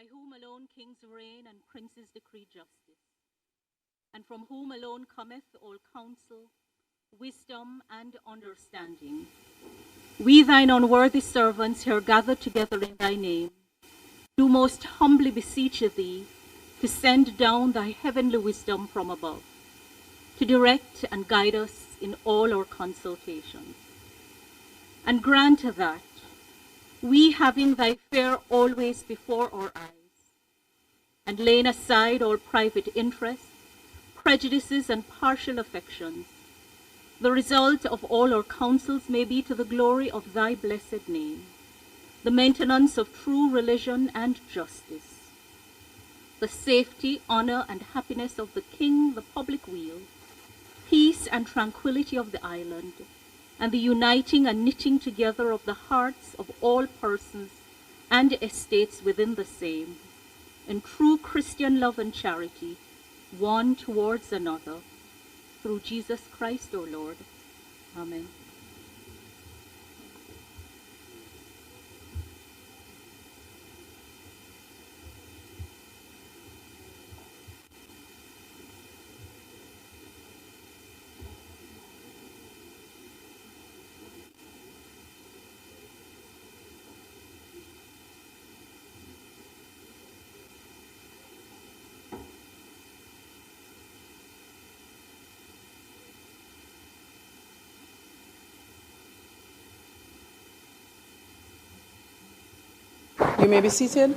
by whom alone kings reign and princes decree justice, and from whom alone cometh all counsel, wisdom, and understanding. We, thine unworthy servants, here gathered together in thy name, do most humbly beseech thee to send down thy heavenly wisdom from above, to direct and guide us in all our consultations. And grant that we, having thy fear always before our eyes, and laying aside all private interests, prejudices, and partial affections, the result of all our counsels may be to the glory of thy blessed name, the maintenance of true religion and justice, the safety, honor, and happiness of the king, the public weal, peace and tranquility of the island, and the uniting and knitting together of the hearts of all persons and estates within the same, in true Christian love and charity, one towards another, through Jesus Christ, our Lord. Amen. You may be seated.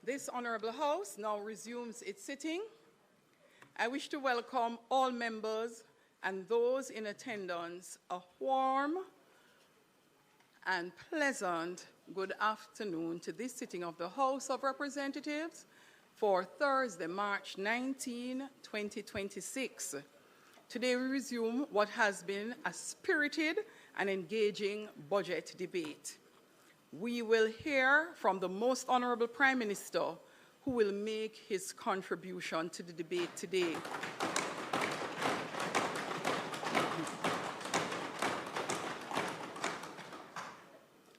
This Honourable House now resumes its sitting. I wish to welcome all members and those in attendance a warm and pleasant good afternoon to this sitting of the House of Representatives for Thursday, March 19, 2026. Today we resume what has been a spirited and engaging budget debate. We will hear from the Most Honourable Prime Minister, who will make his contribution to the debate today.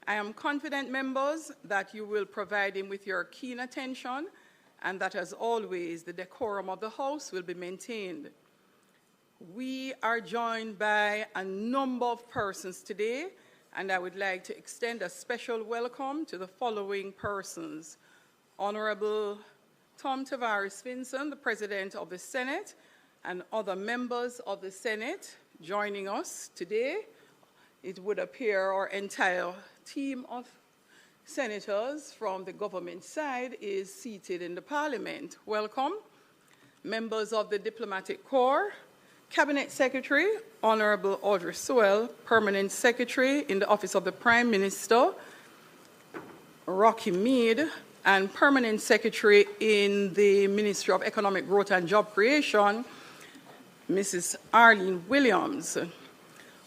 I am confident, members, that you will provide him with your keen attention and that, as always, the decorum of the House will be maintained. We are joined by a number of persons today, and I would like to extend a special welcome to the following persons. Honourable Tom Tavares Finson, the President of the Senate, and other members of the Senate joining us today. It would appear our entire team of senators from the government side is seated in the Parliament. Welcome. Members of the Diplomatic Corps, Cabinet Secretary, Honourable Audrey Sewell, Permanent Secretary in the Office of the Prime Minister, Rocky Mead, and Permanent Secretary in the Ministry of Economic Growth and Job Creation, Mrs. Arlene Williams.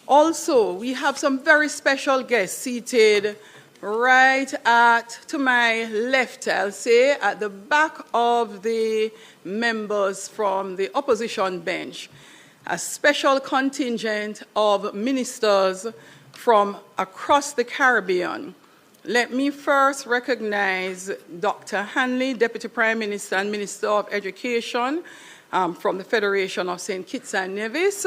Also, we have some very special guests seated right to my left, I'll say, at the back of the members from the opposition bench, a special contingent of ministers from across the Caribbean. Let me first recognize Dr. Hanley, Deputy Prime Minister and Minister of Education from the Federation of St. Kitts and Nevis.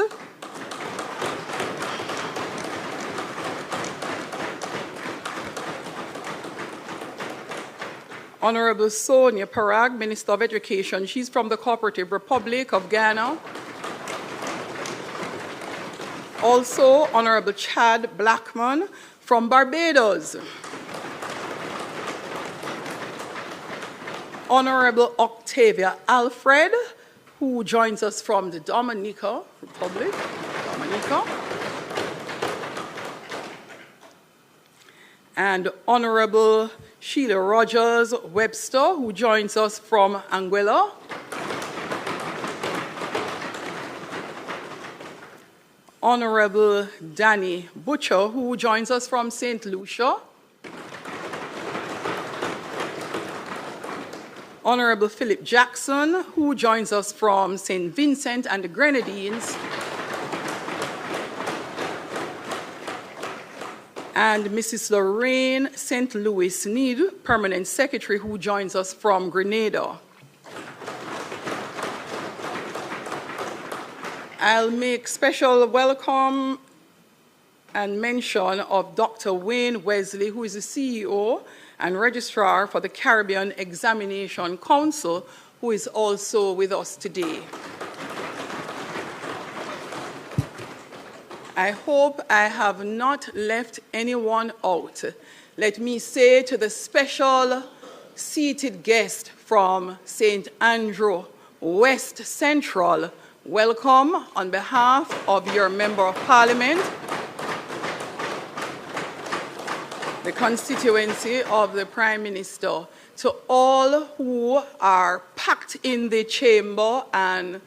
Honorable Sonia Parag, Minister of Education. She's from the Cooperative Republic of Ghana. Also, Honorable Chad Blackman from Barbados. Honorable Octavia Alfred, who joins us from the Dominica Republic. And Honorable Sheila Rogers Webster, who joins us from Anguilla. Honorable Danny Butcher, who joins us from St. Lucia. Honorable Philip Jackson, who joins us from St. Vincent and the Grenadines. And Mrs. Lorraine St. Louis Need, Permanent Secretary, who joins us from Grenada. I'll make special welcome and mention of Dr. Wayne Wesley, who is the CEO and Registrar for the Caribbean Examination Council, who is also with us today. I hope I have not left anyone out. Let me say to the special seated guest from St. Andrew, West Central, welcome on behalf of your Member of Parliament, the constituency of the Prime Minister, to all who are packed in the chamber and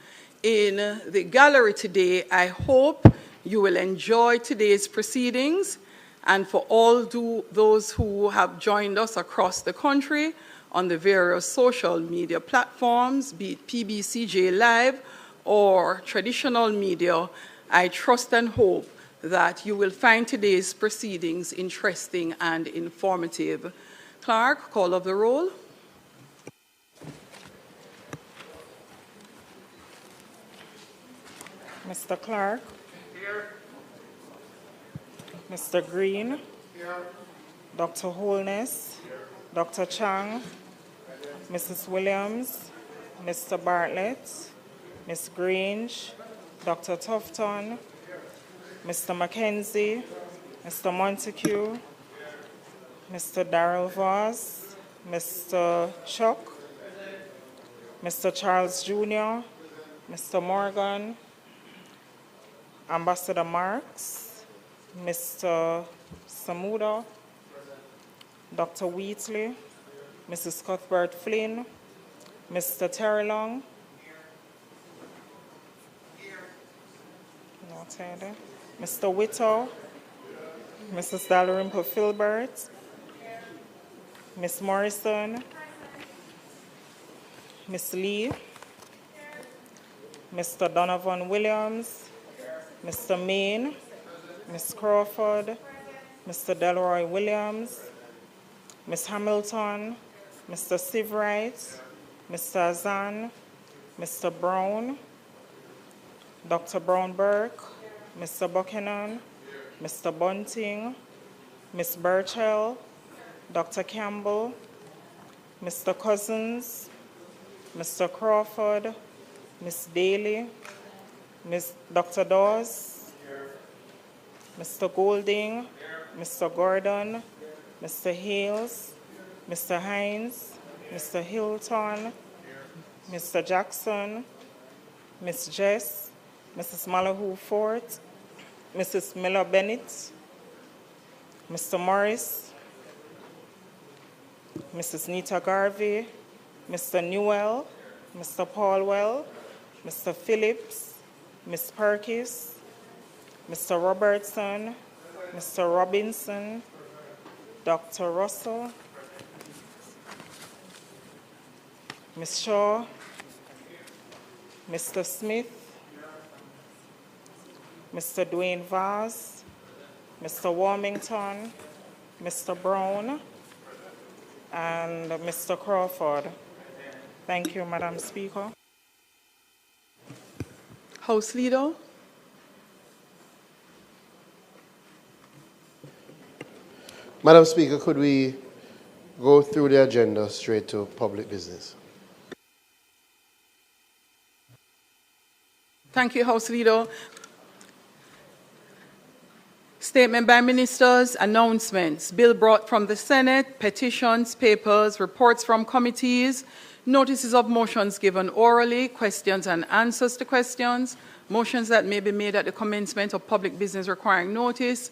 in the gallery today. I hope you will enjoy today's proceedings, and for all those who have joined us across the country on the various social media platforms, be it PBCJ Live or traditional media, I trust and hope that you will find today's proceedings interesting and informative. Clerk, call of the roll. Mr. Clark. Here. Mr. Green. Here. Dr. Holness. Here. Dr. Chang. Mrs. Williams. Mr. Bartlett. Ms. Grange. Dr. Tufton. Mr. Mackenzie. Mr. Montague. Mr. Darrell Voss. Mr. Chuck. Mr. Charles Jr. Mr. Morgan. Ambassador Marks, Mr. Samuda, Dr. Wheatley, Mrs. Cuthbert Flynn, Mr. Terrelong, Mr. Whittle, Mrs. Dalrymple Filbert, Miss Morrison, Miss Lee, Mr. Donovan Williams, Mr. Main, Ms. Crawford, Mr. Delroy Williams, Ms. Hamilton, Mr. Sivright, Mr. Azan, Mr. Brown, Dr. Brown-Burke, Mr. Buchanan, Mr. Bunting, Ms. Burchell, Dr. Campbell, Mr. Cousins, Mr. Crawford, Ms. Daly, Ms. Dr. Dawes, Mr. Golding, Mr. Gordon, Mr. Hales, Mr. Hines, Mr. Hilton, Mr. Jackson, Ms. Jess, Mrs. Malahoo Fort, Mrs. Miller Bennett, Mr. Morris, Mrs. Nita Garvey, Mr. Newell, Mr. Paulwell, Mr. Phillips, Ms. Perkis, Mr. Robertson, Mr. Robinson, Dr. Russell, Ms. Shaw, Mr. Smith, Mr. Dwayne Vaz, Mr. Warmington, Mr. Brown, and Mr. Crawford. Thank you, Madam Speaker. House Leader. Madam Speaker, could we go through the agenda straight to public business? Thank you, House Leader. Statement by ministers, announcements, bill brought from the Senate, petitions, papers, reports from committees, notices of motions given orally, questions and answers to questions, motions that may be made at the commencement of public business requiring notice,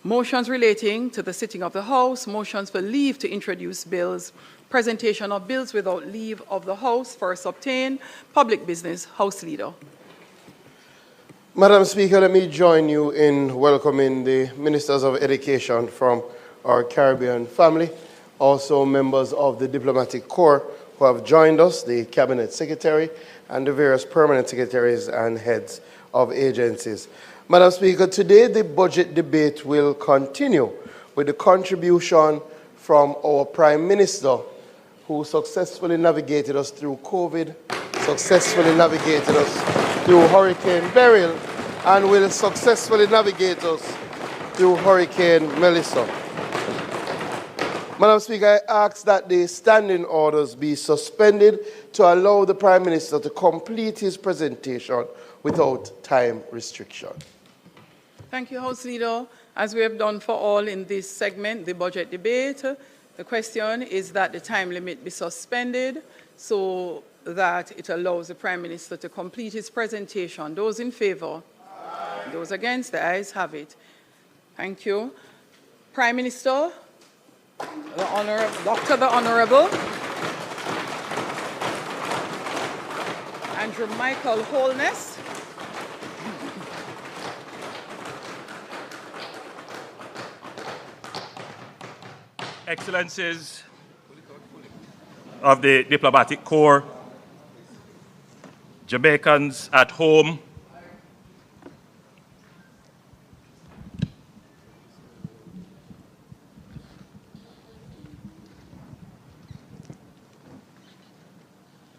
motions relating to the sitting of the House, motions for leave to introduce bills, presentation of bills without leave of the House, first obtained, public business. House Leader. Madam Speaker, let me join you in welcoming the Ministers of Education from our Caribbean family, also members of the Diplomatic Corps who have joined us, the Cabinet Secretary, and the various permanent secretaries and heads of agencies. Madam Speaker, today the budget debate will continue with the contribution from our Prime Minister, who successfully navigated us through COVID, successfully navigated us through Hurricane Beryl, and will successfully navigate us through Hurricane Melissa. Madam Speaker, I ask that the standing orders be suspended to allow the Prime Minister to complete his presentation without time restriction. Thank you, House Leader. As we have done for all in this segment, the budget debate, the question is that the time limit be suspended so that it allows the Prime Minister to complete his presentation. Those in favour? Aye. Those against? The ayes have it. Thank you. Prime Minister, the Honourable Andrew Holness. Excellencies of the Diplomatic Corps, Jamaicans at home,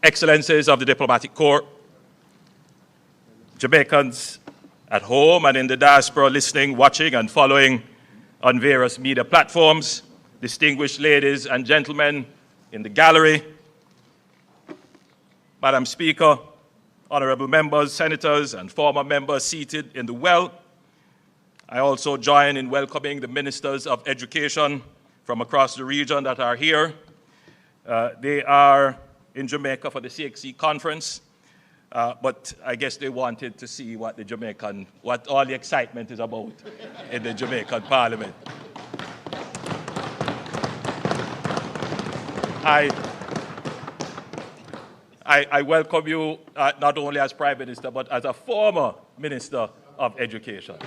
Excellencies of the Diplomatic Corps, Jamaicans at home and in the diaspora listening, watching and following on various media platforms, distinguished ladies and gentlemen in the gallery, Madam Speaker, honourable members, senators and former members seated in the well. I also join in welcoming the Ministers of Education from across the region that are here. They are in Jamaica for the CXC conference, but I guess they wanted to see what what all the excitement is about in the Jamaican Parliament. I welcome you not only as Prime Minister, but as a former Minister of Education.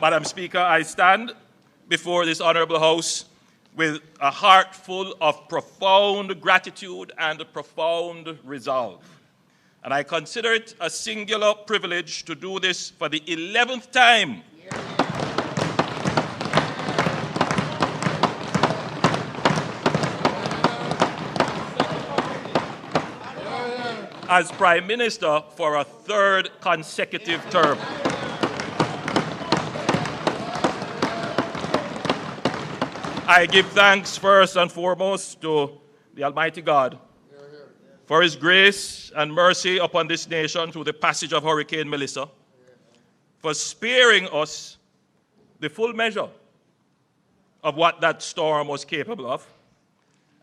Madam Speaker, I stand before this Honourable House with a heart full of profound gratitude and a profound resolve. And I consider it a singular privilege to do this for the 11th time as Prime Minister for a third consecutive term. I give thanks first and foremost to the Almighty God for His grace and mercy upon this nation through the passage of Hurricane Melissa, for sparing us the full measure of what that storm was capable of,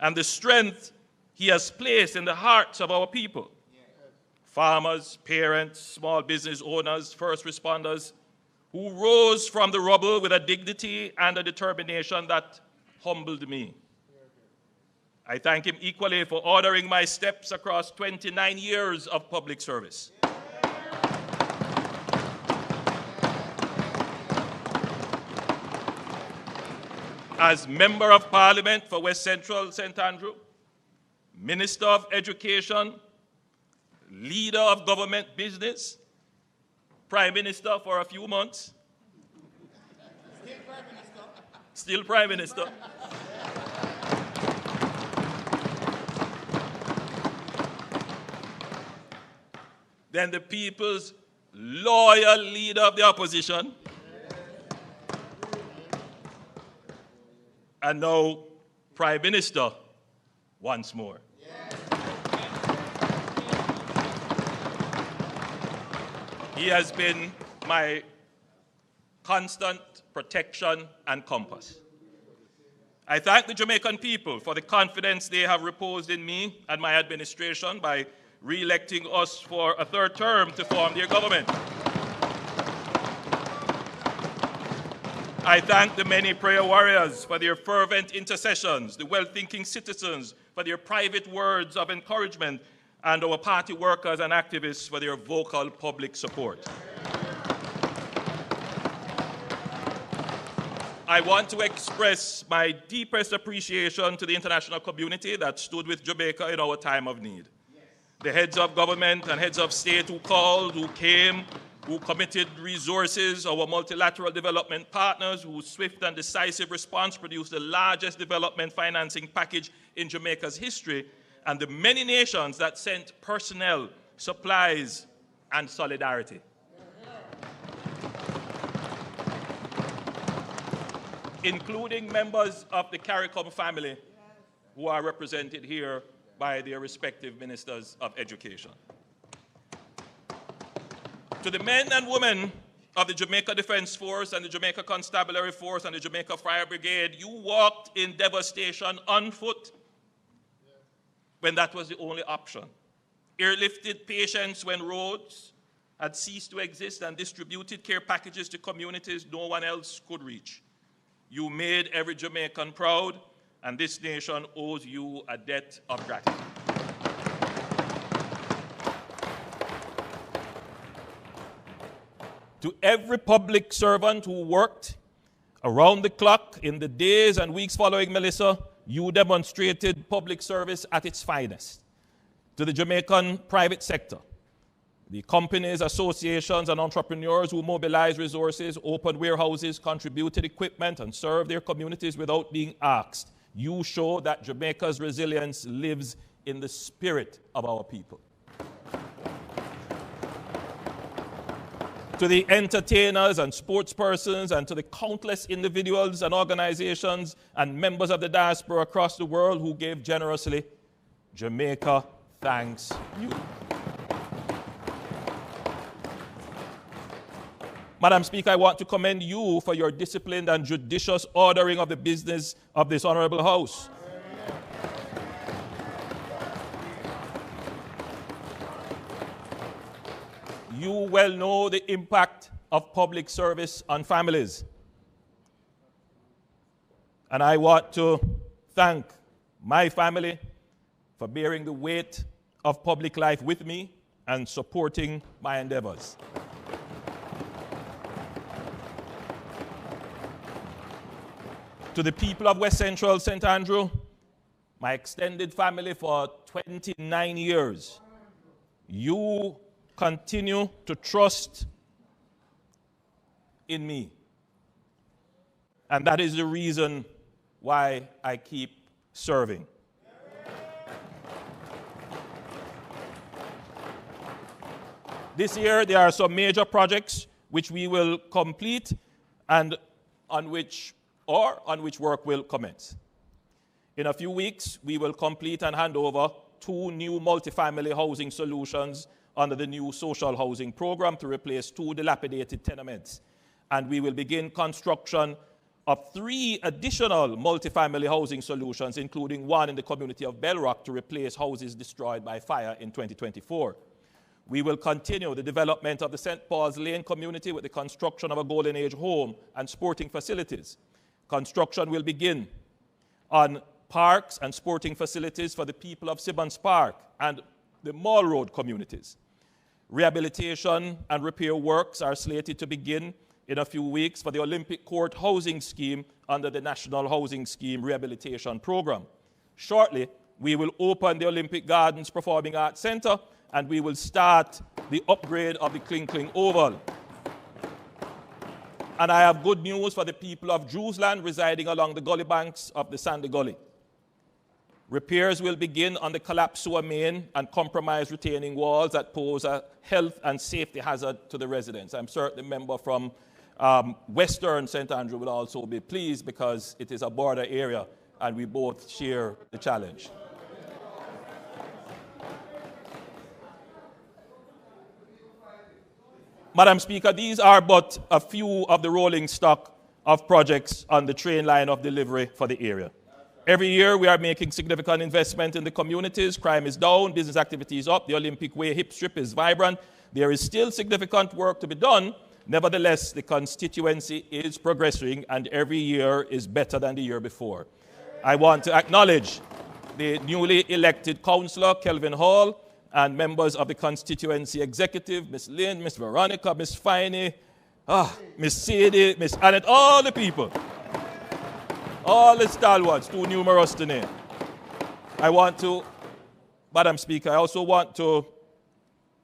and the strength He has placed in the hearts of our people. Farmers, parents, small business owners, first responders, who rose from the rubble with a dignity and a determination that humbled me. I thank him equally for ordering my steps across 29 years of public service. As Member of Parliament for West Central St. Andrew, Minister of Education, Leader of Government Business, Prime Minister for a few months. Still Prime Minister. Then the people's loyal leader of the opposition. And now Prime Minister once more. He has been my constant protection and compass. I thank the Jamaican people for the confidence they have reposed in me and my administration by re-electing us for a third term to form their government. I thank the many prayer warriors for their fervent intercessions, the well-thinking citizens for their private words of encouragement, and our party workers and activists for their vocal public support. I want to express my deepest appreciation to the international community that stood with Jamaica in our time of need. The heads of government and heads of state who called, who came, who committed resources, our multilateral development partners whose swift and decisive response produced the largest development financing package in Jamaica's history, and the many nations that sent personnel, supplies, and solidarity. Including members of the CARICOM family who are represented here by their respective ministers of education. To the men and women of the Jamaica Defense Force and the Jamaica Constabulary Force and the Jamaica Fire Brigade, you walked in devastation on foot when that was the only option. Airlifted patients when roads had ceased to exist and distributed care packages to communities no one else could reach. You made every Jamaican proud, and this nation owes you a debt of gratitude. To every public servant who worked around the clock in the days and weeks following Melissa, you demonstrated public service at its finest. To the Jamaican private sector, the companies, associations, and entrepreneurs who mobilized resources, opened warehouses, contributed equipment, and served their communities without being asked, you show that Jamaica's resilience lives in the spirit of our people. To the entertainers and sports persons, and to the countless individuals and organizations and members of the diaspora across the world who gave generously, Jamaica thanks you. Madam Speaker, I want to commend you for your disciplined and judicious ordering of the business of this Honourable House. You well know the impact of public service on families. And I want to thank my family for bearing the weight of public life with me and supporting my endeavors. To the people of West Central St. Andrew, my extended family for 29 years, you continue to trust in me. And that is the reason why I keep serving. This year, there are some major projects which we will complete and on which work will commence. In a few weeks, we will complete and hand over 2 new multifamily housing solutions under the new social housing program to replace 2 dilapidated tenements. And we will begin construction of 3 additional multifamily housing solutions, including one in the community of Bell Rock to replace houses destroyed by fire in 2024. We will continue the development of the St. Paul's Lane community with the construction of a Golden Age home and sporting facilities. Construction will begin on parks and sporting facilities for the people of Sibbons Park and the Mall Road communities. Rehabilitation and repair works are slated to begin in a few weeks for the Olympic Court housing scheme under the National Housing Scheme Rehabilitation Program. Shortly, we will open the Olympic Gardens Performing Arts Center, and we will start the upgrade of the Kling Kling Oval. And I have good news for the people of Drewsland residing along the gully banks of the Sandy Gully. Repairs will begin on the collapsed sewer main and compromised retaining walls that pose a health and safety hazard to the residents. I'm certain the member from Western St. Andrew will also be pleased because it is a border area and we both share the challenge. Madam Speaker, these are but a few of the rolling stock of projects on the train line of delivery for the area. Every year, we are making significant investment in the communities. Crime is down, business activity is up, the Olympic Way hip strip is vibrant. There is still significant work to be done. Nevertheless, the constituency is progressing, and every year is better than the year before. I want to acknowledge the newly elected councillor, Kelvin Hall, and members of the constituency executive, Ms. Lynn, Ms. Veronica, Ms. Finey, Ms. Sadie, Ms. Annette, all the people. All the stalwarts, too numerous to name. Madam Speaker, I also want to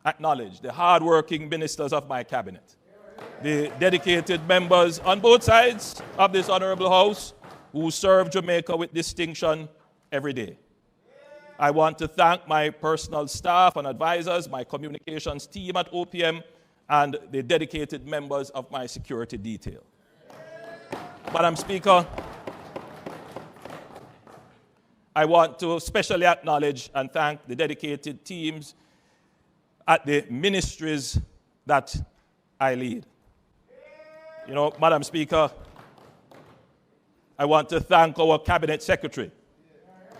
acknowledge the hard-working ministers of my cabinet, the dedicated members on both sides of this honorable house who serve Jamaica with distinction every day. I want to thank my personal staff and advisors, my communications team at OPM, and the dedicated members of my security detail. Madam Speaker, I want to especially acknowledge and thank the dedicated teams at the ministries that I lead. You know, Madam Speaker, I want to thank our Cabinet Secretary,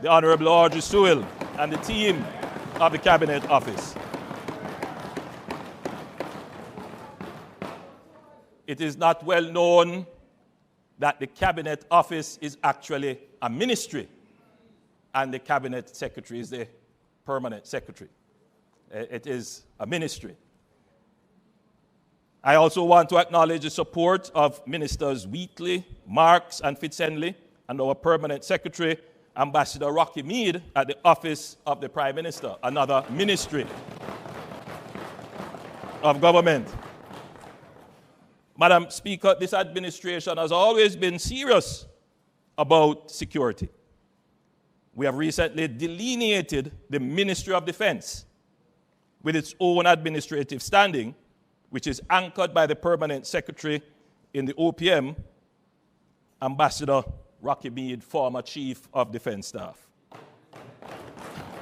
the Honourable Audrey Sewell, and the team of the Cabinet Office. It is not well known that the Cabinet Office is actually a ministry, and the Cabinet Secretary is the permanent secretary. It is a ministry. I also want to acknowledge the support of Ministers Wheatley, Marks, and Fitzhenley, and our permanent secretary, Ambassador Rocky Mead, at the Office of the Prime Minister, another ministry of government. Madam Speaker, this administration has always been serious about security. We have recently delineated the Ministry of Defense with its own administrative standing, which is anchored by the permanent secretary in the OPM, Ambassador Rocky Mead, former Chief of Defense Staff.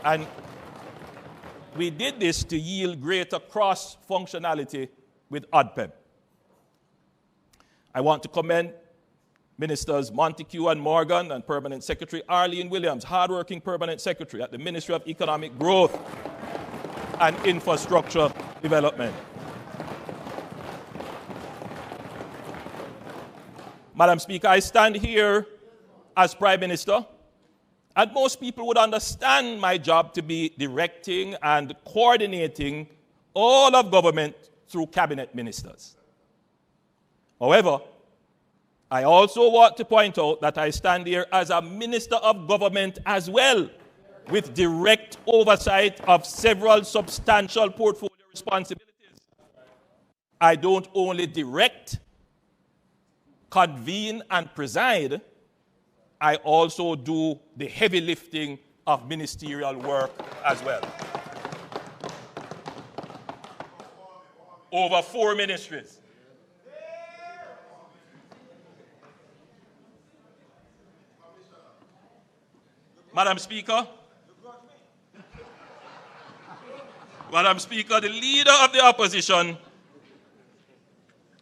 And we did this to yield greater cross-functionality with ODPEM. I want to commend Ministers Montague and Morgan and Permanent Secretary Arlene Williams, hardworking Permanent Secretary at the Ministry of Economic Growth and Infrastructure Development. Madam Speaker, I stand here as Prime Minister, and most people would understand my job to be directing and coordinating all of government through cabinet ministers. However, I also want to point out that I stand here as a Minister of Government as well, with direct oversight of several substantial portfolio responsibilities. I don't only direct, convene, and preside, I also do the heavy lifting of ministerial work as well. Over 4 ministries. Madam Speaker, the leader of the opposition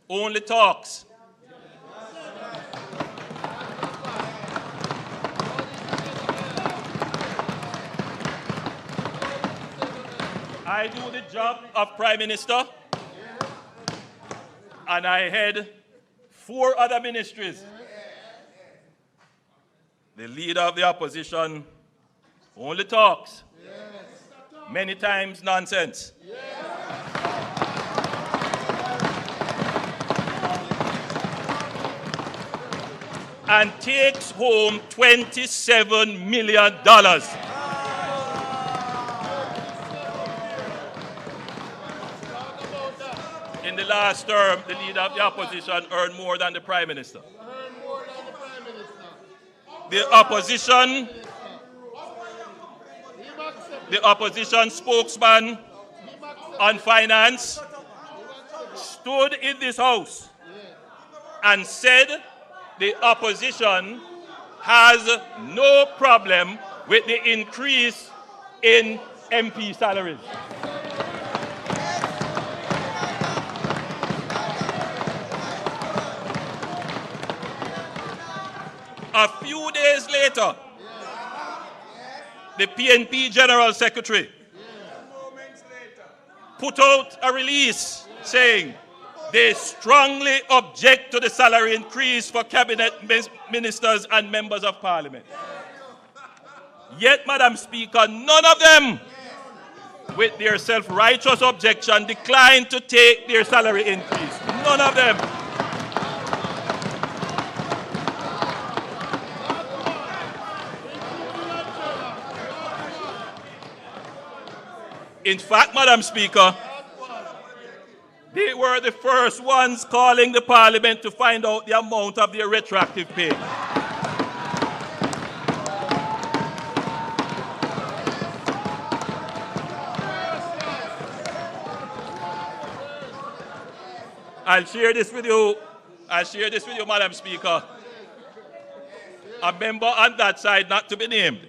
only talks. I I do the job of Prime Minister, and I head 4 other ministries. The leader of the opposition only talks. Many times nonsense. And takes home $27 million. In the last term, the leader of the opposition earned more than the Prime Minister. The opposition spokesman on finance stood in this house and said the opposition has no problem with the increase in MP salaries. A few days later, the PNP General Secretary put out a release saying they strongly object to the salary increase for cabinet ministers and members of parliament. Yet, Madam Speaker, none of them, with their self-righteous objection, declined to take their salary increase. None of them. In fact, Madam Speaker, they were the first ones calling the Parliament to find out the amount of their retroactive pay. I'll share this with you, Madam Speaker. A member on that side, not to be named,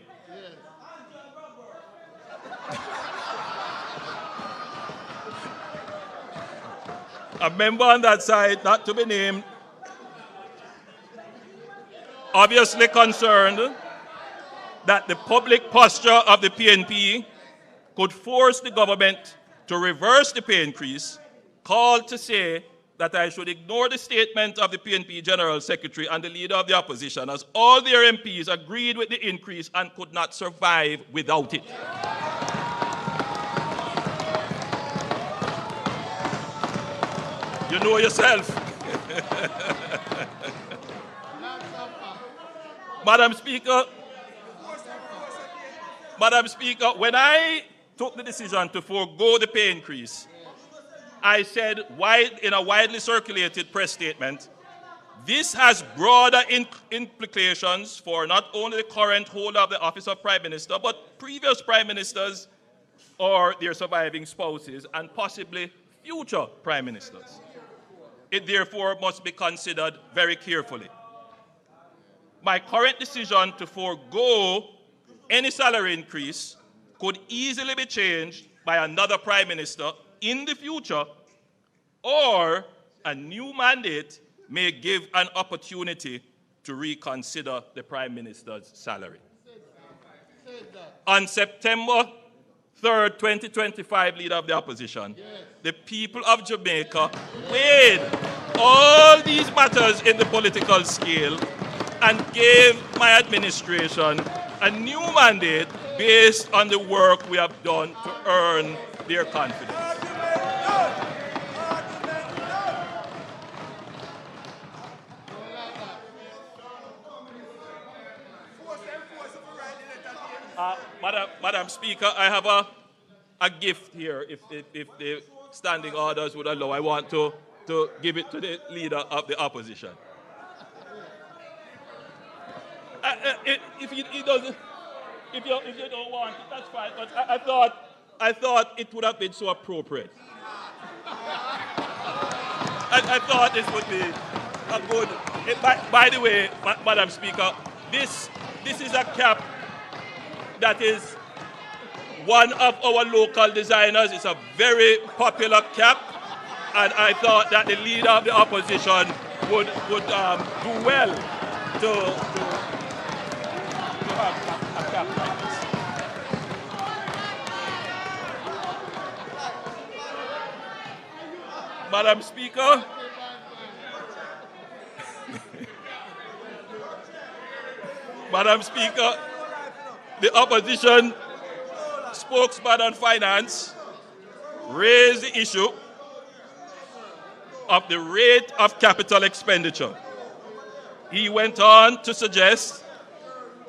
a member on that side, not to be named, obviously concerned that the public posture of the PNP could force the government to reverse the pay increase, called to say that I should ignore the statement of the PNP General Secretary and the leader of the opposition, as all their MPs agreed with the increase and could not survive without it. You know yourself. Madam Speaker, when I took the decision to forego the pay increase, I said in a widely circulated press statement, this has broader implications for not only the current holder of the office of Prime Minister, but previous Prime Ministers or their surviving spouses, and possibly future Prime Ministers. It therefore must be considered very carefully. My current decision to forego any salary increase could easily be changed by another Prime Minister in the future, or a new mandate may give an opportunity to reconsider the Prime Minister's salary. On September 3rd, 2025, Leader of the Opposition, the people of Jamaica weighed all these matters in the political scale and gave my administration a new mandate based on the work we have done to earn their confidence. Madam Speaker, I have a gift here, if the standing orders would allow. I want to give it to the leader of the opposition. If you don't want it, that's fine. But I thought it would have been so appropriate. I thought this would be a good. By the way, Madam Speaker, this is a cap that is one of our local designers. It's a very popular cap, and I thought that the leader of the opposition would do well to have a cap like this. Madam Speaker, Madam Speaker, the opposition spokesman on finance raised the issue of the rate of capital expenditure. He went on to suggest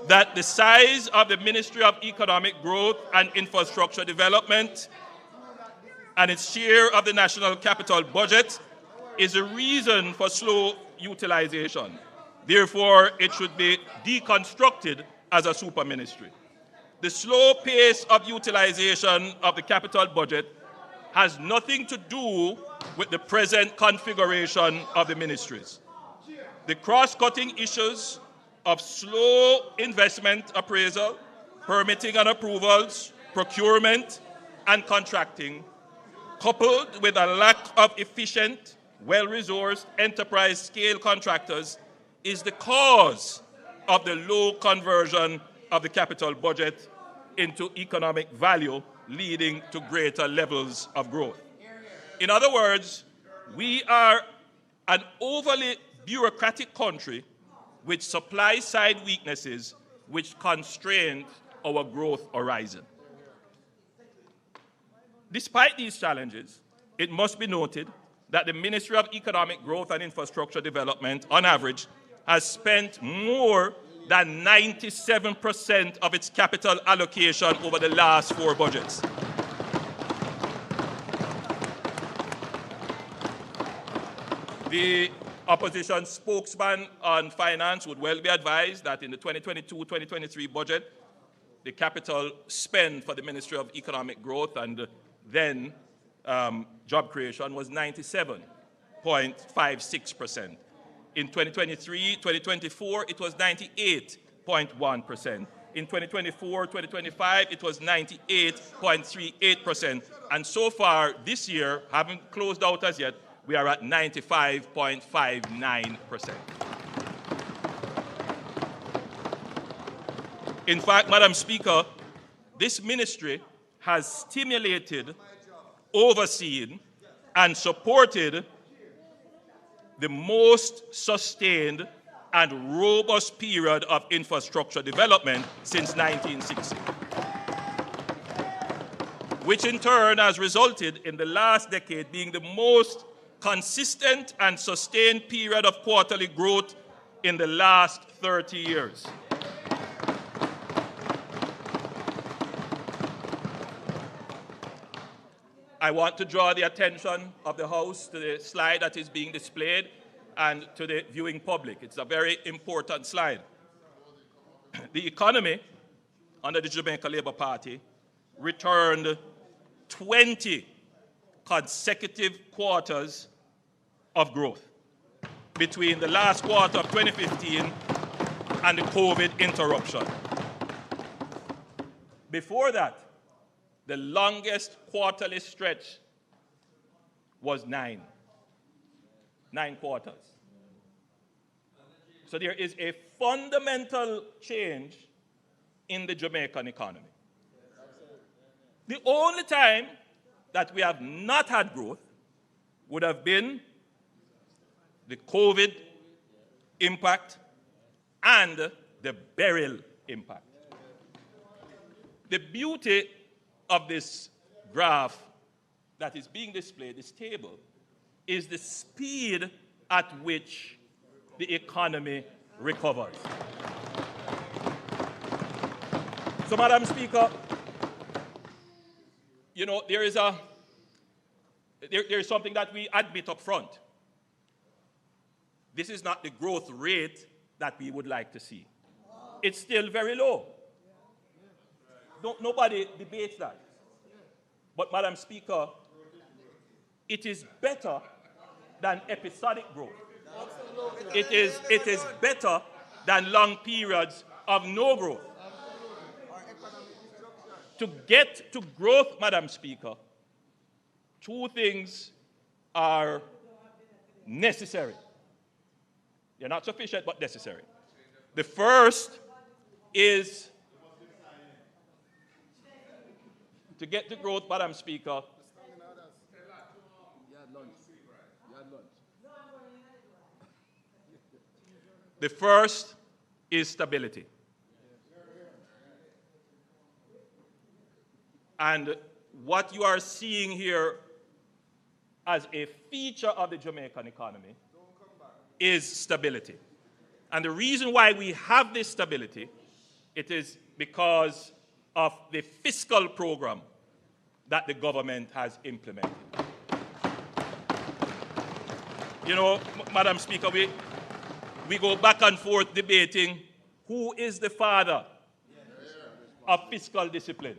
that the size of the Ministry of Economic Growth and Infrastructure Development and its share of the national capital budget is a reason for slow utilization. Therefore, it should be deconstructed as a super ministry. The slow pace of utilization of the capital budget has nothing to do with the present configuration of the ministries. The cross-cutting issues of slow investment appraisal, permitting and approvals, procurement and contracting, coupled with a lack of efficient, well-resourced enterprise-scale contractors, is the cause of the low conversion of the capital budget into economic value, leading to greater levels of growth. In other words, we are an overly bureaucratic country with supply-side weaknesses which constrain our growth horizon. Despite these challenges, it must be noted that the Ministry of Economic Growth and Infrastructure Development, on average, has spent more than 97% of its capital allocation over the last 4 budgets. The opposition spokesman on finance would well be advised that in the 2022-2023 budget, the capital spend for the Ministry of Economic Growth and then job creation was 97.56%. In 2023-2024, it was 98.1%. In 2024-2025, it was 98.38%. And so far this year, haven't closed out as yet, we are at 95.59%. In fact, Madam Speaker, this ministry has stimulated, overseen, and supported the most sustained and robust period of infrastructure development since 1960, which in turn has resulted in the last decade being the most consistent and sustained period of quarterly growth in the last 30 years. I want to draw the attention of the House to the slide that is being displayed and to the viewing public. It's a very important slide. The economy under the Jamaica Labour Party returned 20 consecutive quarters of growth between the last quarter of 2015 and the COVID interruption. Before that, the longest quarterly stretch was 9 quarters. So there is a fundamental change in the Jamaican economy. The only time that we have not had growth would have been the COVID impact and the burial impact. The beauty of this graph that is being displayed, this table, is the speed at which the economy recovers. So, Madam Speaker, you know, there is something that we admit up front. This is not the growth rate that we would like to see. It's still very low. Nobody debates that. But, Madam Speaker, it is better than episodic growth. It is better than long periods of no growth. To get to growth, Madam Speaker, 2 things are necessary. They're not sufficient, but necessary. The first is to get to growth, Madam Speaker. The first is stability. And what you are seeing here as a feature of the Jamaican economy is stability. And the reason why we have this stability, it is because of the fiscal program that the government has implemented. You know, Madam Speaker, we go back and forth debating who is the father of fiscal discipline.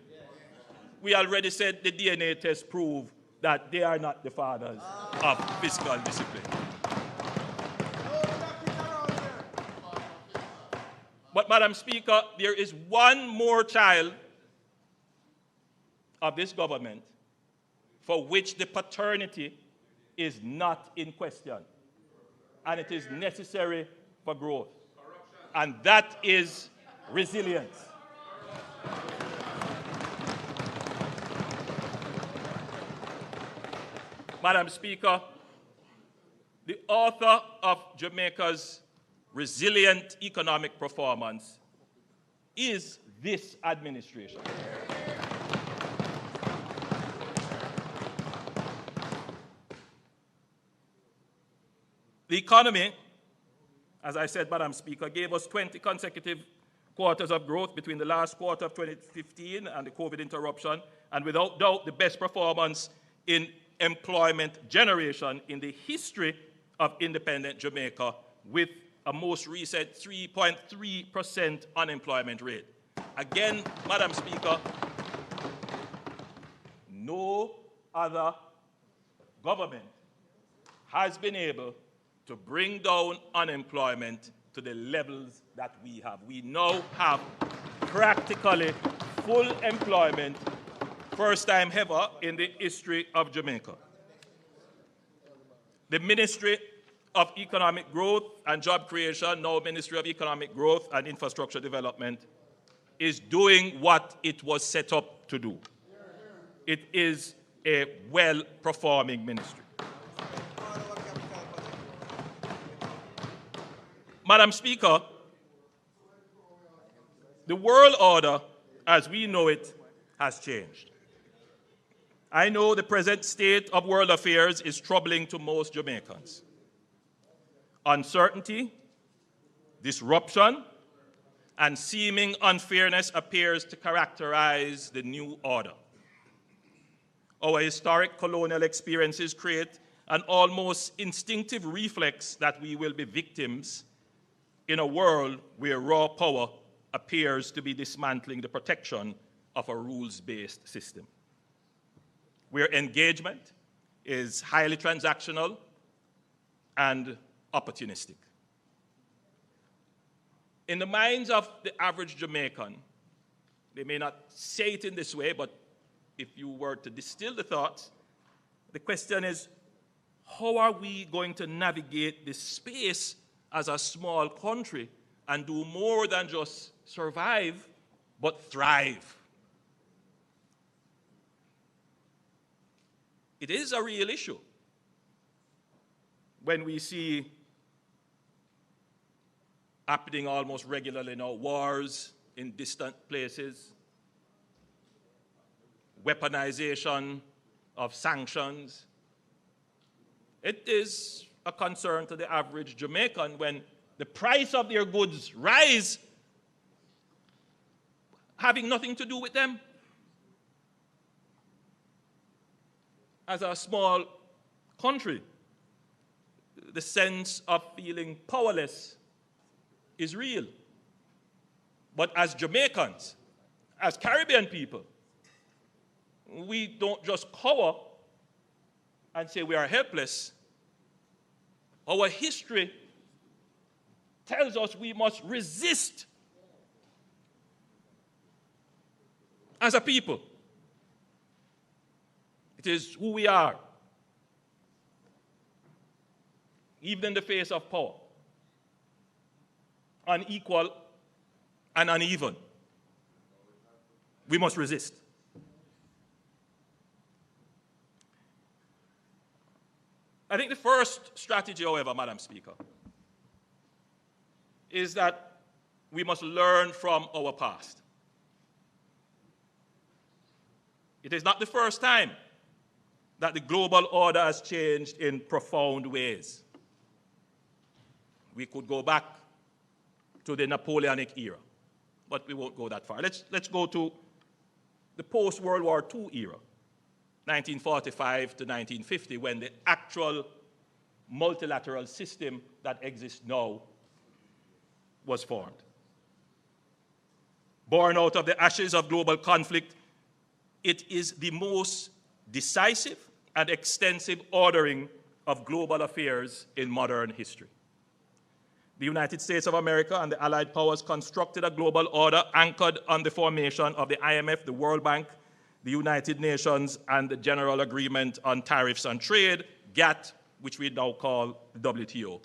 We already said the DNA test prove that they are not the fathers of fiscal discipline. But, Madam Speaker, there is one more child of this government for which the paternity is not in question, and it is necessary for growth, and that is resilience. Madam Speaker, the author of Jamaica's resilient economic performance is this administration. The economy, as I said, Madam Speaker, gave us 20 consecutive quarters of growth between the last quarter of 2015 and the COVID interruption, and without doubt the best performance in employment generation in the history of independent Jamaica, with a most recent 3.3% unemployment rate. Again, Madam Speaker, no other government has been able to bring down unemployment to the levels that we have. We now have practically full employment, first time ever in the history of Jamaica. The Ministry of Economic Growth and Job Creation, now Ministry of Economic Growth and Infrastructure Development, is doing what it was set up to do. It is a well-performing ministry. Madam Speaker, the world order, as we know it, has changed. I know the present state of world affairs is troubling to most Jamaicans. Uncertainty, disruption, and seeming unfairness appears to characterize the new order. Our historic colonial experiences create an almost instinctive reflex that we will be victims in a world where raw power appears to be dismantling the protection of a rules-based system, where engagement is highly transactional and opportunistic. In the minds of the average Jamaican, they may not say it in this way, but if you were to distill the thoughts, the question is, how are we going to navigate this space as a small country and do more than just survive, but thrive? It is a real issue when we see happening almost regularly now, wars in distant places, weaponization of sanctions. It is a concern to the average Jamaican when the price of their goods rise, having nothing to do with them. As a small country, the sense of feeling powerless is real. But as Jamaicans, as Caribbean people, we don't just cower and say we are helpless. Our history tells us we must resist as a people. It is who we are, even in the face of power, unequal and uneven. We must resist. I think the first strategy, however, Madam Speaker, is that we must learn from our past. It is not the first time that the global order has changed in profound ways. We could go back to the Napoleonic era, but we won't go that far. Let's go to the post-World War II era, 1945 to 1950, when the actual multilateral system that exists now was formed. Born out of the ashes of global conflict, it is the most decisive and extensive ordering of global affairs in modern history. The United States of America and the Allied powers constructed a global order anchored on the formation of the IMF, the World Bank, the United Nations, and the General Agreement on Tariffs on Trade, GATT, which we now call the WTO.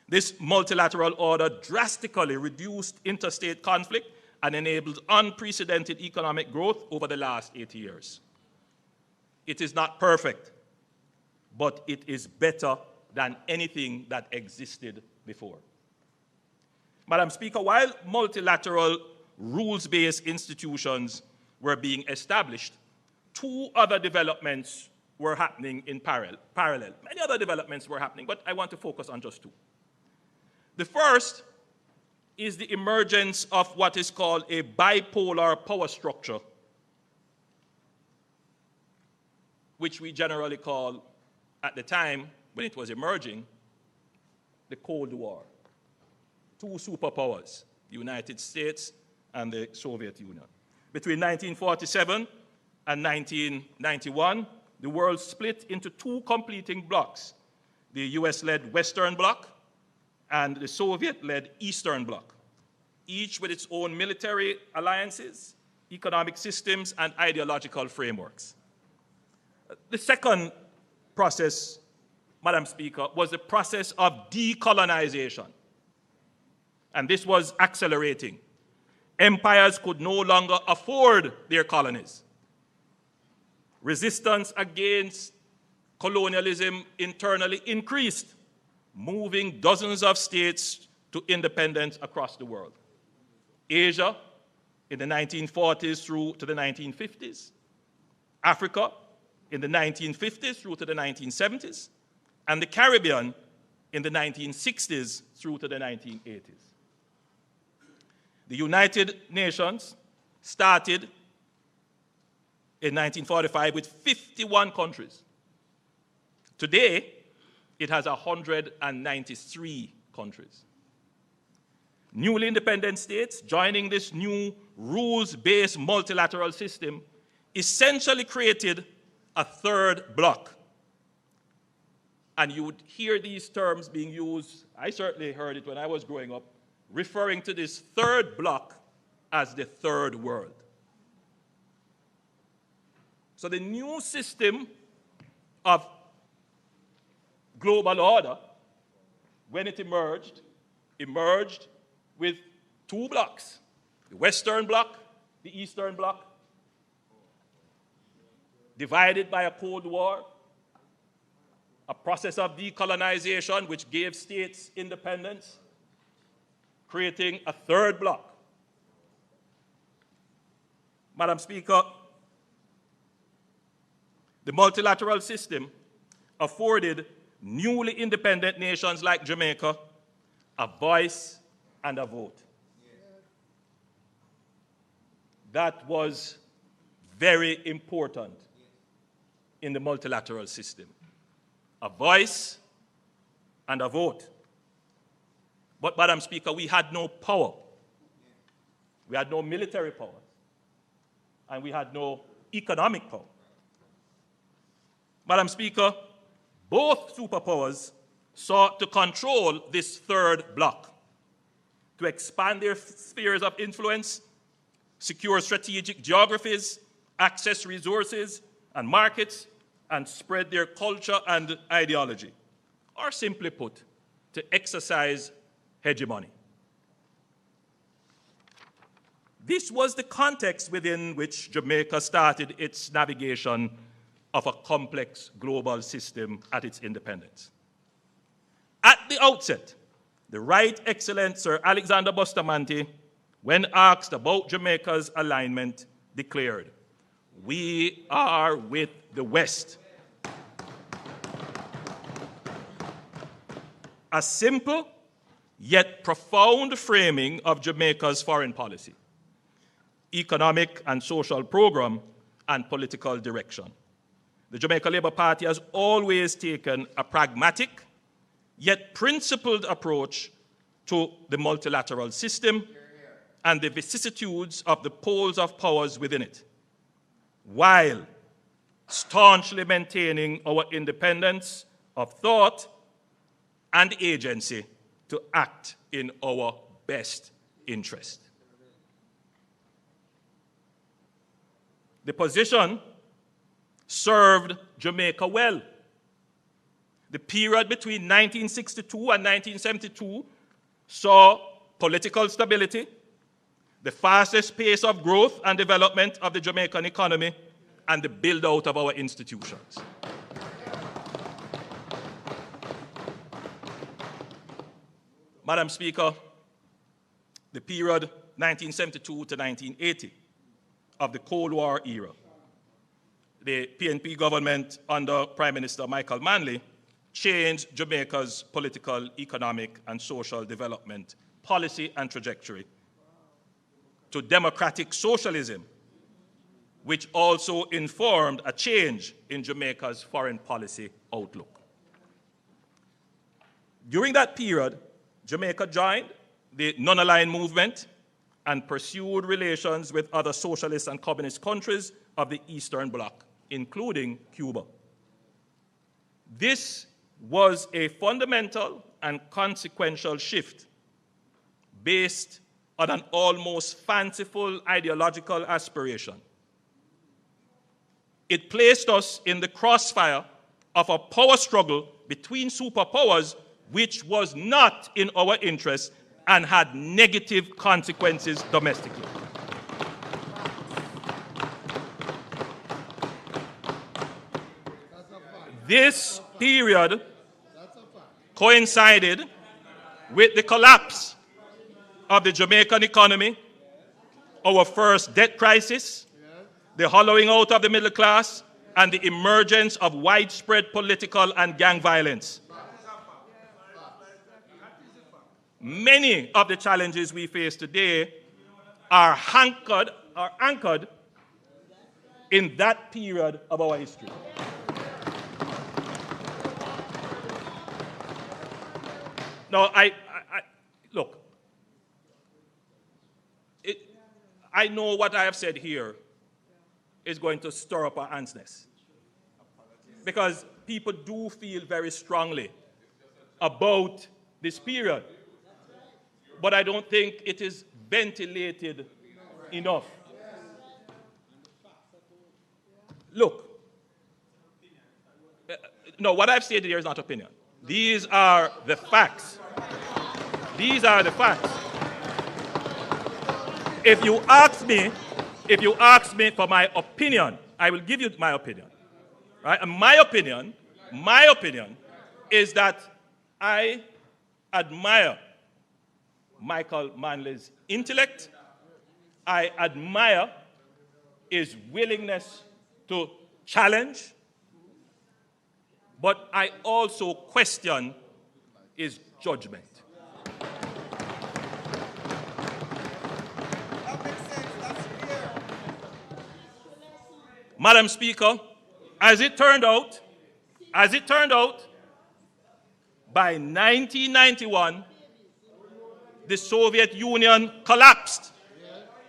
This multilateral order drastically reduced interstate conflict and enabled unprecedented economic growth over the last 80 years. It is not perfect, but it is better than anything that existed before. Madam Speaker, while multilateral rules-based institutions were being established, two other developments were happening in parallel. Many other developments were happening, but I want to focus on just two. The first is the emergence of what is called a bipolar power structure, which we generally call, at the time when it was emerging, the Cold War. Two superpowers, the United States and the Soviet Union. Between 1947 and 1991, the world split into two completing blocs, the US-led Western Bloc and the Soviet-led Eastern Bloc, each with its own military alliances, economic systems, and ideological frameworks. The second process, Madam Speaker, was the process of decolonization. And this was accelerating. Empires could no longer afford their colonies. Resistance against colonialism internally increased, moving dozens of states to independence across the world. Asia in the 1940s through to the 1950s. Africa in the 1950s through to the 1970s. And the Caribbean in the 1960s through to the 1980s. The United Nations started in 1945 with 51 countries. Today, it has 193 countries. Newly independent states joining this new rules-based multilateral system essentially created a third bloc. And you would hear these terms being used, I certainly heard it when I was growing up, referring to this third bloc as the third world. So the new system of global order, when it emerged with two blocks, the Western Bloc, the Eastern Bloc, divided by a Cold War, a process of decolonization which gave states independence, creating a third bloc. Madam Speaker, the multilateral system afforded newly independent nations like Jamaica a voice and a vote. That was very important in the multilateral system. A voice and a vote. But, Madam Speaker, we had no power. We had no military power. And we had no economic power. Madam Speaker, both superpowers sought to control this third bloc, to expand their spheres of influence, secure strategic geographies, access resources and markets, and spread their culture and ideology, or simply put, to exercise hegemony. This was the context within which Jamaica started its navigation of a complex global system at its independence. At the outset, the Right Excellent Sir Alexander Bustamante, when asked about Jamaica's alignment, declared, "We are with the West." A simple yet profound framing of Jamaica's foreign policy, economic and social program, and political direction. The Jamaica Labour Party has always taken a pragmatic yet principled approach to the multilateral system and the vicissitudes of the poles of powers within it, while staunchly maintaining our independence of thought and agency to act in our best interest. The position served Jamaica well. The period between 1962 and 1972 saw political stability, the fastest pace of growth and development of the Jamaican economy, and the build-out of our institutions. Madam Speaker, the period 1972 to 1980 of the Cold War era, the PNP government under Prime Minister Michael Manley changed Jamaica's political, economic, and social development policy and trajectory to democratic socialism, which also informed a change in Jamaica's foreign policy outlook. During that period, Jamaica joined the non-aligned movement and pursued relations with other socialist and communist countries of the Eastern Bloc, including Cuba. This was a fundamental and consequential shift based on an almost fanciful ideological aspiration. It placed us in the crossfire of a power struggle between superpowers which was not in our interest and had negative consequences domestically. This period coincided with the collapse of the Jamaican economy, our first debt crisis, the hollowing out of the middle class, and the emergence of widespread political and gang violence. Many of the challenges we face today are anchored in that period of our history. Now, look, I know what I have said here is going to stir up our antness, because people do feel very strongly about this period, but I don't think it is ventilated enough. Look, no, what I've said here is not opinion. These are the facts. These are the facts. If you ask me for my opinion, I will give you my opinion. Right? And my opinion is that I admire Michael Manley's intellect. I admire his willingness to challenge, but I also question his judgment. Madam Speaker, as it turned out, by 1991, the Soviet Union collapsed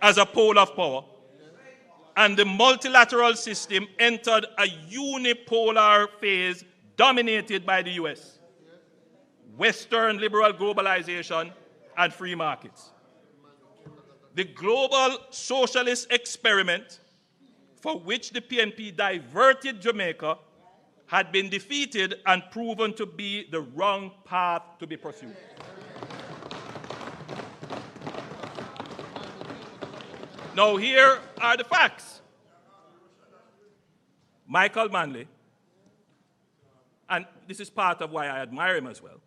as a pole of power, and the multilateral system entered a unipolar phase dominated by the US, Western liberal globalization, and free markets. The global socialist experiment for which the PNP diverted Jamaica had been defeated and proven to be the wrong path to be pursued. Now, here are the facts. Michael Manley, and this is part of why I admire him as well,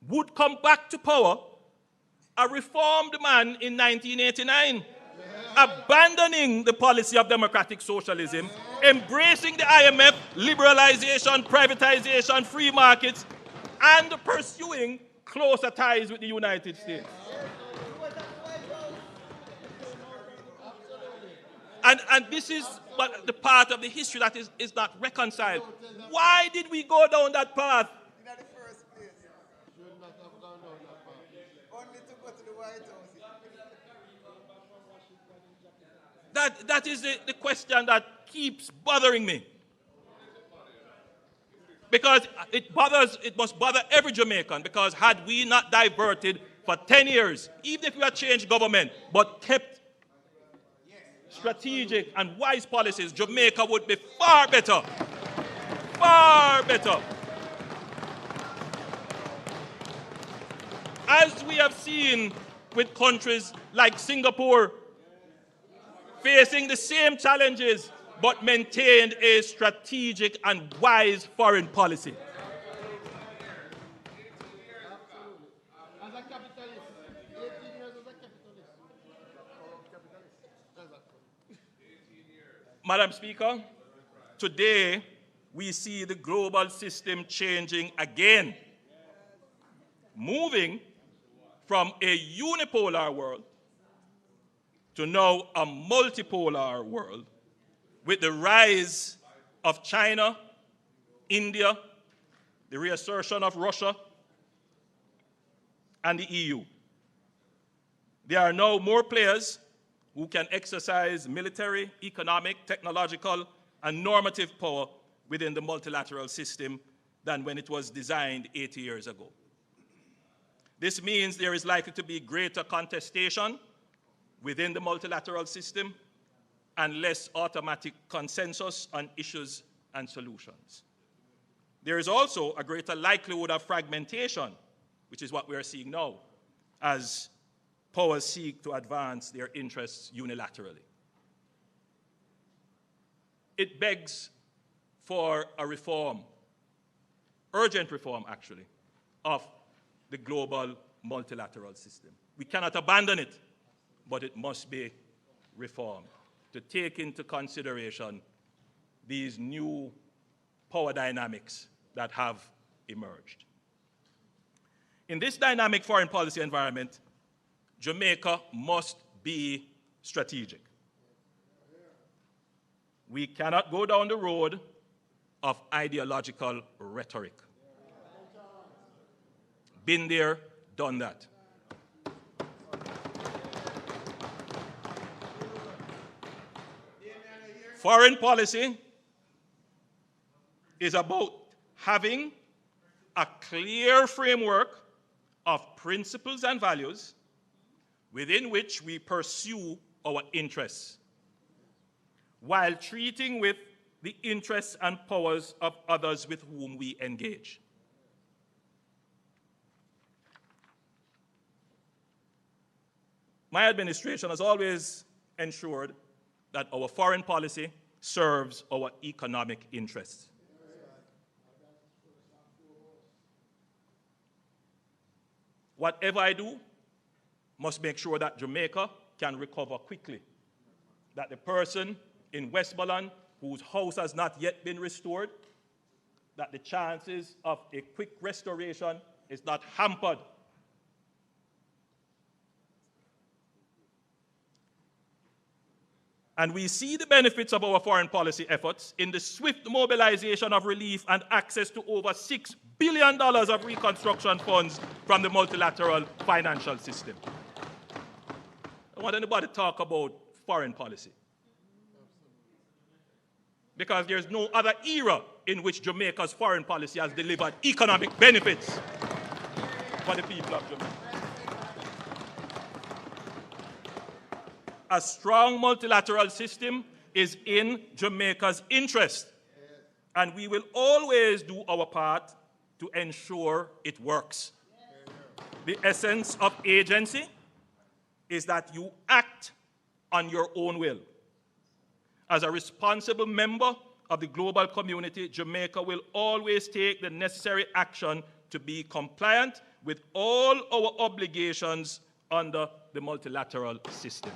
would come back to power a reformed man in 1989, abandoning the policy of democratic socialism, embracing the IMF, liberalization, privatization, free markets, and pursuing closer ties with the United States. And this is what the part of the history that is not reconciled. Why did we go down that path? In the first place, should not have gone down that path. Only to go to the White House. That is the question that keeps bothering me. Because it must bother every Jamaican, because had we not diverted for 10 years, even if we had changed government, but kept strategic and wise policies, Jamaica would be far better. Far better. As we have seen with countries like Singapore, facing the same challenges, but maintained a strategic and wise foreign policy. As a capitalist, 18 years as a capitalist. Madam Speaker, today we see the global system changing again, moving from a unipolar world to now a multipolar world, with the rise of China, India, the reassertion of Russia, and the EU. There are now more players who can exercise military, economic, technological, and normative power within the multilateral system than when it was designed 80 years ago. This means there is likely to be greater contestation within the multilateral system and less automatic consensus on issues and solutions. There is also a greater likelihood of fragmentation, which is what we are seeing now, as powers seek to advance their interests unilaterally. It begs for a reform, urgent reform actually, of the global multilateral system. We cannot abandon it, but it must be reformed to take into consideration these new power dynamics that have emerged. In this dynamic foreign policy environment, Jamaica must be strategic. We cannot go down the road of ideological rhetoric. Been there, done that. Foreign policy is about having a clear framework of principles and values within which we pursue our interests, while treating with the interests and powers of others with whom we engage. My administration has always ensured that our foreign policy serves our economic interests. Whatever I do must make sure that Jamaica can recover quickly, that the person in Westmoreland whose house has not yet been restored, that the chances of a quick restoration is not hampered. And we see the benefits of our foreign policy efforts in the swift mobilization of relief and access to over $6 billion of reconstruction funds from the multilateral financial system. I don't want anybody to talk about foreign policy, because there's no other era in which Jamaica's foreign policy has delivered economic benefits for the people of Jamaica. A strong multilateral system is in Jamaica's interest, and we will always do our part to ensure it works. The essence of agency is that you act on your own will. As a responsible member of the global community, Jamaica will always take the necessary action to be compliant with all our obligations under the multilateral system.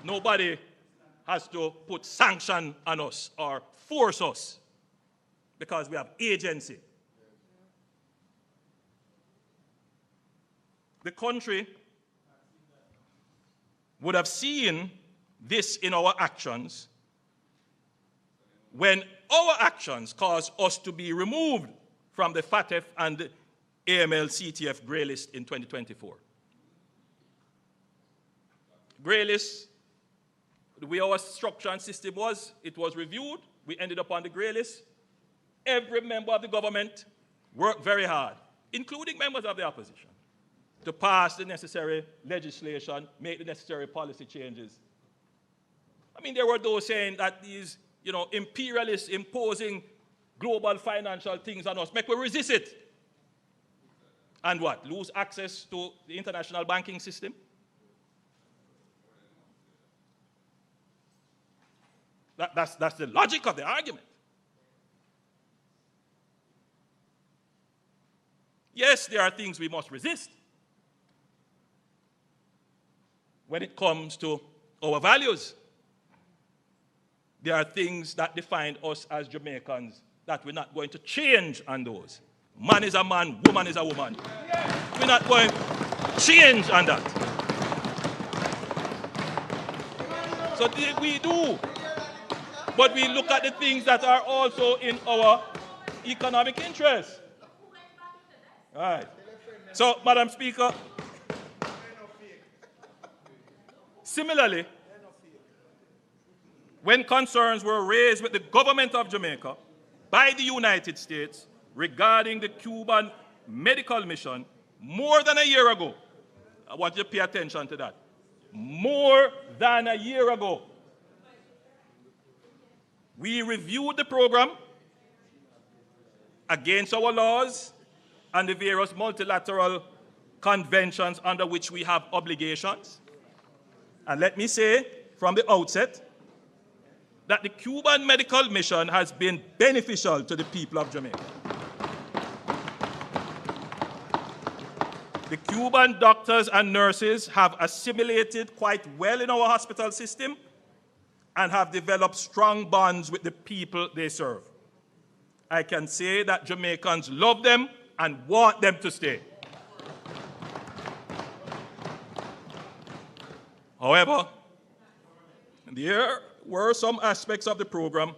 Nobody has to put sanction on us or force us because we have agency. The country would have seen this in our actions when our actions caused us to be removed from the FATF and the AML-CTF grey list in 2024. Grey list, the way our structure and system was, it was reviewed. We ended up on the grey list. Every member of the government worked very hard, including members of the opposition, to pass the necessary legislation, make the necessary policy changes. I mean, there were those saying that these, imperialists imposing global financial things on us, make we resist it. And what? Lose access to the international banking system? That's the logic of the argument. Yes, there are things we must resist when it comes to our values. There are things that define us as Jamaicans that we're not going to change on those. Man is a man, woman is a woman. We're not going to change on that. So we do. But we look at the things that are also in our economic interest. All right. So, Madam Speaker, similarly, when concerns were raised with the government of Jamaica by the United States regarding the Cuban medical mission more than a year ago, I want you to pay attention to that. More than a year ago, we reviewed the program against our laws and the various multilateral conventions under which we have obligations. And let me say from the outset that the Cuban medical mission has been beneficial to the people of Jamaica. The Cuban doctors and nurses have assimilated quite well in our hospital system and have developed strong bonds with the people they serve. I can say that Jamaicans love them and want them to stay. However, there were some aspects of the program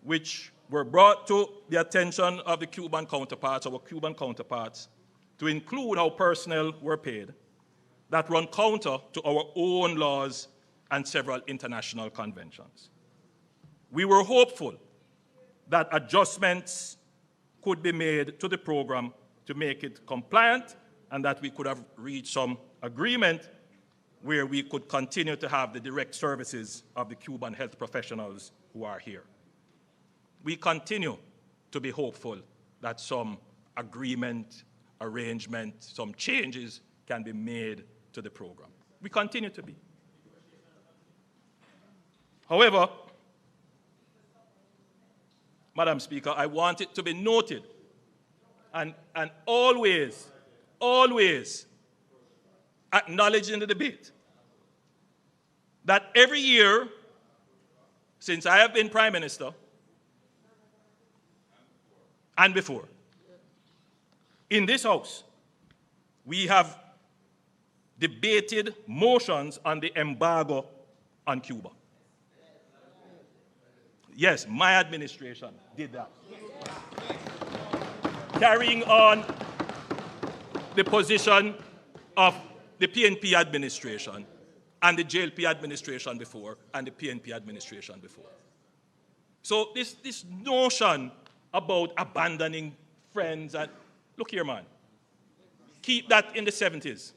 which were brought to the attention of the Cuban counterparts, our Cuban counterparts, to include how personnel were paid, that run counter to our own laws and several international conventions. We were hopeful that adjustments could be made to the program to make it compliant and that we could have reached some agreement where we could continue to have the direct services of the Cuban health professionals who are here. We continue to be hopeful that some agreement, arrangement, some changes can be made to the program. We continue to be. However, Madam Speaker, I want it to be noted and always acknowledged in the debate that every year since I have been Prime Minister and before, in this House, we have debated motions on the embargo on Cuba. Yes, my administration did that. Carrying on the position of the PNP administration and the JLP administration before and the PNP administration before. So this notion about abandoning friends, and look here, man, keep that in the 70s.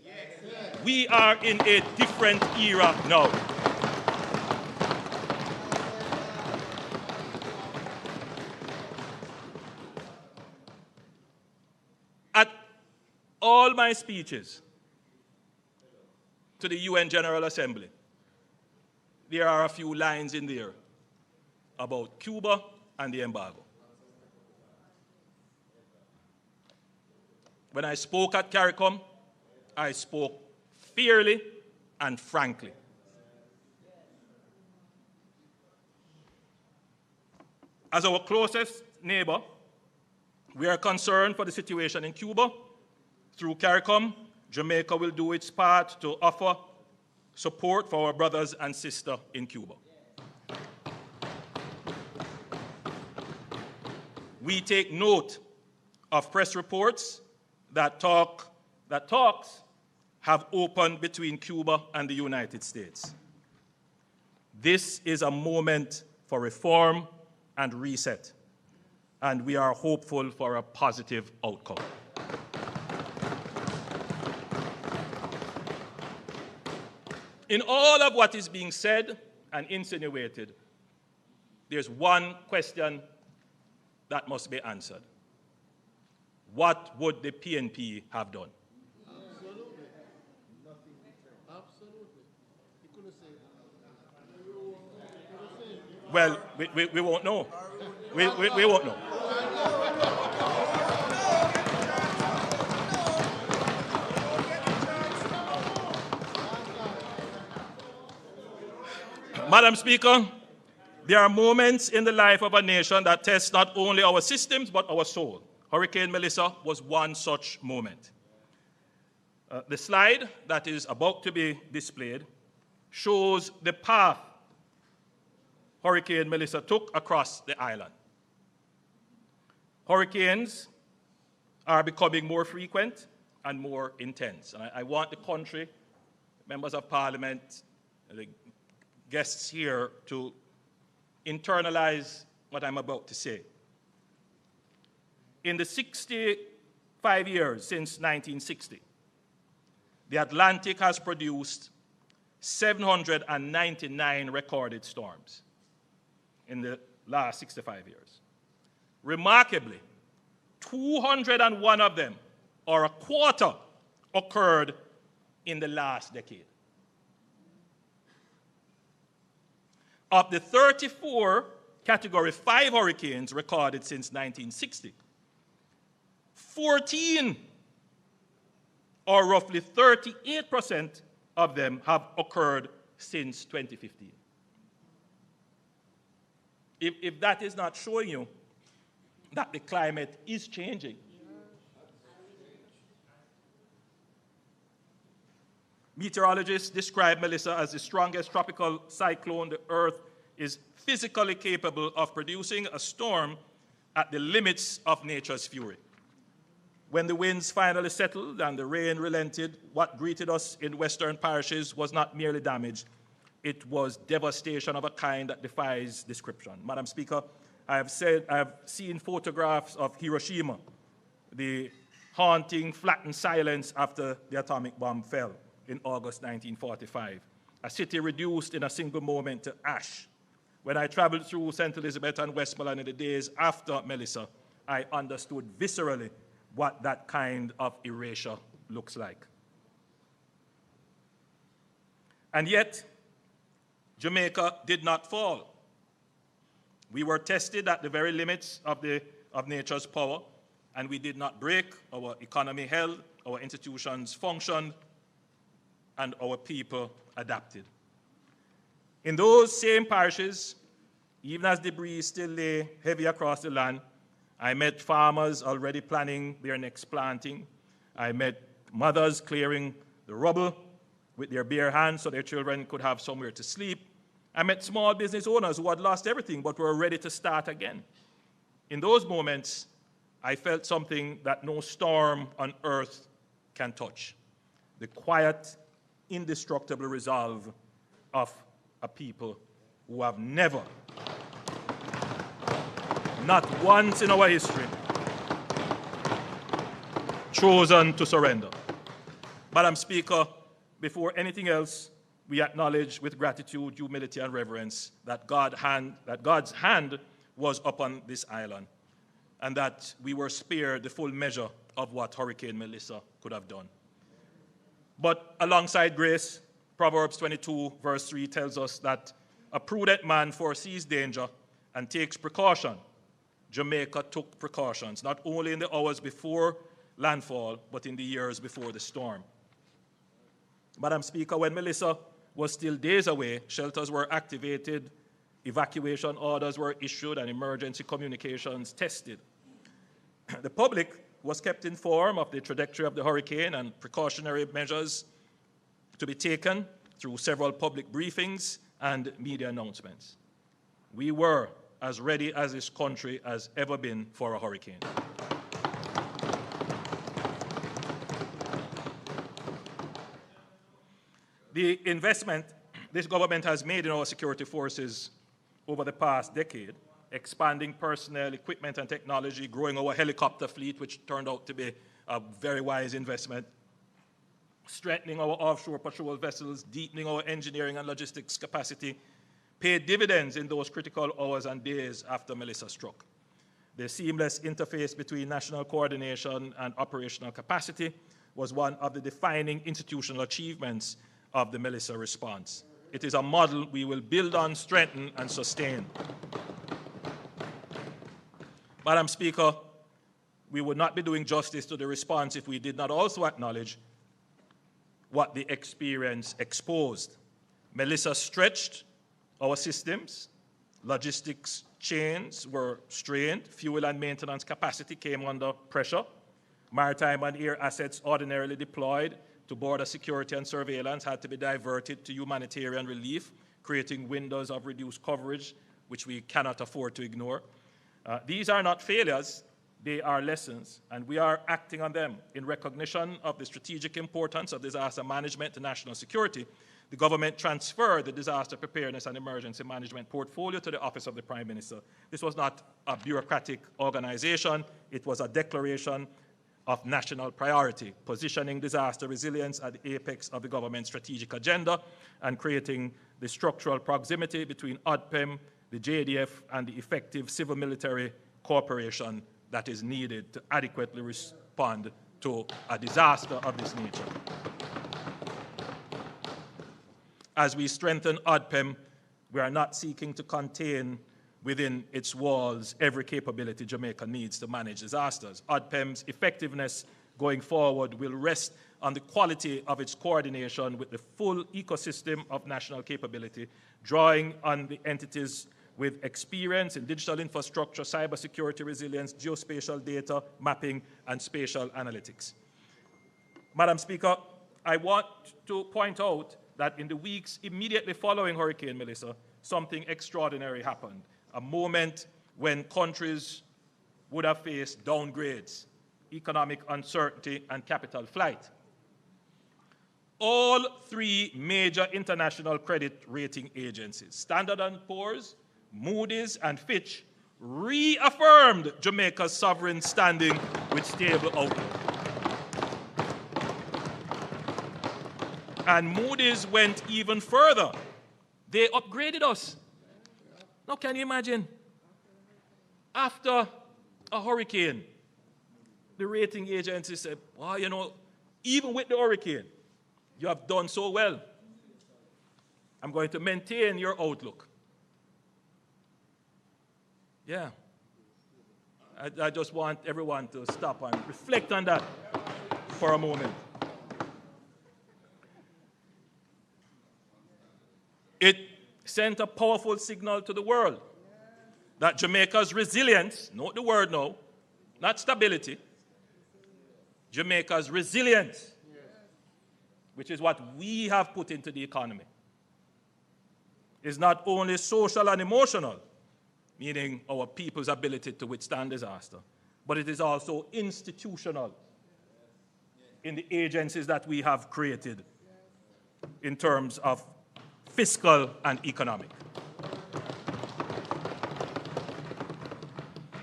We are in a different era now. All my speeches to the UN General Assembly, there are a few lines in there about Cuba and the embargo. When I spoke at CARICOM, I spoke fairly and frankly. As our closest neighbor, we are concerned for the situation in Cuba. Through CARICOM, Jamaica will do its part to offer support for our brothers and sisters in Cuba. We take note of press reports that talks have opened between Cuba and the United States. This is a moment for reform and reset, and we are hopeful for a positive outcome. In all of what is being said and insinuated, there's one question that must be answered. What would the PNP have done? Absolutely. Nothing different. Absolutely. You couldn't say. Well, we won't know. We won't know. Madam Speaker, there are moments in the life of a nation that test not only our systems but our soul. Hurricane Melissa was one such moment. The slide that is about to be displayed shows the path Hurricane Melissa took across the island. Hurricanes are becoming more frequent and more intense. And I want the country, members of parliament, the guests here to internalize what I'm about to say. In the 65 years since 1960, the Atlantic has produced 799 recorded storms in the last 65 years. Remarkably, 201 of them, or a quarter, occurred in the last decade. Of the 34 Category 5 hurricanes recorded since 1960, 14, or roughly 38% of them, have occurred since 2015. If that is not showing you that the climate is changing, meteorologists describe Melissa as the strongest tropical cyclone the Earth is physically capable of producing, a storm at the limits of nature's fury. When the winds finally settled and the rain relented, what greeted us in western parishes was not merely damage, it was devastation of a kind that defies description. Madam Speaker, I have seen photographs of Hiroshima, the haunting, flattened silence after the atomic bomb fell in August 1945, a city reduced in a single moment to ash. When I traveled through St. Elizabeth and Westmoreland in the days after Melissa, I understood viscerally what that kind of erasure looks like. And yet, Jamaica did not fall. We were tested at the very limits of nature's power, and we did not break. Our economy held, our institutions functioned, and our people adapted. In those same parishes, even as debris still lay heavy across the land, I met farmers already planning their next planting. I met mothers clearing the rubble with their bare hands so their children could have somewhere to sleep. I met small business owners who had lost everything but were ready to start again. In those moments, I felt something that no storm on earth can touch: the quiet, indestructible resolve of a people who have never, not once in our history, chosen to surrender. Madam Speaker, before anything else, we acknowledge with gratitude, humility, and reverence that God's hand was upon this island, and that we were spared the full measure of what Hurricane Melissa could have done. But alongside grace, Proverbs 22, verse 3 tells us that a prudent man foresees danger and takes precaution. Jamaica took precautions, not only in the hours before landfall, but in the years before the storm. Madam Speaker, when Melissa was still days away, shelters were activated, evacuation orders were issued, and emergency communications tested. The public was kept informed of the trajectory of the hurricane and precautionary measures to be taken through several public briefings and media announcements. We were as ready as this country has ever been for a hurricane. The investment this government has made in our security forces over the past decade, expanding personnel, equipment, and technology, growing our helicopter fleet, which turned out to be a very wise investment, strengthening our offshore patrol vessels, deepening our engineering and logistics capacity, paid dividends in those critical hours and days after Melissa struck. The seamless interface between national coordination and operational capacity was one of the defining institutional achievements of the Melissa response. It is a model we will build on, strengthen, and sustain. Madam Speaker, we would not be doing justice to the response if we did not also acknowledge what the experience exposed. Melissa stretched our systems, logistics chains were strained, fuel and maintenance capacity came under pressure, maritime and air assets ordinarily deployed to border security and surveillance had to be diverted to humanitarian relief, creating windows of reduced coverage, which we cannot afford to ignore. These are not failures, they are lessons, and we are acting on them. In recognition of the strategic importance of disaster management to national security, the government transferred the disaster preparedness and emergency management portfolio to the Office of the Prime Minister. This was not a bureaucratic organization, it was a declaration of national priority, positioning disaster resilience at the apex of the government's strategic agenda and creating the structural proximity between ODPEM, the JDF, and the effective civil-military cooperation that is needed to adequately respond to a disaster of this nature. As we strengthen ODPEM, we are not seeking to contain within its walls every capability Jamaica needs to manage disasters. ODPEM's effectiveness going forward will rest on the quality of its coordination with the full ecosystem of national capability, drawing on the entities with experience in digital infrastructure, cybersecurity resilience, geospatial data, mapping, and spatial analytics. Madam Speaker, I want to point out that in the weeks immediately following Hurricane Melissa, something extraordinary happened. A moment when countries would have faced downgrades, economic uncertainty, and capital flight. All three major international credit rating agencies, Standard & Poor's, Moody's, and Fitch, reaffirmed Jamaica's sovereign standing with stable outlook. And Moody's went even further. They upgraded us. Now, can you imagine? After a hurricane, the rating agency said, well, you know, even with the hurricane, you have done so well. I'm going to maintain your outlook. Yeah. I just want everyone to stop and reflect on that for a moment. It sent a powerful signal to the world that Jamaica's resilience, note the word now, not stability, Jamaica's resilience, which is what we have put into the economy, is not only social and emotional, meaning our people's ability to withstand disaster, but it is also institutional in the agencies that we have created in terms of fiscal and economic.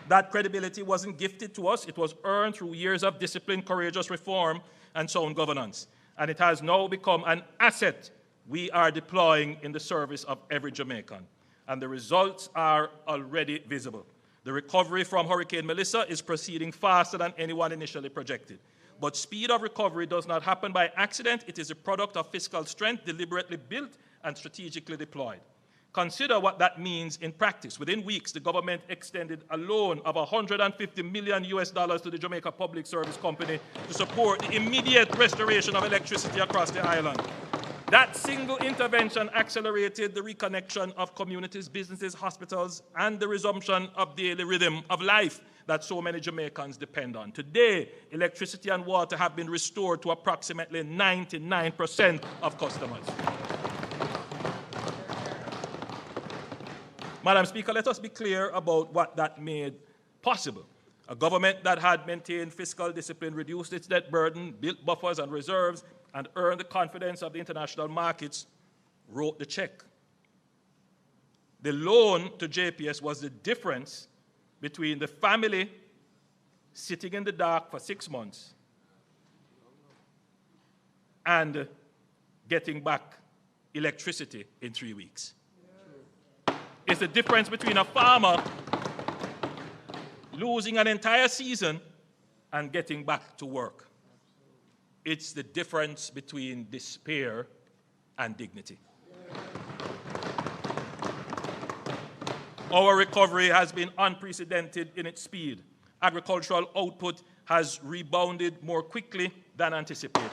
That credibility wasn't gifted to us, it was earned through years of discipline, courageous reform, and sound governance. And it has now become an asset we are deploying in the service of every Jamaican. And the results are already visible. The recovery from Hurricane Melissa is proceeding faster than anyone initially projected. But speed of recovery does not happen by accident. It is a product of fiscal strength deliberately built and strategically deployed. consider what that means in practice. Within weeks, the government extended a loan of $150 million to the Jamaica Public Service Company to support the immediate restoration of electricity across the island. That single intervention accelerated the reconnection of communities, businesses, hospitals, and the resumption of daily rhythm of life that so many Jamaicans depend on. Today, electricity and water have been restored to approximately 99% of customers. Madam Speaker, let us be clear about what that made possible. A government that had maintained fiscal discipline, reduced its debt burden, built buffers and reserves, and earned the confidence of the international markets, wrote the check. The loan to JPS was the difference between the family sitting in the dark for 6 months and getting back electricity in 3 weeks. It's the difference between a farmer losing an entire season and getting back to work. It's the difference between despair and dignity. Our recovery has been unprecedented in its speed. Agricultural output has rebounded more quickly than anticipated.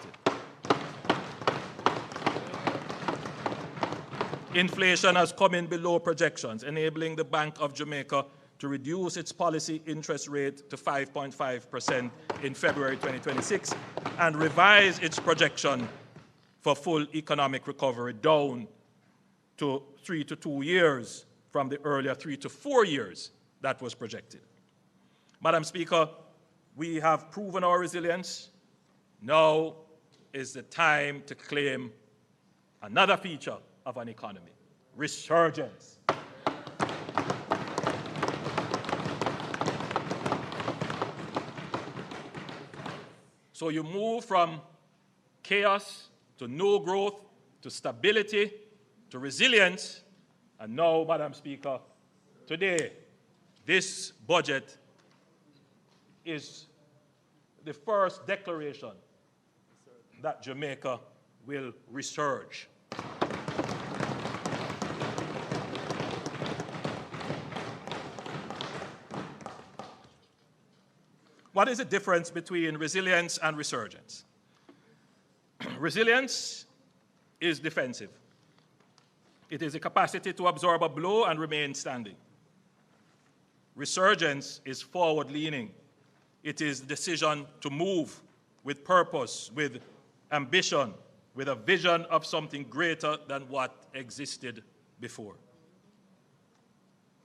Inflation has come in below projections, enabling the Bank of Jamaica to reduce its policy interest rate to 5.5% in February 2026 and revise its projection for full economic recovery down to 3 to 2 years from the earlier 3 to 4 years that was projected. Madam Speaker, we have proven our resilience. Now is the time to claim another feature of an economy: resurgence. So you move from chaos to no growth, to stability, to resilience, and now, Madam Speaker, today, this budget is the first declaration that Jamaica will resurge. What is the difference between resilience and resurgence? Resilience is defensive. It is a capacity to absorb a blow and remain standing. Resurgence is forward-leaning. It is the decision to move with purpose, with ambition, with a vision of something greater than what existed before.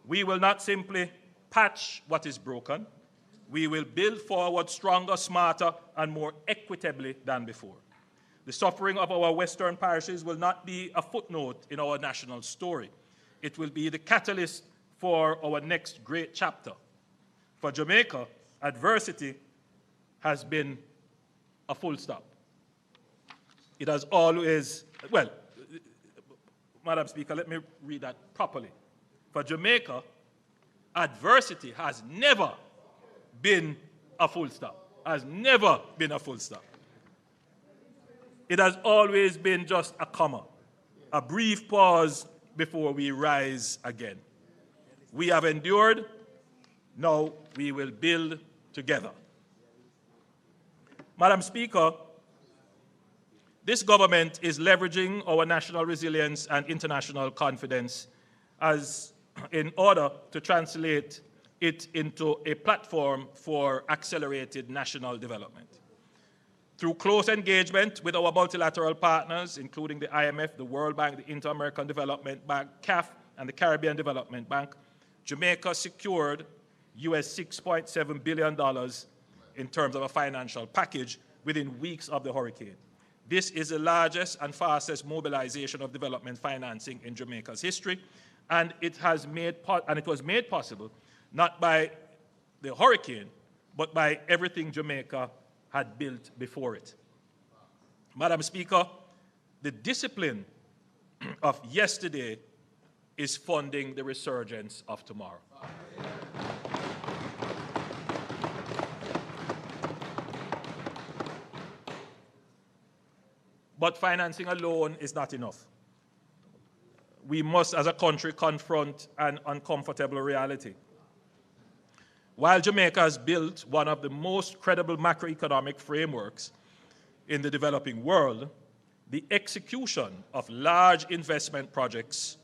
We will not simply patch what is broken. We will build forward stronger, smarter, and more equitably than before. The suffering of our Western parishes will not be a footnote in our national story. It will be the catalyst for our next great chapter. For Jamaica, adversity has been a full stop. It has always, well, Madam Speaker, let me read that properly. For Jamaica, adversity has never been a full stop, has never been a full stop. It has always been just a comma, a brief pause before we rise again. We have endured, now we will build together. Madam Speaker, this government is leveraging our national resilience and international confidence in order to translate it into a platform for accelerated national development. Through close engagement with our multilateral partners, including the IMF, the World Bank, the Inter-American Development Bank, CAF, and the Caribbean Development Bank, Jamaica secured US $6.7 billion in terms of a financial package within weeks of the hurricane. This is the largest and fastest mobilization of development financing in Jamaica's history, and it was made possible not by the hurricane, but by everything Jamaica had built before it. Madam Speaker, the discipline of yesterday is funding the resurgence of tomorrow. But financing alone is not enough. we must, as a country, confront an uncomfortable reality. While Jamaica has built one of the most credible macroeconomic frameworks in the developing world, the execution of large investment projects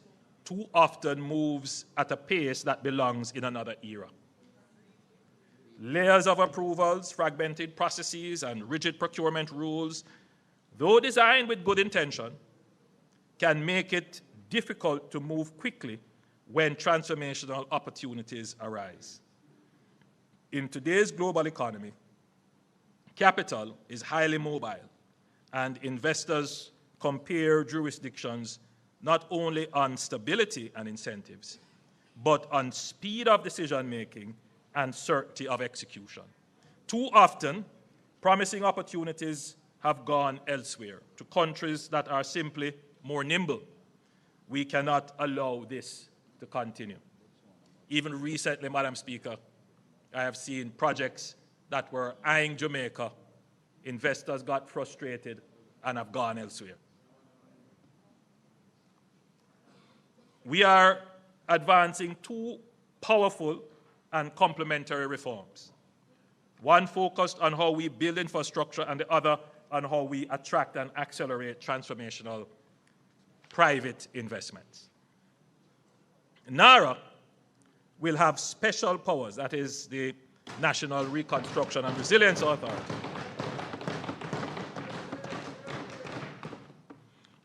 too often moves at a pace that belongs in another era. Layers of approvals, fragmented processes, and rigid procurement rules, though designed with good intention, can make it difficult to move quickly when transformational opportunities arise. In today's global economy, capital is highly mobile, and investors compare jurisdictions not only on stability and incentives, but on speed of decision-making and certainty of execution. Too often, promising opportunities have gone elsewhere, to countries that are simply more nimble. We cannot allow this to continue. Even recently, Madam Speaker, I have seen projects that were eyeing Jamaica. Investors got frustrated and have gone elsewhere. We are advancing two powerful and complementary reforms. One focused on how we build infrastructure and the other on how we attract and accelerate transformational private investments. NARA will have special powers, that is the National Reconstruction and Resilience Authority,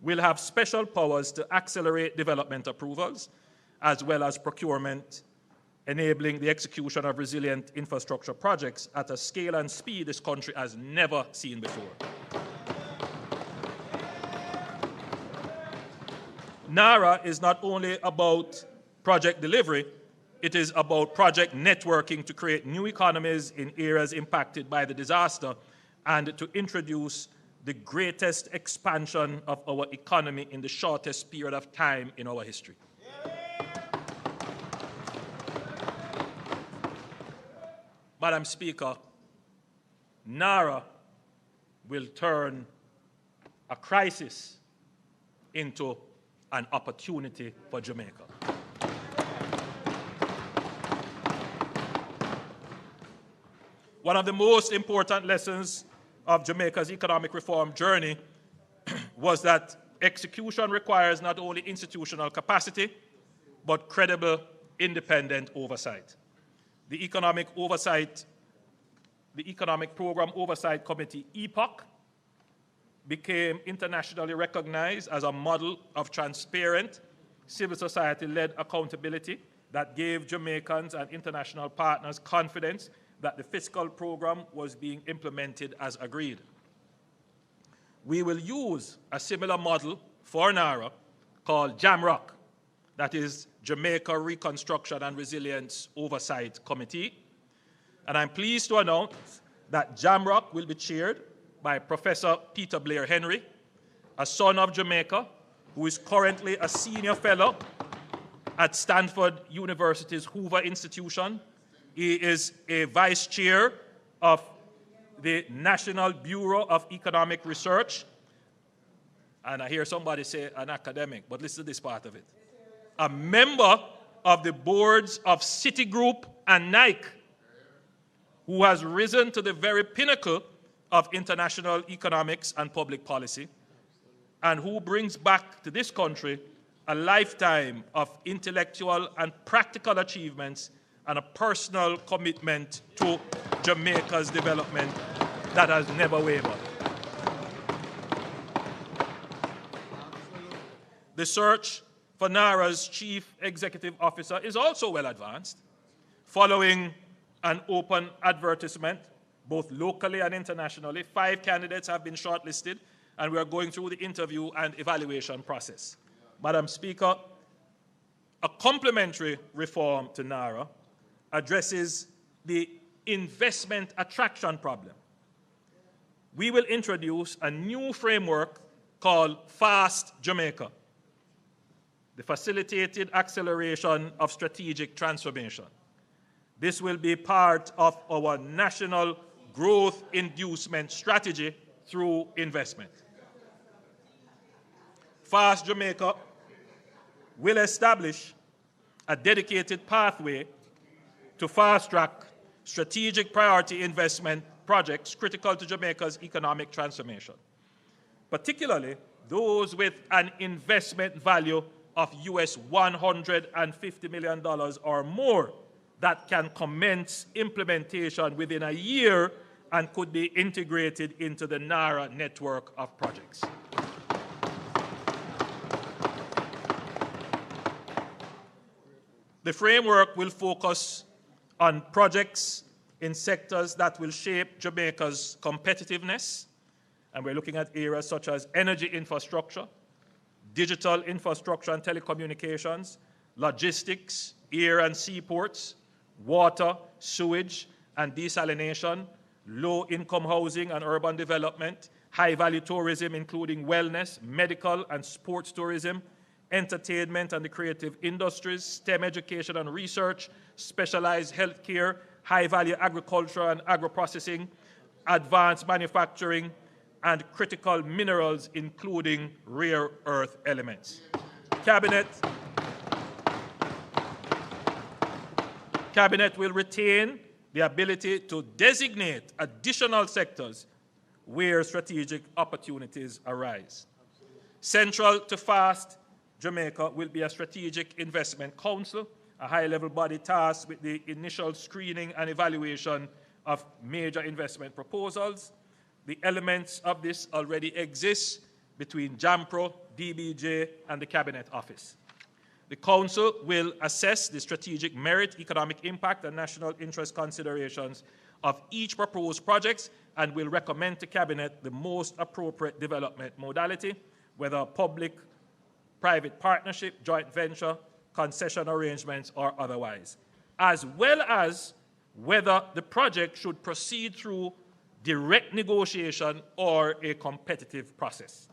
will have special powers to accelerate development approvals as well as procurement, enabling the execution of resilient infrastructure projects at a scale and speed this country has never seen before. NARA is not only about project delivery, it is about project networking to create new economies in areas impacted by the disaster and to introduce the greatest expansion of our economy in the shortest period of time in our history. Madam Speaker, NARA will turn a crisis into an opportunity for Jamaica. One of the most important lessons of Jamaica's economic reform journey was that execution requires not only institutional capacity, but credible, independent oversight. The Economic Program Oversight Committee, EPOC, became internationally recognized as a model of transparent, civil society-led accountability that gave Jamaicans and international partners confidence that the fiscal program was being implemented as agreed. We will use a similar model for NARA called JAMROC, that is Jamaica Reconstruction and Resilience Oversight Committee. And I'm pleased to announce that JAMROC will be chaired by Professor Peter Blair Henry, a son of Jamaica, who is currently a senior fellow at Stanford University's Hoover Institution. He is a vice chair of the National Bureau of Economic Research. And I hear somebody say an academic, but listen to this part of it. A member of the boards of Citigroup and Nike, who has risen to the very pinnacle of international economics and public policy, and who brings back to this country a lifetime of intellectual and practical achievements and a personal commitment to Jamaica's development that has never wavered. The search for NARA's chief executive officer is also well advanced. Following an open advertisement, both locally and internationally, 5 candidates have been shortlisted, and we are going through the interview and evaluation process. Madam Speaker, a complementary reform to NARA addresses the investment attraction problem. We will introduce a new framework called Fast Jamaica, the facilitated acceleration of strategic transformation. This will be part of our national growth inducement strategy through investment. Fast Jamaica will establish a dedicated pathway to fast-track strategic priority investment projects critical to Jamaica's economic transformation, particularly those with an investment value of US $150 million or more that can commence implementation within a year and could be integrated into the NARA network of projects. The framework will focus on projects in sectors that will shape Jamaica's competitiveness, and we're looking at areas such as energy infrastructure, digital infrastructure and telecommunications, logistics, air and seaports, water, sewage and desalination, low-income housing and urban development, high-value tourism including wellness, medical and sports tourism, entertainment and the creative industries, STEM education and research, specialized healthcare, high-value agriculture and agro-processing, advanced manufacturing, and critical minerals, including rare earth elements. Cabinet will retain the ability to designate additional sectors where strategic opportunities arise. Central to FAST Jamaica will be a strategic investment council, a high-level body tasked with the initial screening and evaluation of major investment proposals. The elements of this already exist between JAMPRO, DBJ, and the Cabinet Office. The Council will assess the strategic merit, economic impact, and national interest considerations of each proposed project and will recommend to Cabinet the most appropriate development modality, whether public-private partnership, joint venture, concession arrangements, or otherwise, as well as whether the project should proceed through direct negotiation or a competitive process.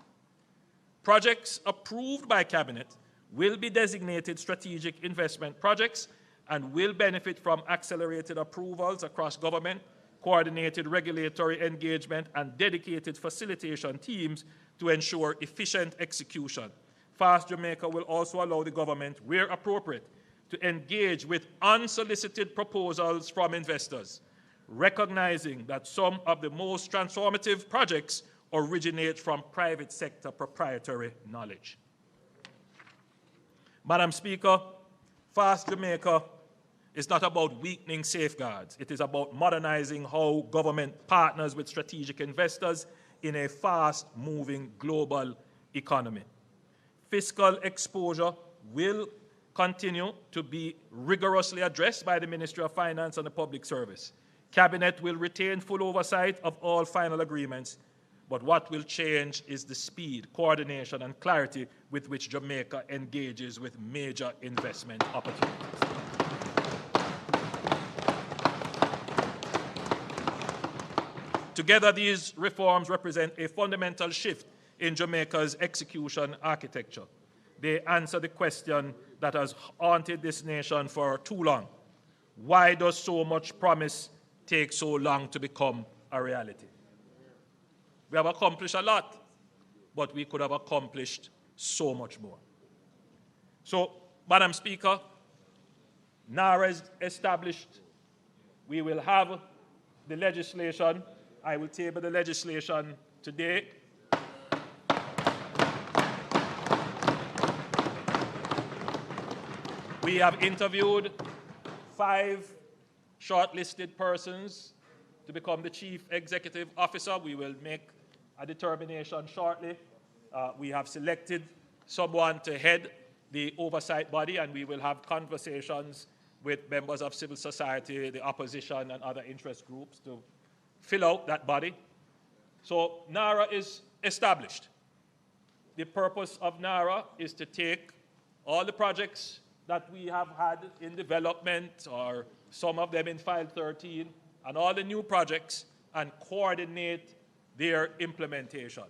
Projects approved by Cabinet will be designated strategic investment projects and will benefit from accelerated approvals across government, coordinated regulatory engagement, and dedicated facilitation teams to ensure efficient execution. FAST Jamaica will also allow the government, where appropriate, to engage with unsolicited proposals from investors, recognizing that some of the most transformative projects originate from private sector proprietary knowledge. Madam Speaker, FAST Jamaica is not about weakening safeguards. It is about modernizing how government partners with strategic investors in a fast-moving global economy. Fiscal exposure will continue to be rigorously addressed by the Ministry of Finance and the Public Service. Cabinet will retain full oversight of all final agreements, but what will change is the speed, coordination, and clarity with which Jamaica engages with major investment opportunities. Together, these reforms represent a fundamental shift in Jamaica's execution architecture. They answer the question that has haunted this nation for too long. Why does so much promise take so long to become a reality? We have accomplished a lot, but we could have accomplished so much more. So, Madam Speaker, NARA is established. We will have the legislation. I will table the legislation today. We have interviewed 5 shortlisted persons to become the Chief Executive Officer. We will make a determination shortly. We have selected someone to head the oversight body, and we will have conversations with members of civil society, the opposition, and other interest groups to fill out that body. So NARA is established. The purpose of NARA is to take all the projects that we have had in development, or some of them in File 13, and all the new projects, and coordinate their implementation.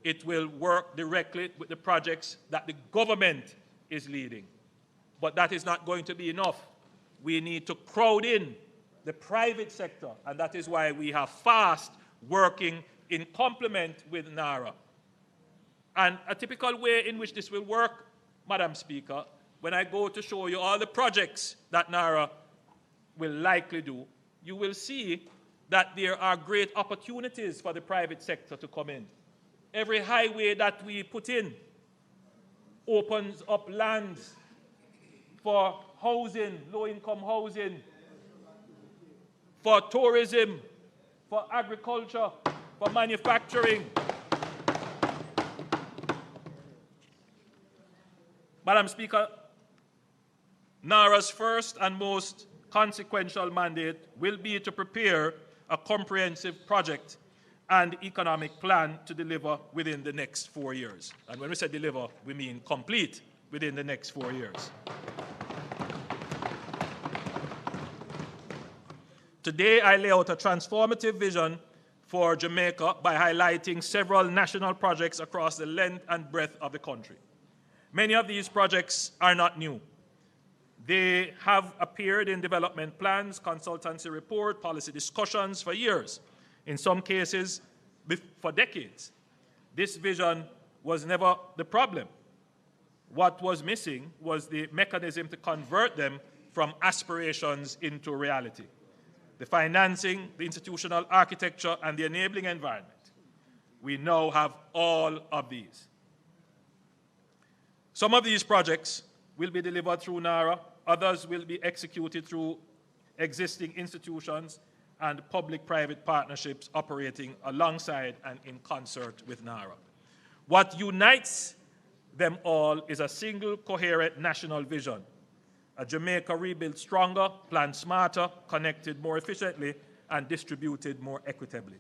It will work directly with the projects that the government is leading. But that is not going to be enough. We need to crowd in the private sector, and that is why we have FAST working in complement with NARA. And a typical way in which this will work Madam Speaker, when I go to show you all the projects that NARA will likely do, you will see that there are great opportunities for the private sector to come in. Every highway that we put in opens up lands for housing, low-income housing, for tourism, for agriculture, for manufacturing. Madam Speaker, NARA's first and most consequential mandate will be to prepare a comprehensive project and economic plan to deliver within the next 4 years. And when we say deliver, we mean complete within the next 4 years. Today, I lay out a transformative vision for Jamaica by highlighting several national projects across the length and breadth of the country. Many of these projects are not new. They have appeared in development plans, consultancy report, policy discussions for years, in some cases for decades. This vision was never the problem. What was missing was the mechanism to convert them from aspirations into reality. The financing, the institutional architecture, and the enabling environment. We now have all of these. Some of these projects will be delivered through NARA, others will be executed through existing institutions and public-private partnerships operating alongside and in concert with NARA. What unites them all is a single coherent national vision. A Jamaica rebuilt stronger, planned smarter, connected more efficiently, and distributed more equitably.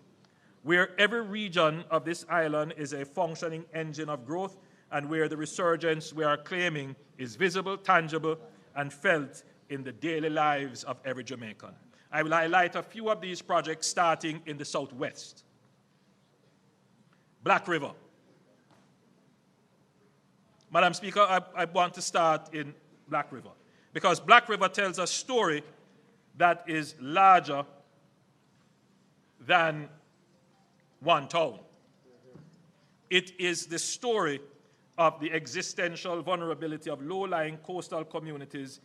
Where every region of this island is a functioning engine of growth, and where the resurgence we are claiming is visible, tangible, and felt in the daily lives of every Jamaican. I will highlight a few of these projects starting in the southwest. Black River. Madam Speaker, I want to start in Black River because Black River tells a story that is larger than one town. It is the story of the existential vulnerability of low-lying coastal communities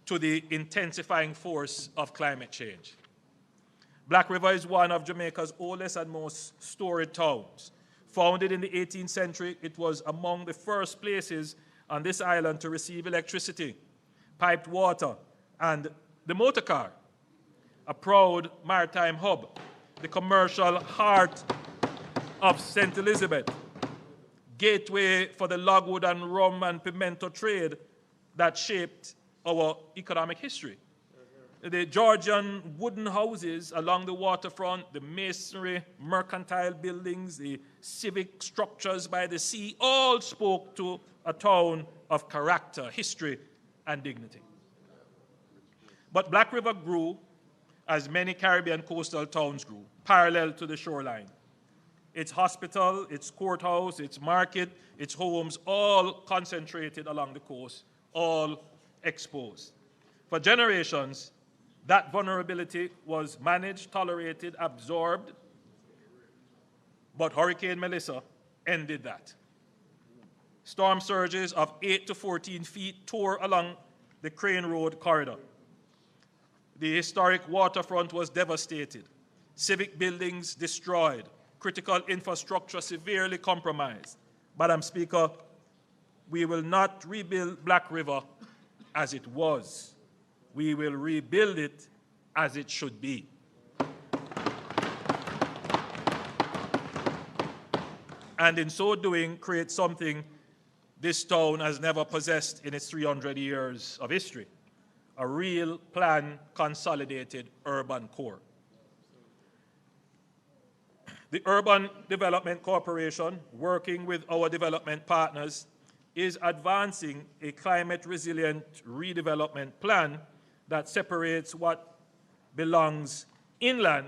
to the intensifying force of climate change. Black River is one of Jamaica's oldest and most storied towns. Founded in the 18th century, it was among the first places on this island to receive electricity, piped water, and the motor car, a proud maritime hub, the commercial heart of St. Elizabeth, gateway for the logwood and rum and pimento trade that shaped our economic history. The Georgian wooden houses along the waterfront, the masonry, mercantile buildings, the civic structures by the sea, all spoke to a town of character, history, and dignity. But Black River grew as many Caribbean coastal towns grew, parallel to the shoreline. Its hospital, its courthouse, its market, its homes, all concentrated along the coast, all exposed. For generations, that vulnerability was managed, tolerated, absorbed, but Hurricane Melissa ended that. Storm surges of 8 to 14 feet tore along the Crane Road corridor. The historic waterfront was devastated, civic buildings destroyed, critical infrastructure severely compromised. Madam Speaker, we will not rebuild Black River as it was. We will rebuild it as it should be. And in so doing, create something this town has never possessed in its 300 years of history, a real planned, consolidated urban core. The Urban Development Corporation, working with our development partners, is advancing a climate-resilient redevelopment plan that separates what belongs inland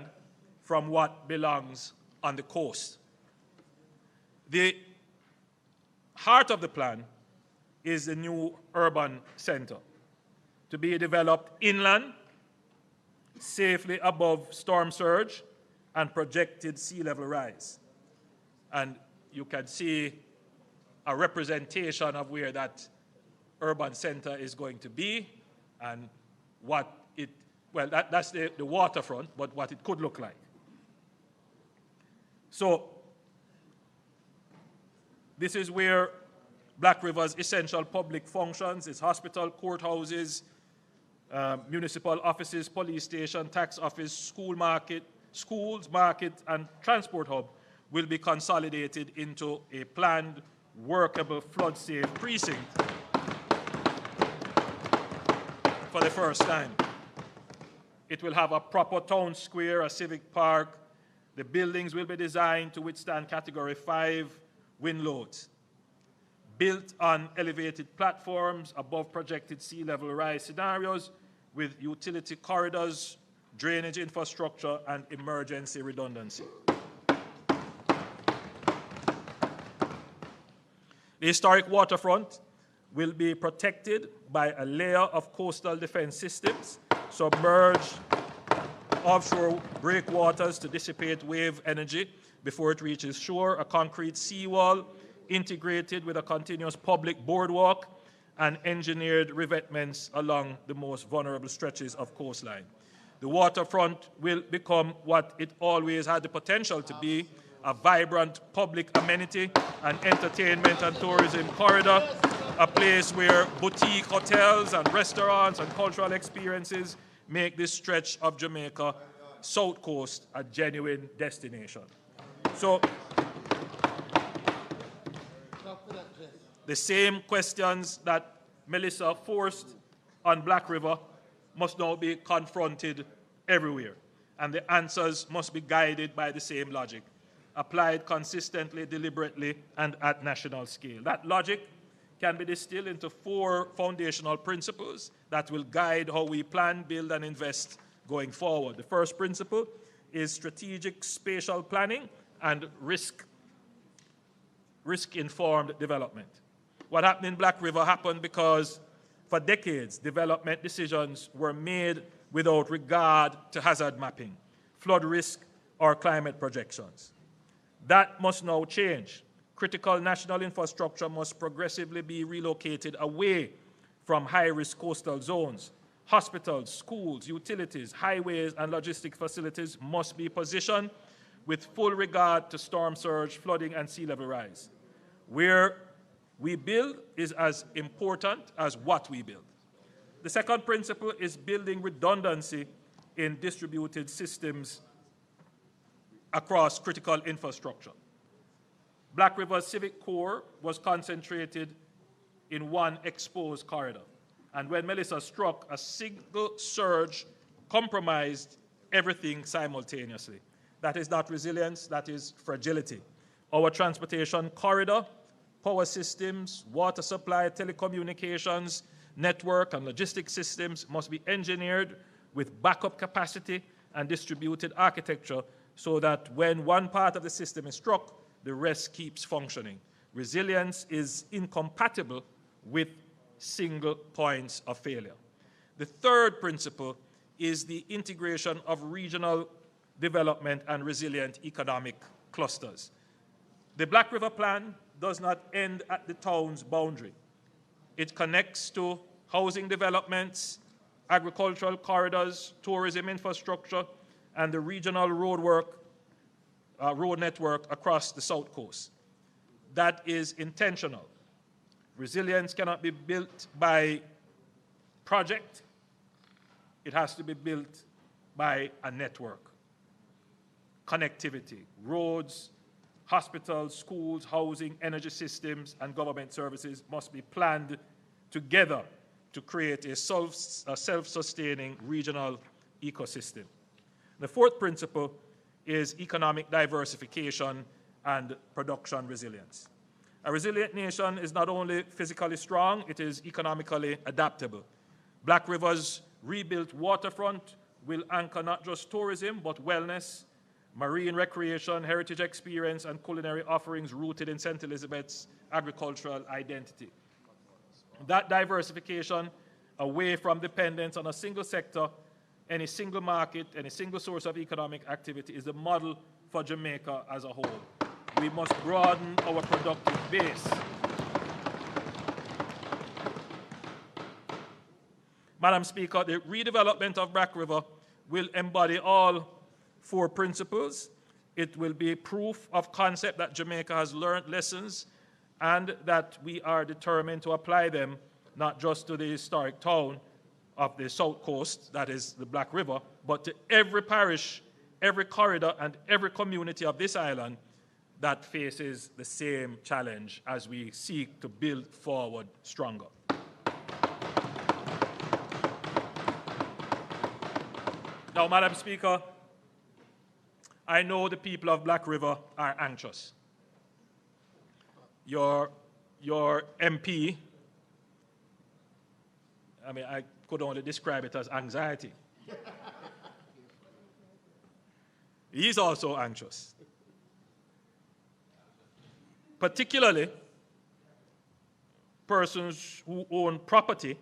from what belongs on the coast. The heart of the plan is the new urban center, to be developed inland, safely above storm surge, and projected sea level rise. And you can see a representation of where that urban center is going to be and what it, well, that's the waterfront, but what it could look like. So this is where Black River's essential public functions, its hospital, courthouses, municipal offices, police station, tax office, schools, market, and transport hub will be consolidated into a planned, workable, flood-safe precinct for the first time. It will have a proper town square, a civic park. The buildings will be designed to withstand Category 5 wind loads. Built on elevated platforms above projected sea level rise scenarios with utility corridors, drainage infrastructure, and emergency redundancy. The historic waterfront will be protected by a layer of coastal defense systems, submerged offshore breakwaters to dissipate wave energy before it reaches shore, a concrete seawall integrated with a continuous public boardwalk, and engineered revetments along the most vulnerable stretches of coastline. The waterfront will become what it always had the potential to be, a vibrant public amenity, an entertainment and tourism corridor, a place where boutique hotels and restaurants and cultural experiences make this stretch of Jamaica South Coast a genuine destination. So, the same questions that Melissa forced on Black River must now be confronted everywhere, and the answers must be guided by the same logic, applied consistently, deliberately, and at national scale. That logic can be distilled into 4 foundational principles that will guide how we plan, build, and invest going forward. The first principle is strategic spatial planning and risk-informed development. What happened in Black River happened because for decades, development decisions were made without regard to hazard mapping, flood risk, or climate projections. That must now change. Critical national infrastructure must progressively be relocated away from high-risk coastal zones. Hospitals, schools, utilities, highways, and logistic facilities must be positioned with full regard to storm surge, flooding, and sea level rise. Where we build is as important as what we build. The second principle is building redundancy in distributed systems across critical infrastructure. Black River's civic core was concentrated in one exposed corridor. And when Melissa struck, a single surge compromised everything simultaneously. That is not resilience, that is fragility. Our transportation corridor, power systems, water supply, telecommunications, network, and logistics systems must be engineered with backup capacity and distributed architecture so that when one part of the system is struck, the rest keeps functioning. Resilience is incompatible with single points of failure. The third principle is the integration of regional development and resilient economic clusters. The Black River Plan does not end at the town's boundary. It connects to housing developments, agricultural corridors, tourism infrastructure, and the regional road network across the South Coast. That is intentional. Resilience cannot be built by project. It has to be built by a network. Connectivity, roads, hospitals, schools, housing, energy systems, and government services must be planned together to create a self-sustaining regional ecosystem. The fourth principle is economic diversification and production resilience. A resilient nation is not only physically strong, it is economically adaptable. Black River's rebuilt waterfront will anchor not just tourism, but wellness, marine recreation, heritage experience, and culinary offerings rooted in St. Elizabeth's agricultural identity. That diversification away from dependence on a single sector, any single market, any single source of economic activity is the model for Jamaica as a whole. We must broaden our productive base. Madam Speaker, the redevelopment of Black River will embody all 4 principles. It will be proof of concept that Jamaica has learned lessons and that we are determined to apply them not just to the historic town of the South Coast, that is the Black River, but to every parish, every corridor, and every community of this island that faces the same challenge as we seek to build forward stronger. Now, Madam Speaker, I know the people of Black River are anxious. Your MP, I mean, I could only describe it as anxiety. He's also anxious. Particularly persons who own property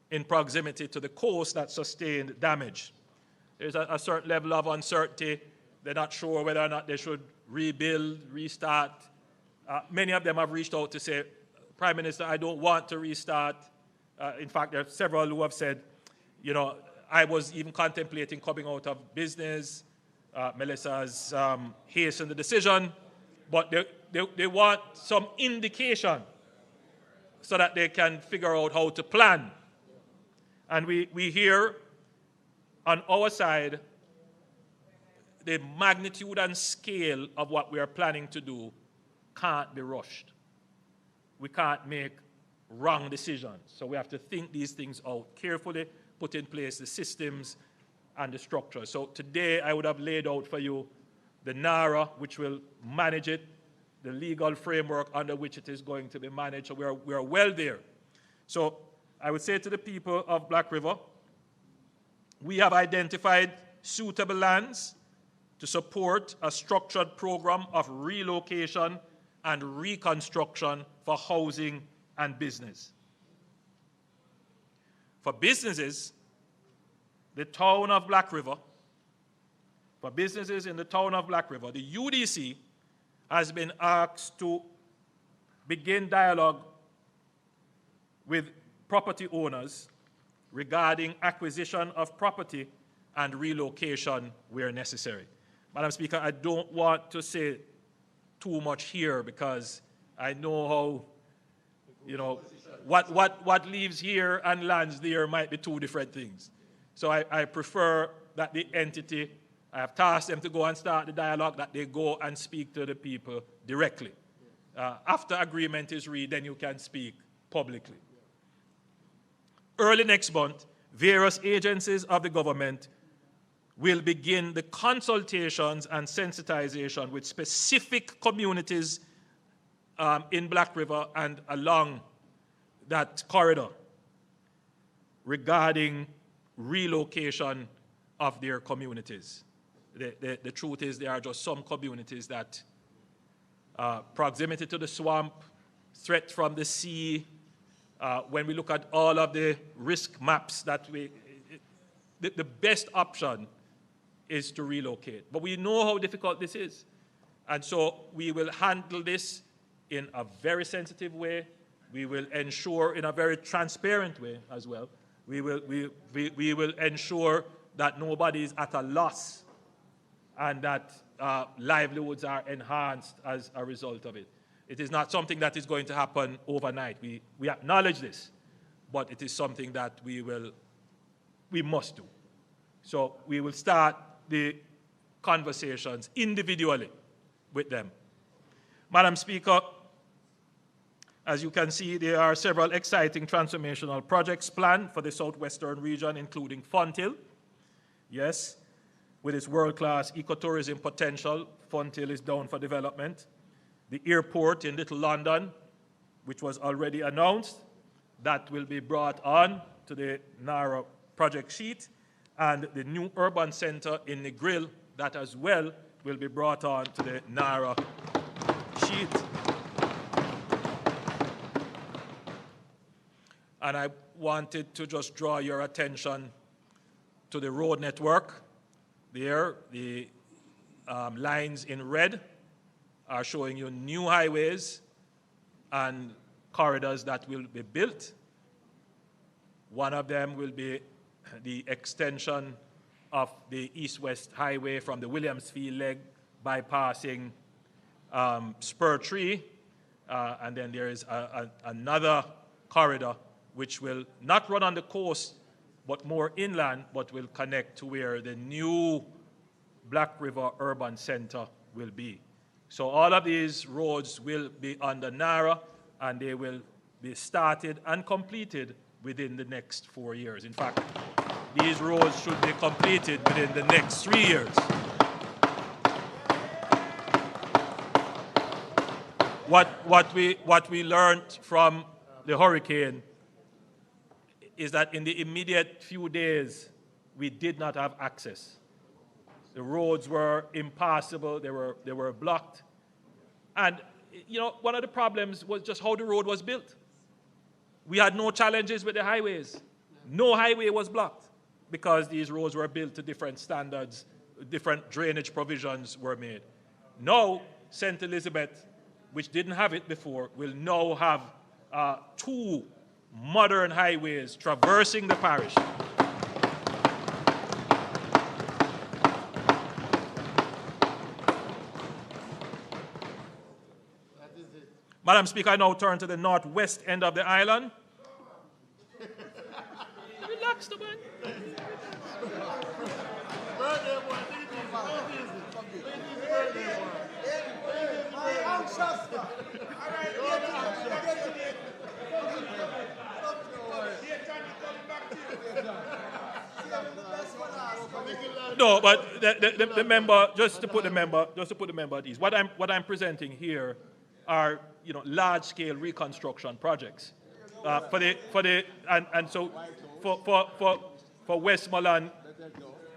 in proximity to the coast that sustained damage. There's a certain level of uncertainty. They're not sure whether or not they should rebuild, restart. Many of them have reached out to say, Prime Minister, I don't want to restart. In fact, there are several who have said, you know, I was even contemplating coming out of business. Melissa's hastened the decision, but they want some indication so that they can figure out how to plan. And we hear on our side the magnitude and scale of what we are planning to do can't be rushed. We can't make wrong decisions. So we have to think these things out carefully, put in place the systems and the structure. So today I would have laid out for you the NARA, which will manage it, the legal framework under which it is going to be managed. So we are well there. So I would say to the people of Black River, we have identified suitable lands to support a structured program of relocation and reconstruction for housing and business. For businesses, the town of Black River, for businesses in the town of Black River, the UDC has been asked to begin dialogue with property owners regarding acquisition of property and relocation where necessary. Madam Speaker, I don't want to say too much here because I know how, you know, what leaves here and lands there might be 2 different things. So I prefer that the entity, I have tasked them to go and start the dialogue, that they go and speak to the people directly. After agreement is reached, then you can speak publicly. Early next month, various agencies of the government will begin the consultations and sensitization with specific communities in Black River and along that corridor regarding relocation of their communities. The truth is there are just some communities that proximity to the swamp, threat from the sea, when we look at all of the risk maps that the best option is to relocate. But we know how difficult this is. And so we will handle this in a very sensitive way. We will ensure in a very transparent way as well. We will ensure that nobody is at a loss and that livelihoods are enhanced as a result of it. It is not something that is going to happen overnight. We acknowledge this, but it is something that we must do. So we will start the conversations individually with them. Madam Speaker, as you can see, there are several exciting transformational projects planned for the southwestern region, including Fonthill. Yes, with its world-class ecotourism potential, Fonthill is down for development. The airport in Little London, which was already announced, that will be brought on to the NARA project sheet, and the new urban center in Negril, that as well will be brought on to the NARA sheet. And I wanted to just draw your attention to the road network. There, the lines in red are showing you new highways and corridors that will be built. One of them will be the extension of the east-west highway from the Williamsfield leg, bypassing Spur Tree, and then there is another corridor which will not run on the coast, but more inland, but will connect to where the new Black River Urban Center will be. So all of these roads will be under NARA, and they will be started and completed within the next 4 years. In fact, these roads should be completed within the next 3 years. What we learned from the hurricane is that in the immediate few days, we did not have access. The roads were impassable, they were blocked. And, you know, one of the problems was just how the road was built. We had no challenges with the highways. No highway was blocked because these roads were built to different standards, different drainage provisions were made. Now, St. Elizabeth, which didn't have it before, will now have 2 modern highways traversing the parish. Madam Speaker, I now turn to the northwest end of the island. Relax, man. No, but the member, just to put the member at ease. What I'm presenting here are, you know, large-scale reconstruction projects for Westmoreland.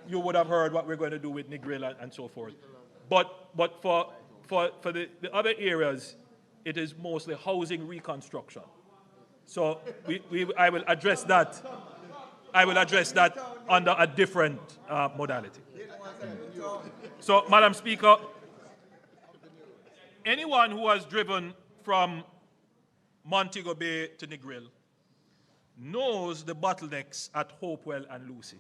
You would have heard what we're going to do with Negril and so forth. But for the other areas, it is mostly housing reconstruction. So I will address that. I will address that under a different modality. So, Madam Speaker, anyone who has driven from Montego Bay to Negril knows the bottlenecks at Hopewell and Lucy.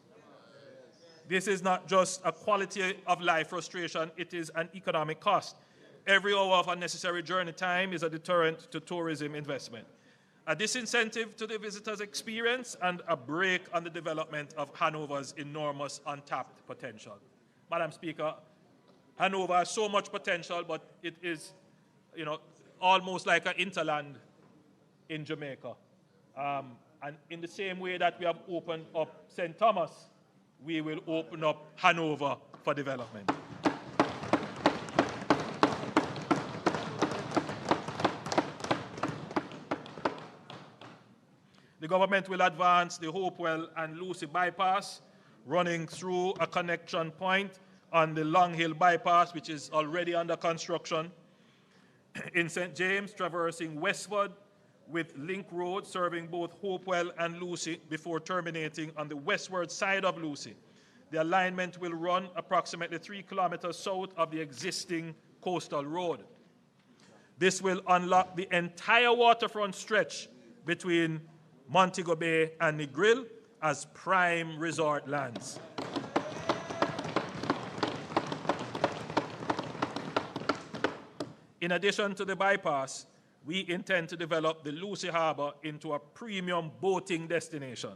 This is not just a quality of life frustration, it is an economic cost. Every hour of unnecessary journey time is a deterrent to tourism investment, a disincentive to the visitor's experience, and a brake on the development of Hanover's enormous untapped potential. Madam Speaker, Hanover has so much potential, but it is, you know, almost like an interland in Jamaica. And in the same way that we have opened up St. Thomas, we will open up Hanover for development. The government will advance the Hopewell and Lucy bypass, running through a connection point on the Long Hill bypass, which is already under construction. In St. James, traversing westward with Link Road serving both Hopewell and Lucy before terminating on the westward side of Lucy. The alignment will run approximately 3 kilometers south of the existing coastal road. This will unlock the entire waterfront stretch between Montego Bay and Negril as prime resort lands. In addition to the bypass, we intend to develop the Lucy Harbour into a premium boating destination.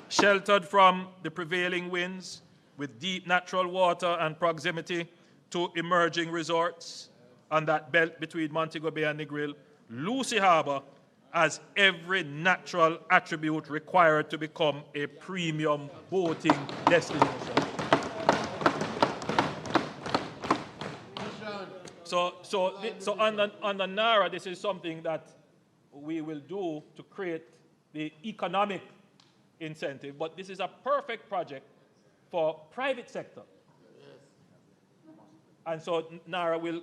Sheltered from the prevailing winds, with deep natural water and proximity to emerging resorts on that belt between Montego Bay and Negril, Lucy Harbour has every natural attribute required to become a premium boating destination. So under NARA, this is something that we will do to create the economic incentive, but this is a perfect project for private sector. And so NARA will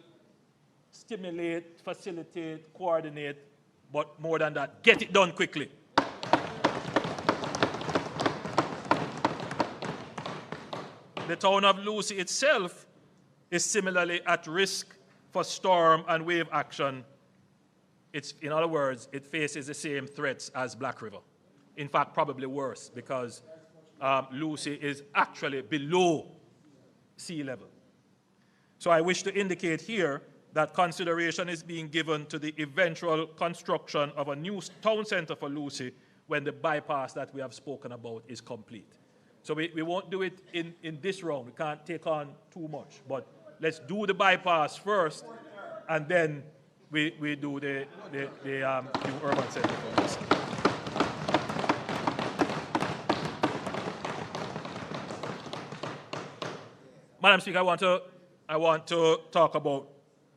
stimulate, facilitate, coordinate, but more than that, get it done quickly. The town of Lucy itself is similarly at risk for storm and wave action in other words, it faces the same threats as Black River. In fact, probably worse, because Lucy is actually below sea level. So I wish to indicate here that consideration is being given to the eventual construction of a new town center for Lucy when the bypass that we have spoken about is complete. So we won't do it in this round. We can't take on too much. But let's do the bypass first, and then we do the new urban center for Lucy. Madam Speaker, I want to talk about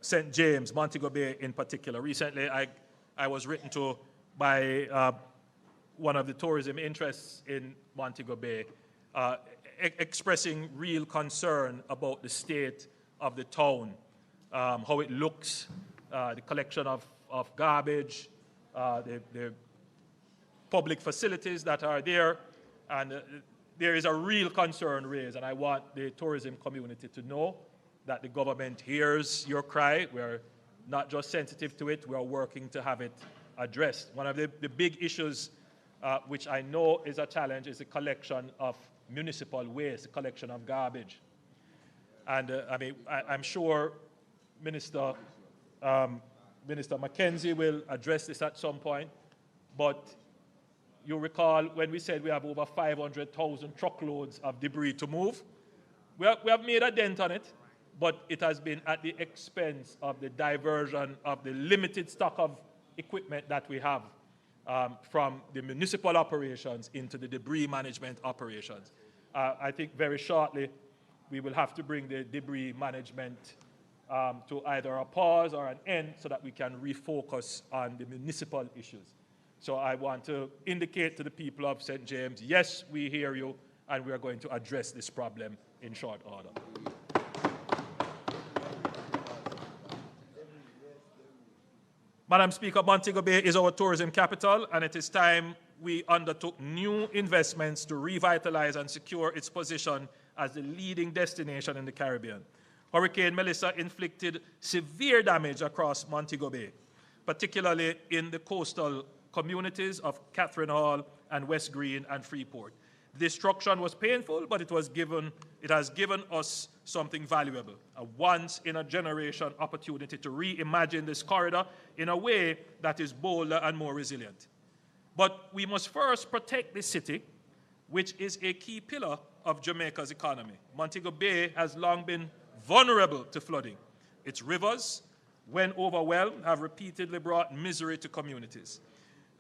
St. James, Montego Bay in particular. Recently, I was written to by one of the tourism interests in Montego Bay, expressing real concern about the state of the town, how it looks, the collection of garbage, the public facilities that are there, and there is a real concern raised, and I want the tourism community to know that the government hears your cry. We're not just sensitive to it, we are working to have it addressed. One of the big issues which I know is a challenge is the collection of municipal waste, the collection of garbage. And I'm sure Minister Mackenzie will address this at some point, but you recall when we said we have over 500,000 truckloads of debris to move. We have made a dent on it, but it has been at the expense of the diversion of the limited stock of equipment that we have from the municipal operations into the debris management operations. I think very shortly we will have to bring the debris management to either a pause or an end so that we can refocus on the municipal issues. So I want to indicate to the people of St. James, yes, we hear you, and we are going to address this problem in short order. Madam Speaker, Montego Bay is our tourism capital, and it is time we undertook new investments to revitalize and secure its position as the leading destination in the Caribbean. Hurricane Melissa inflicted severe damage across Montego Bay, particularly in the coastal communities of Catherine Hall and West Green and Freeport. The destruction was painful, but it has given us something valuable, a once-in-a-generation opportunity to reimagine this corridor in a way that is bolder and more resilient. But we must first protect the city, which is a key pillar of Jamaica's economy. Montego Bay has long been vulnerable to flooding. Its rivers, when overwhelmed, have repeatedly brought misery to communities.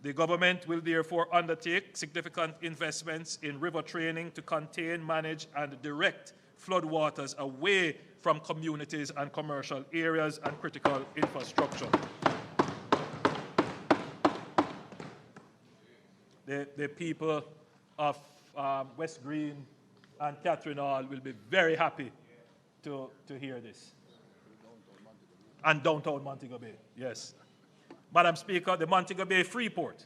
The government will therefore undertake significant investments in river training to contain, manage, and direct floodwaters away from communities and commercial areas and critical infrastructure. The people of West Green and Catherine Hall will be very happy to hear this. And downtown Montego Bay, yes. Madam Speaker, the Montego Bay Freeport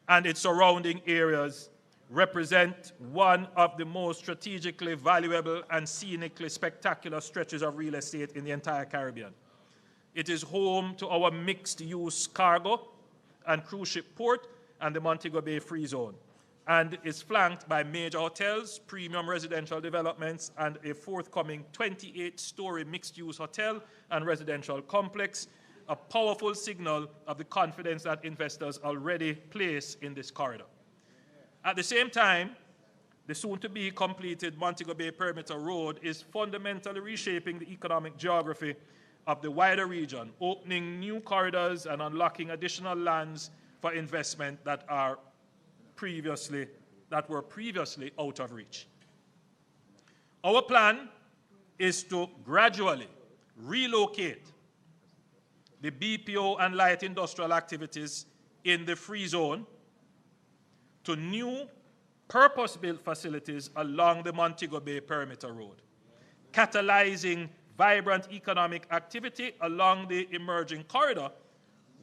and its surrounding areas represent one of the most strategically valuable and scenically spectacular stretches of real estate in the entire Caribbean. It is home to our mixed-use cargo and cruise ship port and the Montego Bay Free Zone, and is flanked by major hotels, premium residential developments, and a forthcoming 28-story mixed-use hotel and residential complex, a powerful signal of the confidence that investors already place in this corridor. At the same time, the soon-to-be completed Montego Bay Perimeter Road is fundamentally reshaping the economic geography of the wider region, opening new corridors and unlocking additional lands for investment that were previously out of reach. Our plan is to gradually relocate the BPO and light industrial activities in the free zone to new purpose-built facilities along the Montego Bay Perimeter Road, catalyzing vibrant economic activity along the emerging corridor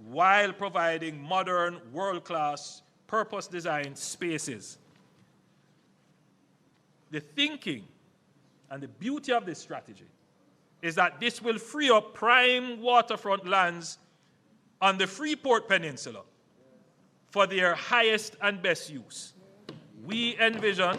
while providing modern, world-class, purpose-designed spaces. The thinking and the beauty of this strategy is that this will free up prime waterfront lands on the Freeport Peninsula for their highest and best use. We envision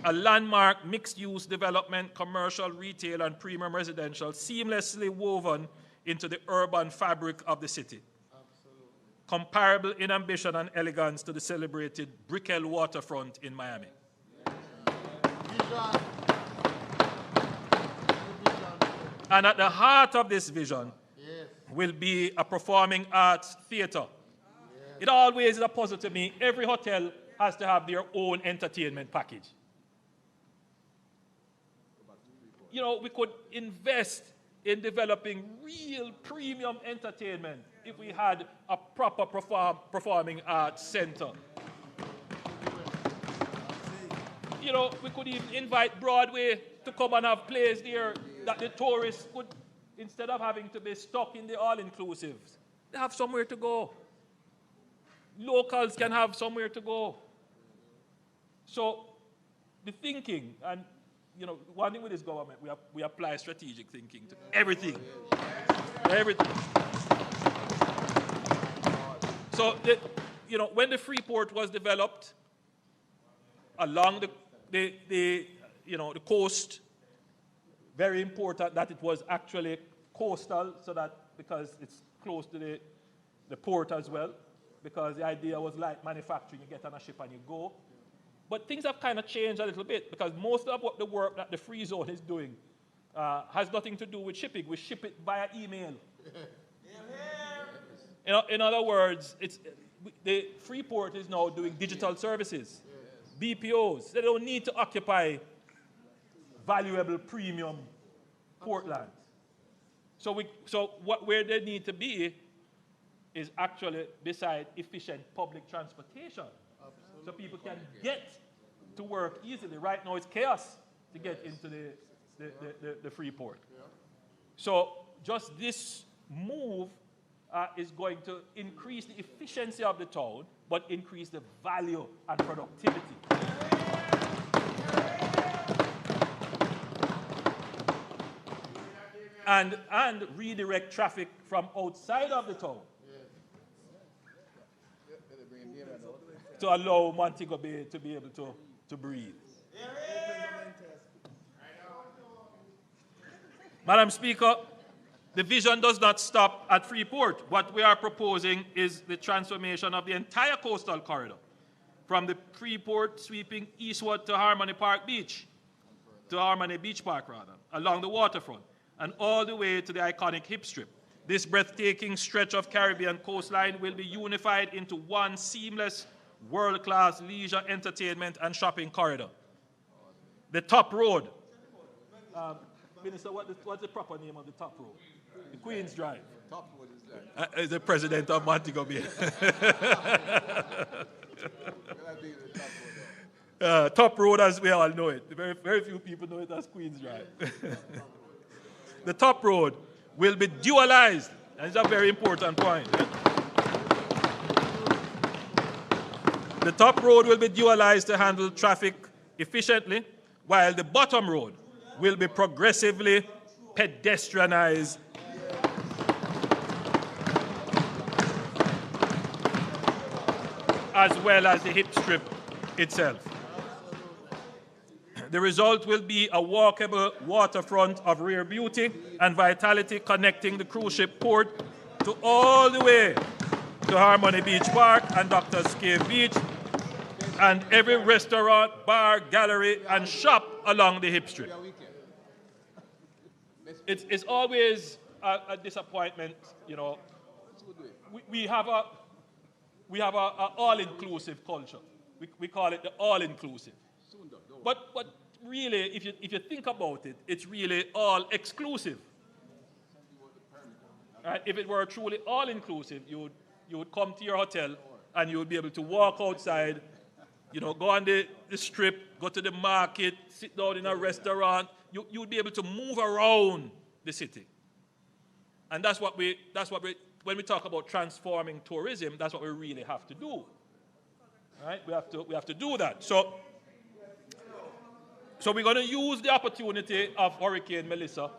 a landmark mixed-use development, commercial, retail, and premium residential seamlessly woven into the urban fabric of the city. Absolutely. Comparable in ambition and elegance to the celebrated Brickell waterfront in Miami. And at the heart of this vision will be a performing arts theater. It always is a puzzle to me. Every hotel has to have their own entertainment package. You know, we could invest in developing real premium entertainment if we had a proper performing arts center. You know, we could even invite Broadway to come and have plays there that the tourists could, instead of having to be stuck in the all-inclusives, they have somewhere to go. Locals can have somewhere to go. So the thinking, and you know, one thing with this government, we apply strategic thinking to everything. Everything. So, you know, when the Freeport was developed along the coast, very important that it was actually coastal, so that because it's close to the port as well, because the idea was like manufacturing, you get on a ship and you go. But things have kind of changed a little bit, because most of what the work that the Free Zone is doing has nothing to do with shipping. We ship it via email. In other words, the Freeport is now doing digital services, BPOs. They don't need to occupy valuable premium port lands. So where they need to be is actually beside efficient public transportation. So people can get to work easily. Right now it's chaos to get into the Freeport. So just this move is going to increase the efficiency of the town, but increase the value and productivity. And redirect traffic from outside of the town to allow Montego Bay to be able to breathe. Madam Speaker, the vision does not stop at Freeport. What we are proposing is the transformation of the entire coastal corridor, from the Freeport sweeping eastward to Harmony Beach Park, along the waterfront, and all the way to the iconic Hip Strip. This breathtaking stretch of Caribbean coastline will be unified into one seamless, world-class leisure, entertainment, and shopping corridor. The Top Road. Minister, what's the proper name of the Top Road? The Queen's Drive. Top Road is that. Is the president of Montego Bay. Top Road, as we all know it. Very, very few people know it as Queen's Drive. The Top Road will be dualized, and it's a very important point. The Top Road will be dualized to handle traffic efficiently, while the Bottom Road will be progressively pedestrianized as well as the Hip Strip itself. The result will be a walkable waterfront of rare beauty and vitality, connecting the cruise ship port to all the way to Harmony Beach Park and Doctor's Cave Beach, and every restaurant, bar, gallery, and shop along the Hip Strip. It's always a disappointment, you know. We have a all-inclusive culture. We call it the all-inclusive. But really, if you think about it, it's really all-exclusive. Right? If it were truly all-inclusive, you would come to your hotel and you would be able to walk outside, you know, go on the strip, go to the market, sit down in a restaurant. You would be able to move around the city. And that's what when we talk about transforming tourism, that's what we really have to do. Right? We have to do that. So we're going to use the opportunity of Hurricane Melissa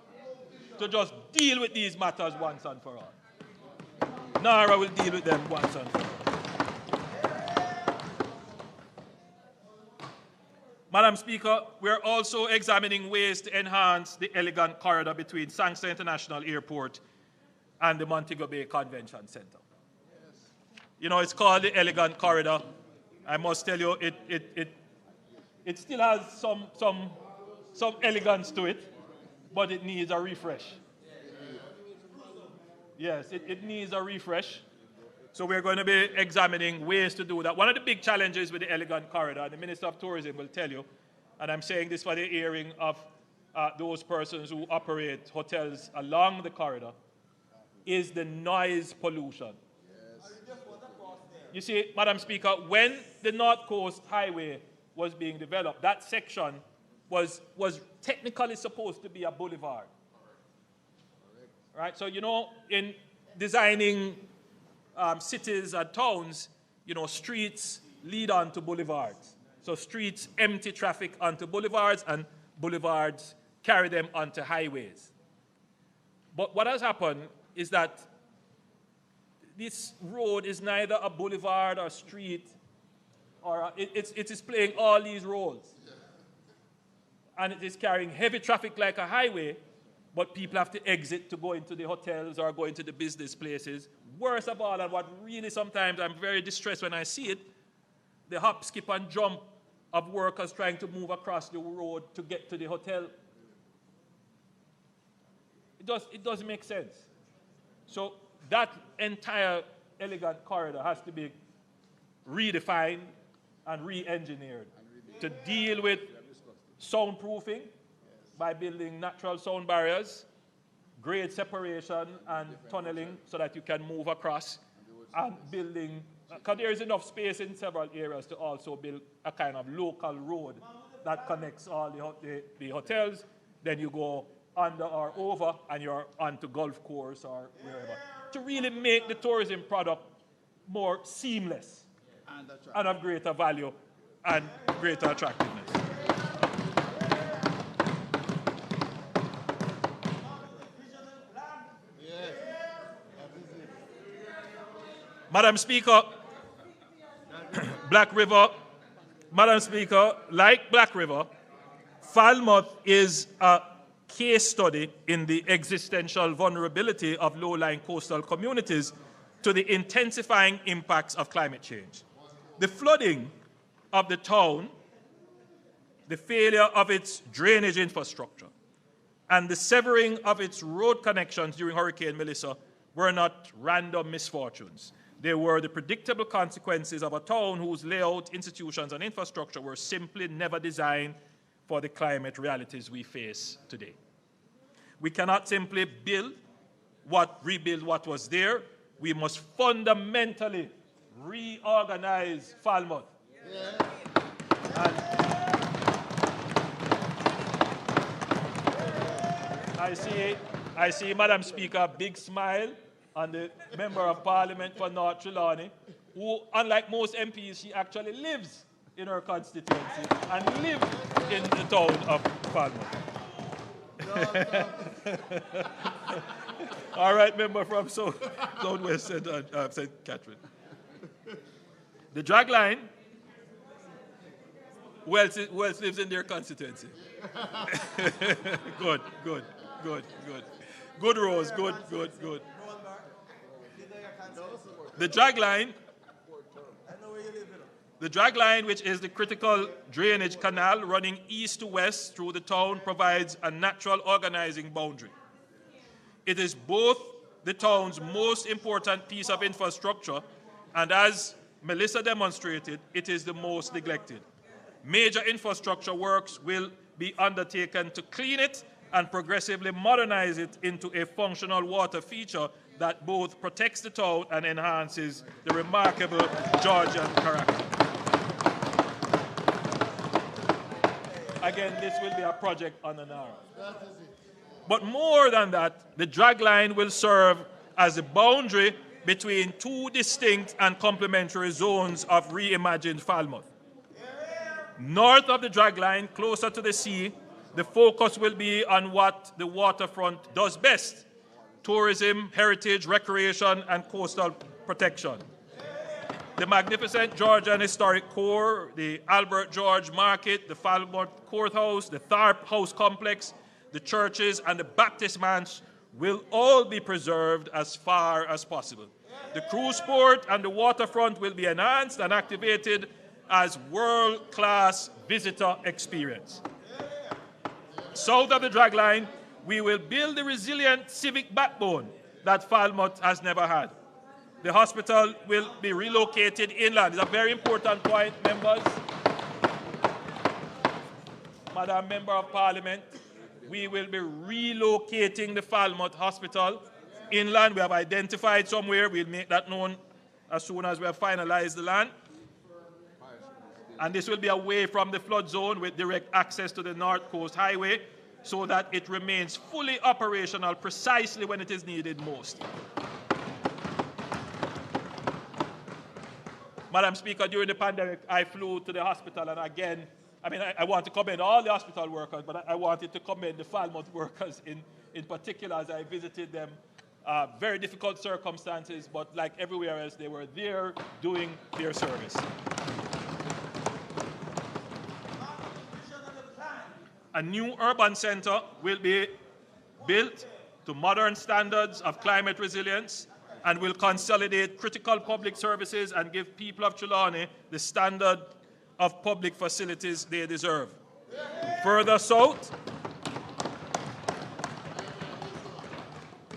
to just deal with these matters once and for all. NARA will deal with them once and for all. Madam Speaker, we are also examining ways to enhance the elegant corridor between Sangster International Airport and the Montego Bay Convention Center. You know, it's called the elegant corridor. I must tell you, it still has some elegance to it, but it needs a refresh. Yes, it needs a refresh. So we're going to be examining ways to do that. One of the big challenges with the elegant corridor, the Minister of Tourism will tell you, and I'm saying this for the hearing of those persons who operate hotels along the corridor, is the noise pollution. Yes. You see, Madam Speaker, when the North Coast Highway was being developed, that section was technically supposed to be a boulevard. Right? So, you know, in designing cities and towns, you know, streets lead on to boulevards. So streets empty traffic onto boulevards, and boulevards carry them onto highways. But what has happened is that this road is neither a boulevard or street, or it is playing all these roles. And it is carrying heavy traffic like a highway, but people have to exit to go into the hotels or go into the business places. Worst of all, and what really sometimes I'm very distressed when I see it, the hop, skip, and jump of workers trying to move across the road to get to the hotel. It doesn't make sense. So that entire elegant corridor has to be redefined and re-engineered to deal with soundproofing by building natural sound barriers, grade separation and tunneling so that you can move across, and building, because there is enough space in several areas to also build a kind of local road that connects all the hotels. Then you go under or over and you're onto golf course or wherever, to really make the tourism product more seamless and of greater value and greater attractiveness. Madam Speaker, Black River, Madam Speaker, like Black River, Falmouth is a case study in the existential vulnerability of low-lying coastal communities to the intensifying impacts of climate change. The flooding of the town, the failure of its drainage infrastructure, and the severing of its road connections during Hurricane Melissa were not random misfortunes. They were the predictable consequences of a town whose layout, institutions, and infrastructure were simply never designed for the climate realities we face today. We cannot simply rebuild what was there. We must fundamentally reorganize Falmouth. And I see, Madam Speaker, a big smile on the Member of Parliament for North Trelawney, who, unlike most MPs, she actually lives in her constituency and lives in the town of Falmouth. All right, member from Southwest St. Catherine. The drag line, who else lives in their constituency? Good. Good, Rose, good. The drag line, which is the critical drainage canal running east to west through the town, provides a natural organizing boundary. It is both the town's most important piece of infrastructure, and as Melissa demonstrated, it is the most neglected. Major infrastructure works will be undertaken to clean it and progressively modernize it into a functional water feature that both protects the town and enhances the remarkable Georgian character. Again, this will be a project on an hour. But more than that, the drag line will serve as a boundary between two distinct and complementary zones of reimagined Falmouth. North of the drag line, closer to the sea, The focus will be on what the waterfront does best: tourism, heritage, recreation, and coastal protection. The magnificent Georgian Historic Core, the Albert George Market, the Falmouth Courthouse, the Tharp House Complex, the churches, and the Baptist Manse will all be preserved as far as possible. The cruise port and the waterfront will be enhanced and activated as world-class visitor experience. South of the dragline, we will build the resilient civic backbone that Falmouth has never had. The hospital will be relocated inland. It's a very important point, members. Madam Member of Parliament, we will be relocating the Falmouth Hospital inland. We have identified somewhere. We'll make that known as soon as we have finalized the land. And this will be away from the flood zone with direct access to the North Coast Highway so that it remains fully operational precisely when it is needed most. Madam Speaker, during the pandemic, I flew to the hospital, and again, I want to commend all the hospital workers, but I wanted to commend the Falmouth workers in particular as I visited them. Very difficult circumstances, but like everywhere else, they were there doing their service. A new urban center will be built to modern standards of climate resilience and will consolidate critical public services and give people of Trelawney the standard of public facilities they deserve. Further south,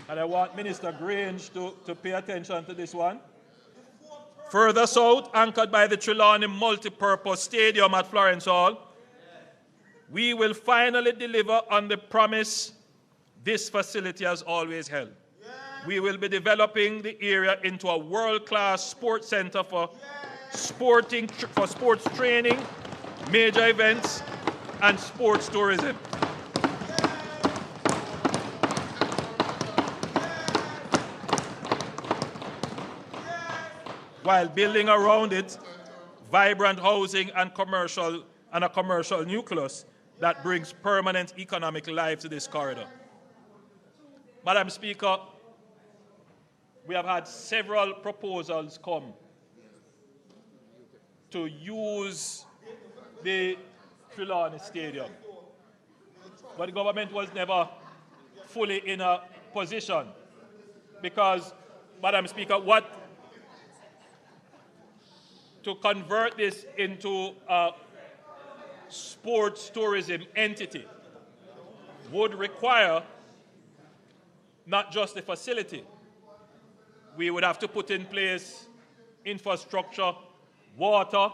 and I want Minister Grange to pay attention to this one. Further south, anchored by the Trelawney Multipurpose Stadium at Florence Hall, we will finally deliver on the promise this facility has always held. We will be developing the area into a world-class sports center for sports training, major events, and sports tourism. While building around it vibrant housing and a commercial nucleus that brings permanent economic life to this corridor. Madam Speaker, we have had several proposals come to use the Trelawney Stadium, but the government was never fully in a position because, Madam Speaker, to convert this into a sports tourism entity would require not just the facility. We would have to put in place infrastructure, water,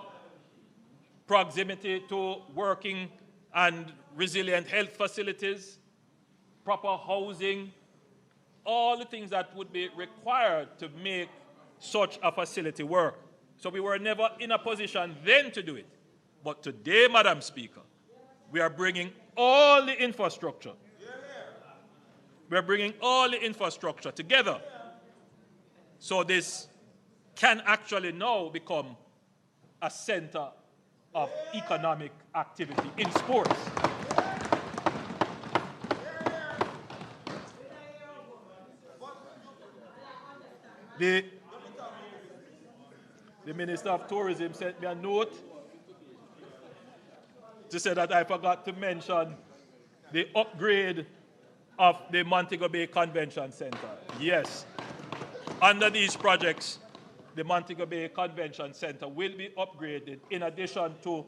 proximity to working and resilient health facilities, proper housing, all the things that would be required to make such a facility work. So we were never in a position then to do it. But today, Madam Speaker, we are bringing all the infrastructure. We are bringing all the infrastructure together. So this can actually now become a center of economic activity in sports. The Minister of Tourism sent me a note to say that I forgot to mention the upgrade of the Montego Bay Convention Center. Yes, under these projects, the Montego Bay Convention Center will be upgraded in addition to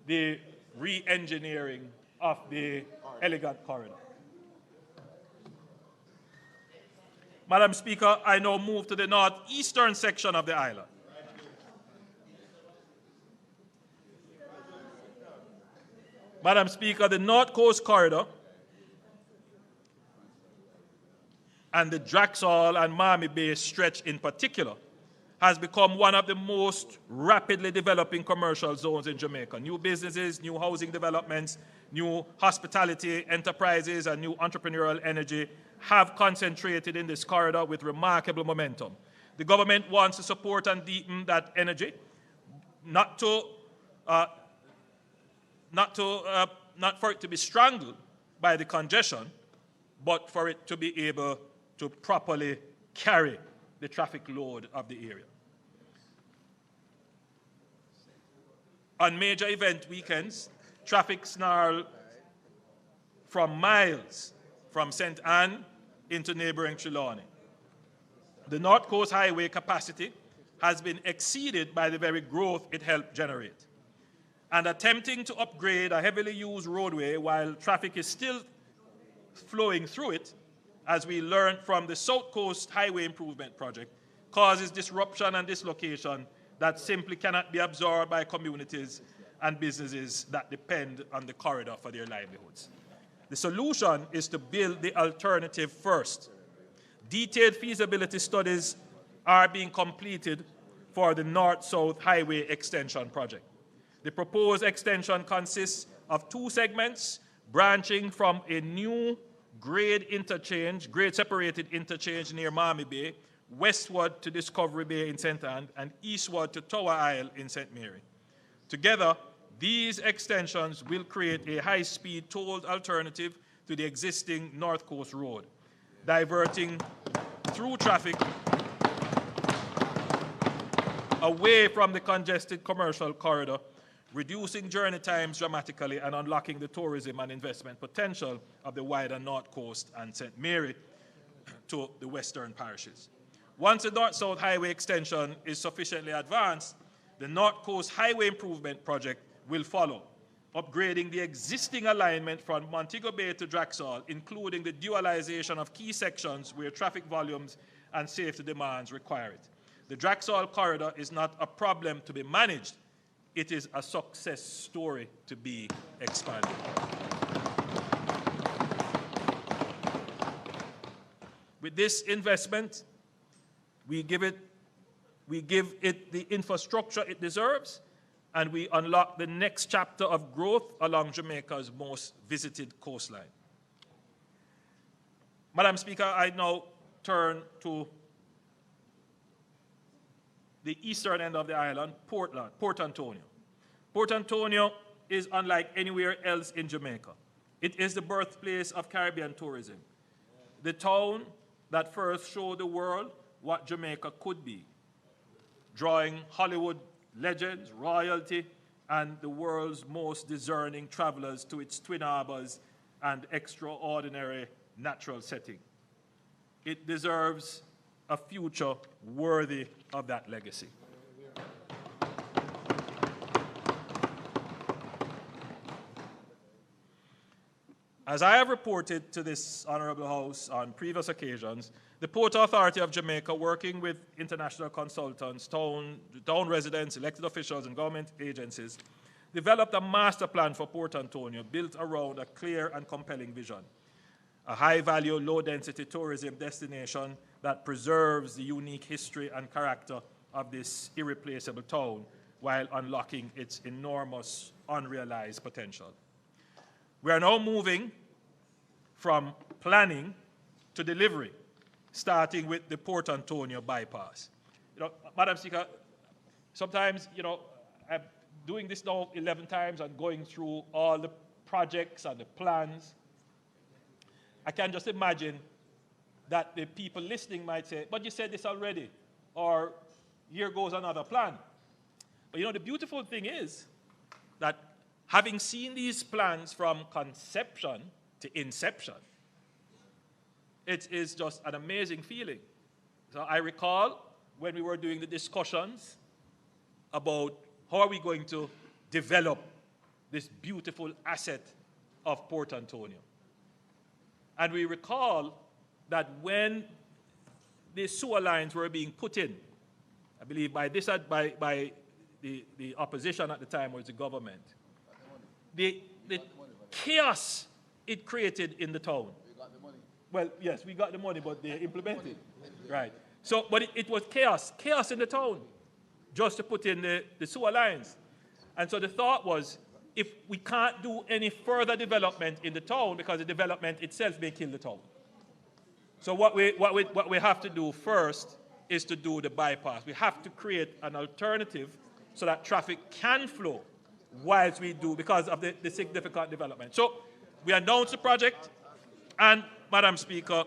the re-engineering of the elegant corridor. Madam Speaker, I now move to the northeastern section of the island. Madam Speaker, the North Coast Corridor and the Draxall and Miami Bay stretch in particular has become one of the most rapidly developing commercial zones in Jamaica. New businesses, new housing developments, new hospitality enterprises, and new entrepreneurial energy have concentrated in this corridor with remarkable momentum. The government wants to support and deepen that energy, not for it to be strangled, by the congestion, but for it to be able to properly carry the traffic load of the area. On major event weekends, traffic snarl from miles from St. Anne into neighboring Trelawney. The North Coast Highway capacity has been exceeded by the very growth it helped generate. And attempting to upgrade a heavily used roadway while traffic is still flowing through it, as we learned from the South Coast Highway Improvement Project, causes disruption and dislocation that simply cannot be absorbed by communities and businesses that depend on the corridor for their livelihoods. The solution is to build the alternative first. Detailed feasibility studies are being completed for the North-South Highway Extension Project. The proposed extension consists of 2 segments branching from a new grade-separated interchange near Miami Bay, westward to Discovery Bay in St. Anne, and eastward to Tower Isle in St. Mary. Together, these extensions will create a high-speed tolled alternative to the existing North Coast Road, diverting through traffic away from the congested commercial corridor, reducing journey times dramatically and unlocking the tourism and investment potential of the wider North Coast and St. Mary to the western parishes. Once the North-South Highway extension is sufficiently advanced, the North Coast Highway Improvement Project will follow, upgrading the existing alignment from Montego Bay to Draxall, including the dualization of key sections where traffic volumes and safety demands require it. The Draxall corridor is not a problem to be managed. It is a success story to be expanded. With this investment, we give it the infrastructure it deserves, and we unlock the next chapter of growth along Jamaica's most visited coastline. Madam Speaker, I now turn to the eastern end of the island, Port Antonio. Port Antonio is unlike anywhere else in Jamaica. It is the birthplace of Caribbean tourism, the town that first showed the world what Jamaica could be, drawing Hollywood legends, royalty, and the world's most discerning travelers to its twin harbors and extraordinary natural setting. It deserves a future worthy of that legacy. As I have reported to this Honourable House on previous occasions, the Port Authority of Jamaica, working with international consultants, town residents, elected officials, and government agencies, developed a master plan for Port Antonio built around a clear and compelling vision. A high-value, low-density tourism destination that preserves the unique history and character of this irreplaceable town while unlocking its enormous, unrealized potential. We are now moving from planning to delivery, starting with the Port Antonio bypass. Madam Speaker, sometimes, I'm doing this now 11 times and going through all the projects and the plans. I can just imagine that the people listening might say, but you said this already, or here goes another plan. But the beautiful thing is that having seen these plans from conception to inception, it is just an amazing feeling. So I recall when we were doing the discussions about how are we going to develop this beautiful asset of Port Antonio. And we recall that when the sewer lines were being put in, I believe by the opposition at the time was the government, the chaos it created in the town. We got the money. Well, yes, we got the money, but they implemented. Right. So, but it was chaos in the town, just to put in the sewer lines. And so the thought was, if we can't do any further development in the town, because the development itself may kill the town. So what we have to do first is to do the bypass. We have to create an alternative so that traffic can flow whilst we do, because of the significant development. So we announced the project, and Madam Speaker,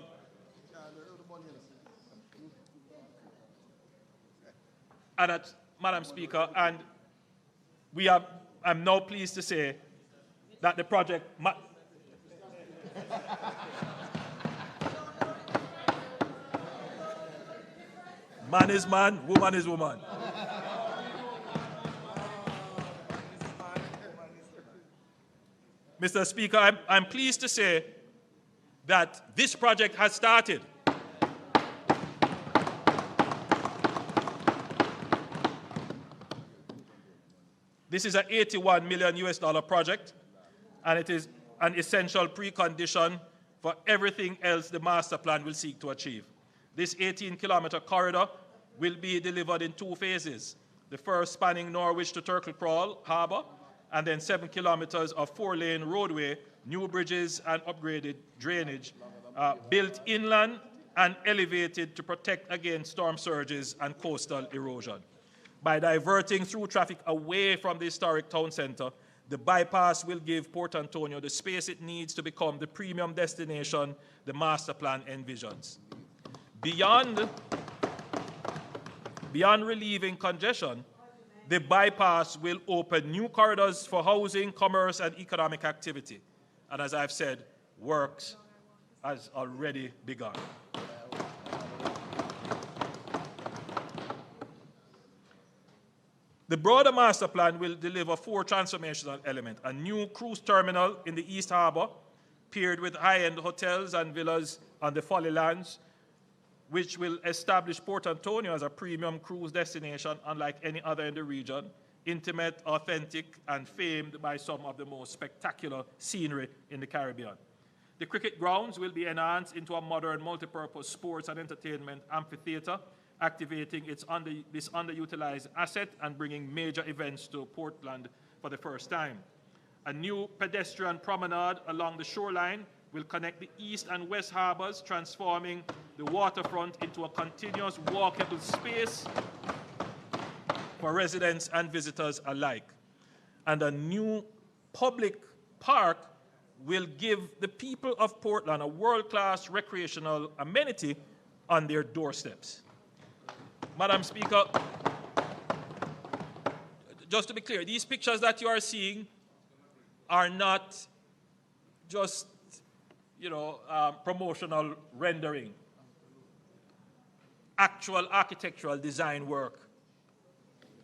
and I'm now pleased to say that the project. Man is man, woman is woman. Mr. Speaker, I'm pleased to say that this project has started. This is an $81 million project, and it is an essential precondition for everything else the master plan will seek to achieve. This 18-kilometer corridor will be delivered in 2 phases. The first spanning Norwich to Turkle Crawl Harbour, and then 7 kilometers of 4-lane roadway, new bridges and upgraded drainage, built inland and elevated to protect against storm surges and coastal erosion. By diverting through traffic away from the historic town centre, the bypass will give Port Antonio the space it needs to become the premium destination the master plan envisions. Beyond relieving congestion, the bypass will open new corridors for housing, commerce, and economic activity. And as I've said, works has already begun. The broader master plan will deliver 4 transformational elements: a new cruise terminal in the East Harbour, paired with high-end hotels and villas on the Folly Lands, which will establish Port Antonio as a premium cruise destination unlike any other in the region, intimate, authentic, and famed by some of the most spectacular scenery in the Caribbean. The cricket grounds will be enhanced into a modern multipurpose sports and entertainment amphitheater, activating this underutilized asset and bringing major events to Portland for the first time. A new pedestrian promenade along the shoreline will connect the east and west harbors, transforming the waterfront into a continuous walkable space for residents and visitors alike. And a new public park will give the people of Portland a world-class recreational amenity on their doorsteps. Madam Speaker, just to be clear, these pictures that you are seeing are not just, promotional rendering. Actual architectural design work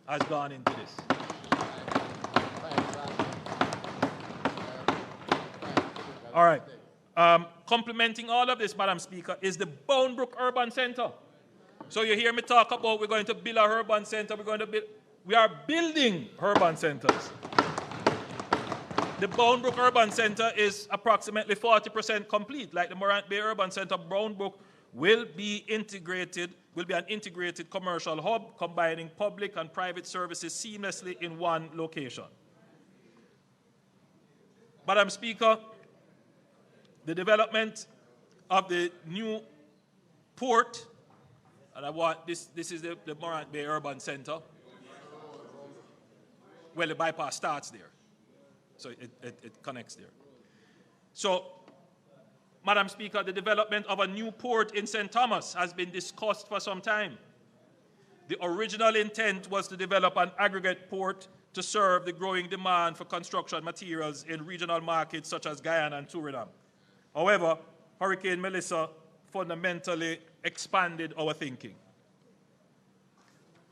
has gone into this. All right. Complementing all of this, Madam Speaker, is the Boundbrook Urban Center. So you hear me talk about we're going to build a urban center, we are building urban centers. The Boundbrook Urban Center is approximately 40% complete. Like the Morant Bay Urban Center, Boundbrook will be an integrated commercial hub combining public and private services seamlessly in one location. Madam Speaker, the development of the new port, and I want this is the Morant Bay Urban Center. Well, the bypass starts there, so it connects there. So, Madam Speaker, the development of a new port in St. Thomas has been discussed for some time. The original intent was to develop an aggregate port to serve the growing demand for construction materials in regional markets such as Guyana and Suriname. However, Hurricane Melissa fundamentally expanded our thinking.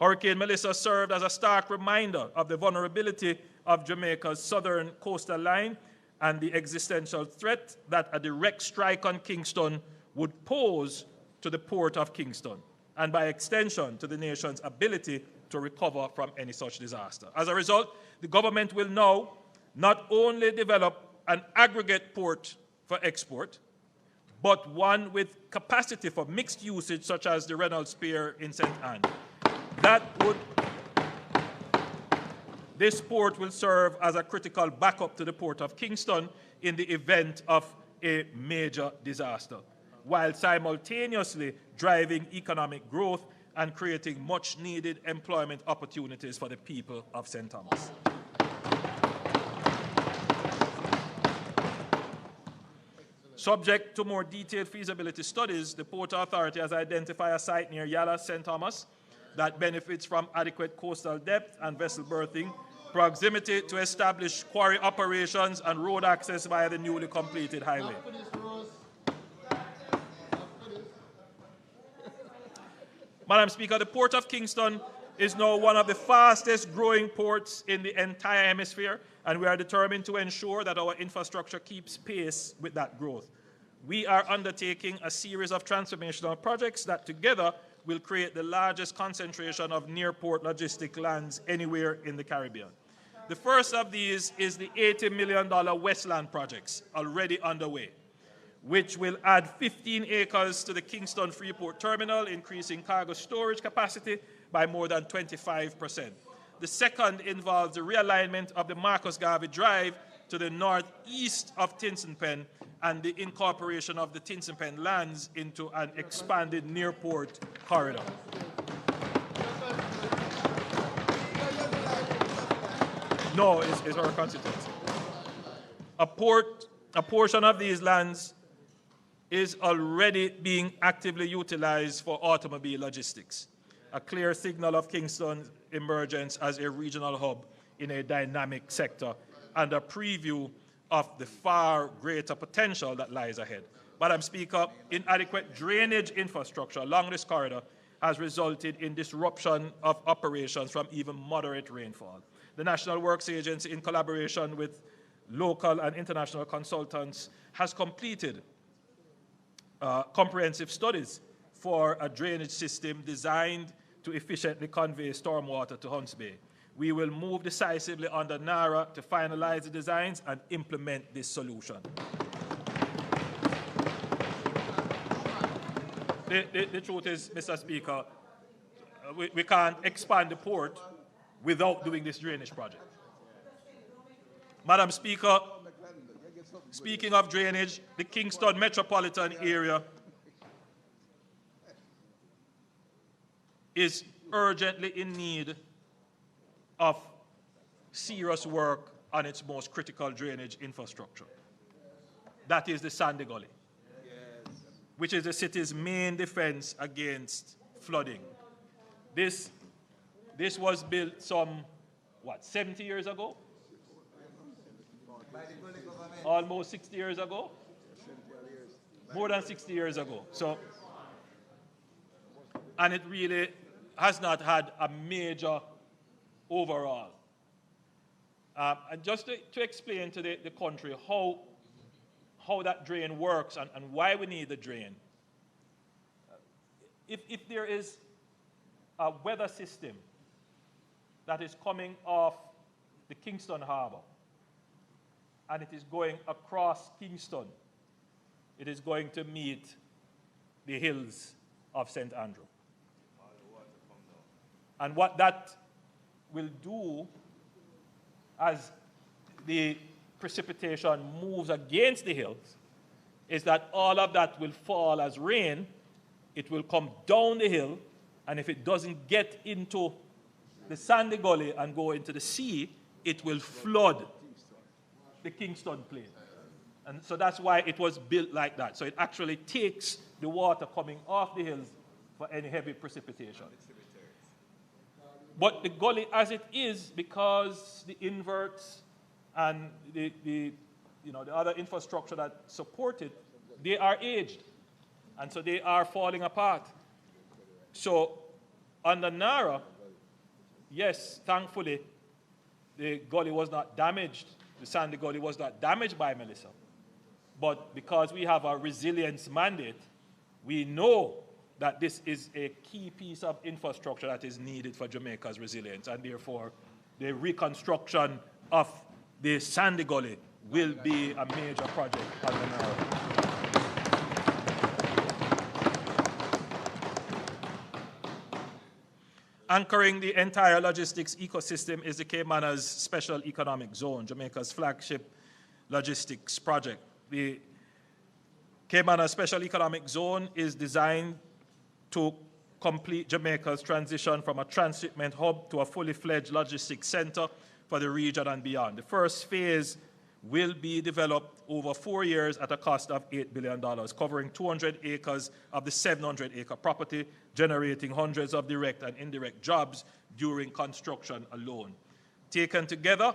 Hurricane Melissa served as a stark reminder of the vulnerability of Jamaica's southern coastal line and the existential threat that a direct strike on Kingston would pose to the port of Kingston, and by extension to the nation's ability to recover from any such disaster. As a result, the government will now not only develop an aggregate port for export, but one with capacity for mixed usage, such as the Reynolds Pier in St. Anne. This port will serve as a critical backup to the port of Kingston in the event of a major disaster, while simultaneously driving economic growth and creating much-needed employment opportunities for the people of St. Thomas. Subject to more detailed feasibility studies, the Port Authority has identified a site near Yala, St. Thomas, that benefits from adequate coastal depth and vessel berthing, proximity to established quarry operations, and road access via the newly completed highway. Madam Speaker, the Port of Kingston is now one of the fastest growing ports in the entire hemisphere, and we are determined to ensure that our infrastructure keeps pace with that growth. We are undertaking a series of transformational projects that together will create the largest concentration of near-port logistic lands anywhere in the Caribbean. The first of these is the $80 million Westland projects already underway, which will add 15 acres to the Kingston Freeport Terminal, increasing cargo storage capacity by more than 25%. The second involves the realignment of the Marcus Garvey Drive to the northeast of Tinston Pen and the incorporation of the Tinston Pen lands into an expanded near-port corridor. No, it's our constituency. A portion of these lands is already being actively utilized for automobile logistics, a clear signal of Kingston's emergence as a regional hub in a dynamic sector and a preview of the far greater potential that lies ahead. Madam Speaker, inadequate drainage infrastructure along this corridor has resulted in disruption of operations from even moderate rainfall. The National Works Agency, in collaboration with local and international consultants, has completed comprehensive studies for a drainage system designed to efficiently convey stormwater to Hunts Bay. We will move decisively under NARA to finalize the designs and implement this solution. The truth is, Mr. Speaker, we can't expand the port without doing this drainage project. Madam Speaker, speaking of drainage, the Kingston metropolitan area is urgently in need of serious work on its most critical drainage infrastructure. That is the Sandy Gully, which is the city's main defense against flooding. This was built some, 70 years ago? Almost 60 years ago? More than 60 years ago. So, and it really has not had a major overhaul. And just to explain to the country how that drain works and why we need the drain. If there is a weather system that is coming off the Kingston Harbor and it is going across Kingston, it is going to meet the hills of St. Andrew. And what that will do as the precipitation moves against the hills is that all of that will fall as rain. It will come down the hill, and if it doesn't get into the Sandy Gully and go into the sea, it will flood the Kingston Plain. And so that's why it was built like that. So it actually takes the water coming off the hills for any heavy precipitation. But the gully as it is, because the inverts and the other infrastructure that support it, they are aged. And so they are falling apart. So under NARA, yes, thankfully, the gully was not damaged. The Sandy Gully was not damaged by Melissa. But because we have a resilience mandate, we know that this is a key piece of infrastructure that is needed for Jamaica's resilience, and therefore the reconstruction of the Sandy Gully will be a major project on the NARA. Anchoring the entire logistics ecosystem is the Caymanas Special Economic Zone, Jamaica's flagship logistics project. The Caymanas Special Economic Zone is designed to complete Jamaica's transition from a transshipment hub to a fully fledged logistics center for the region and beyond. The first phase will be developed over 4 years at a cost of $8 billion, covering 200 acres of the 700-acre property, generating hundreds of direct and indirect jobs during construction alone. Taken together,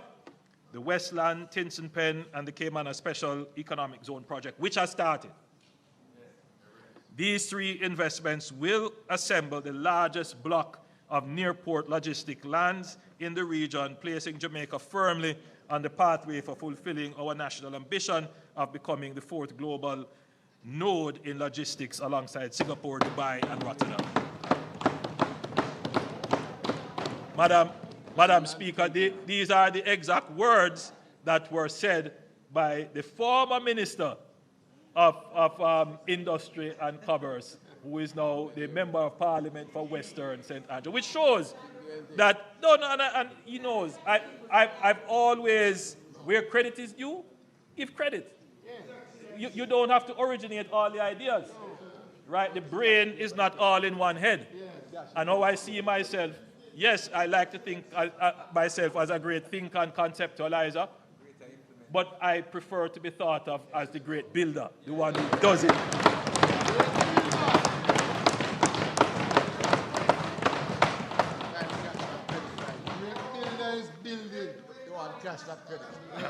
the Westland, Kingston Pen, and the Cayman Special Economic Zone project, which has started. These three investments will assemble the largest block of near-port logistic lands in the region, placing Jamaica firmly on the pathway for fulfilling our national ambition of becoming the fourth global node in logistics alongside Singapore, Dubai, and Rotterdam. Madam Speaker, these are the exact words that were said by the former Minister of Industry and Commerce, who is now the Member of Parliament for Western St. Andrew, which shows that, and he knows, I've always, where credit is due, give credit. You don't have to originate all the ideas, right? The brain is not all in one head. And how I see myself, yes, I like to think myself as a great thinker and conceptualizer, but I prefer to be thought of as the great builder, the one who does it.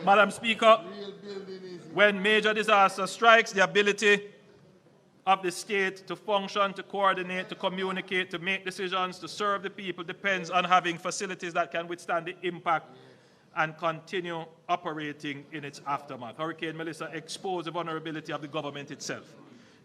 Madam Speaker, when major disaster strikes, the ability of the state to function, to coordinate, to communicate, to make decisions, to serve the people depends on having facilities that can withstand the impact and continue operating in its aftermath. Hurricane Melissa exposed the vulnerability of the government itself.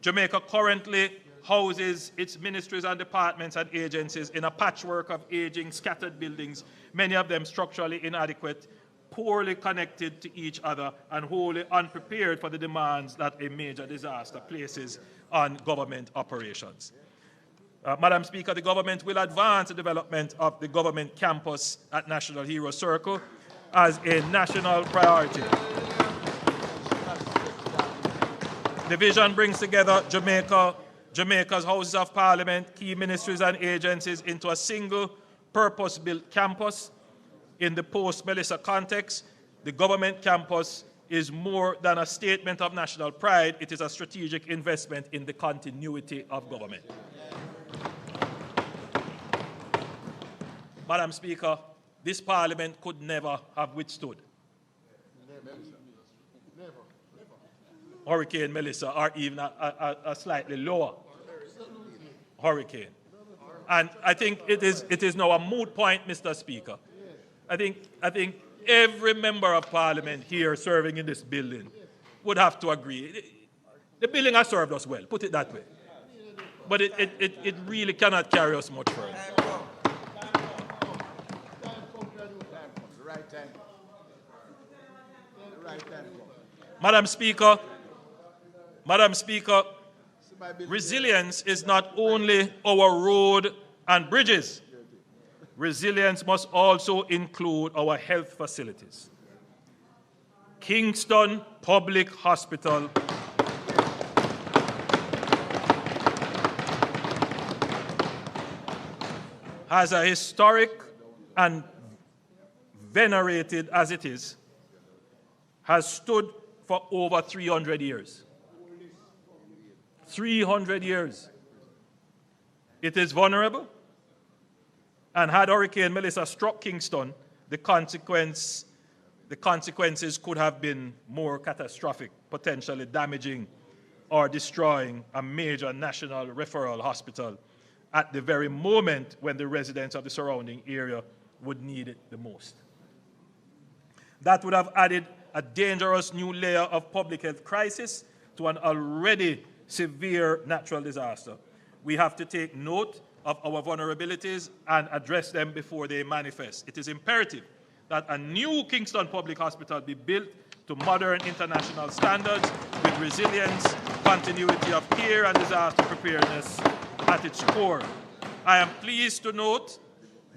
Jamaica currently houses its ministries and departments and agencies in a patchwork of aging, scattered buildings, many of them structurally inadequate, poorly connected to each other, and wholly unprepared for the demands that a major disaster places on government operations. Madam Speaker, the government will advance the development of the government campus at National Hero Circle as a national priority. The vision brings together Jamaica's Houses of Parliament, key ministries and agencies into a single purpose-built campus. In the post-Melissa context, the government campus is more than a statement of national pride. It is a strategic investment in the continuity of government. Madam Speaker, this Parliament could never have withstood Hurricane Melissa, or even a slightly lower hurricane. And I think it is now a moot point, Mr. Speaker. I think every member of Parliament here serving in this building would have to agree. The building has served us well, put it that way. But it really cannot carry us much further. Madam Speaker, resilience is not only our road and bridges. Resilience must also include our health facilities. Kingston Public Hospital has a historic and venerated as it is, has stood for over 300 years. 300 years. It is vulnerable, and had Hurricane Melissa struck Kingston, the consequences could have been more catastrophic, potentially damaging or destroying a major national referral hospital at the very moment when the residents of the surrounding area would need it the most. That would have added a dangerous new layer of public health crisis to an already severe natural disaster. We have to take note of our vulnerabilities and address them before they manifest. It is imperative that a new Kingston Public Hospital be built to modern international standards with resilience, continuity of care, and disaster preparedness at its core. I am pleased to note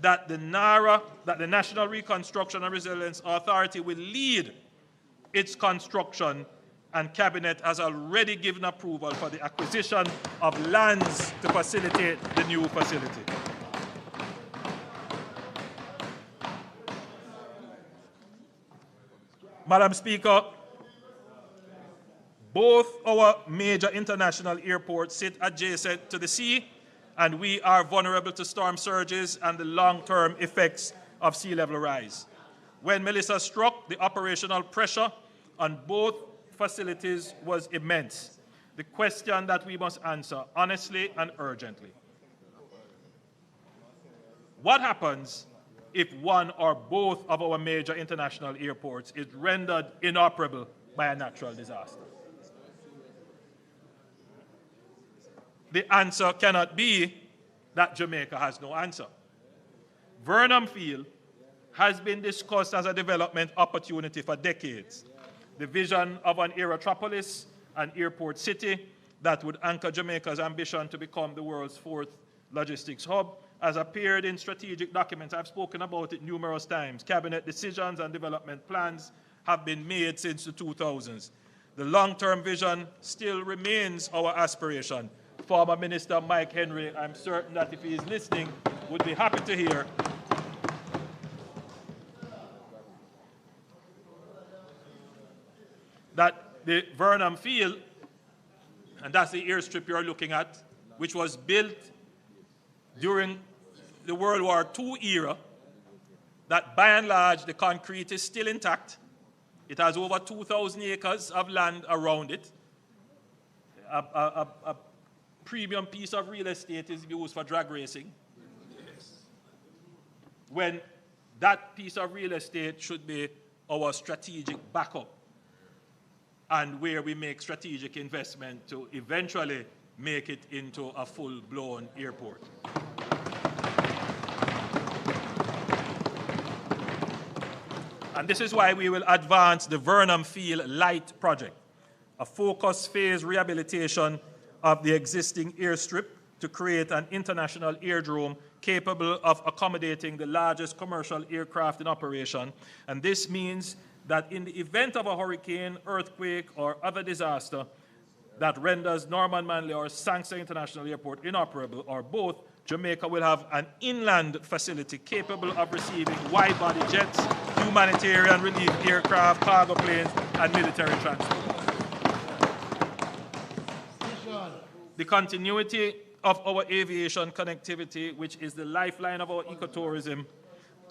that the National Reconstruction and Resilience Authority will lead its construction, and Cabinet has already given approval for the acquisition of lands to facilitate the new facility. Madam Speaker, both our major international airports sit adjacent to the sea, and we are vulnerable to storm surges and the long-term effects of sea level rise. When Melissa struck, the operational pressure on both facilities was immense. The question that we must answer honestly and urgently: what happens if one or both of our major international airports is rendered inoperable by a natural disaster? The answer cannot be that Jamaica has no answer. Vernon Field has been discussed as a development opportunity for decades. The vision of an aerotropolis, an airport city that would anchor Jamaica's ambition to become the world's fourth logistics hub has appeared in strategic documents. I've spoken about it numerous times. Cabinet decisions and development plans have been made since the 2000s. The long-term vision still remains our aspiration. Former Minister Mike Henry, I'm certain that if he is listening, would be happy to hear that the Vernon Field, and that's the airstrip you're looking at, which was built during the World War II era, that by and large the concrete is still intact. It has over 2,000 acres of land around it. A premium piece of real estate is used for drag racing, when that piece of real estate should be our strategic backup and where we make strategic investment to eventually make it into a full-blown airport. And this is why we will advance the Vernon Field Light project, a focused phase rehabilitation of the existing airstrip to create an international airdrome capable of accommodating the largest commercial aircraft in operation. And this means that in the event of a hurricane, earthquake, or other disaster that renders Norman Manley or Sangster International Airport inoperable, or both, Jamaica will have an inland facility capable of receiving wide-body jets, humanitarian relief aircraft, cargo planes, and military transport. The continuity of our aviation connectivity, which is the lifeline of our ecotourism,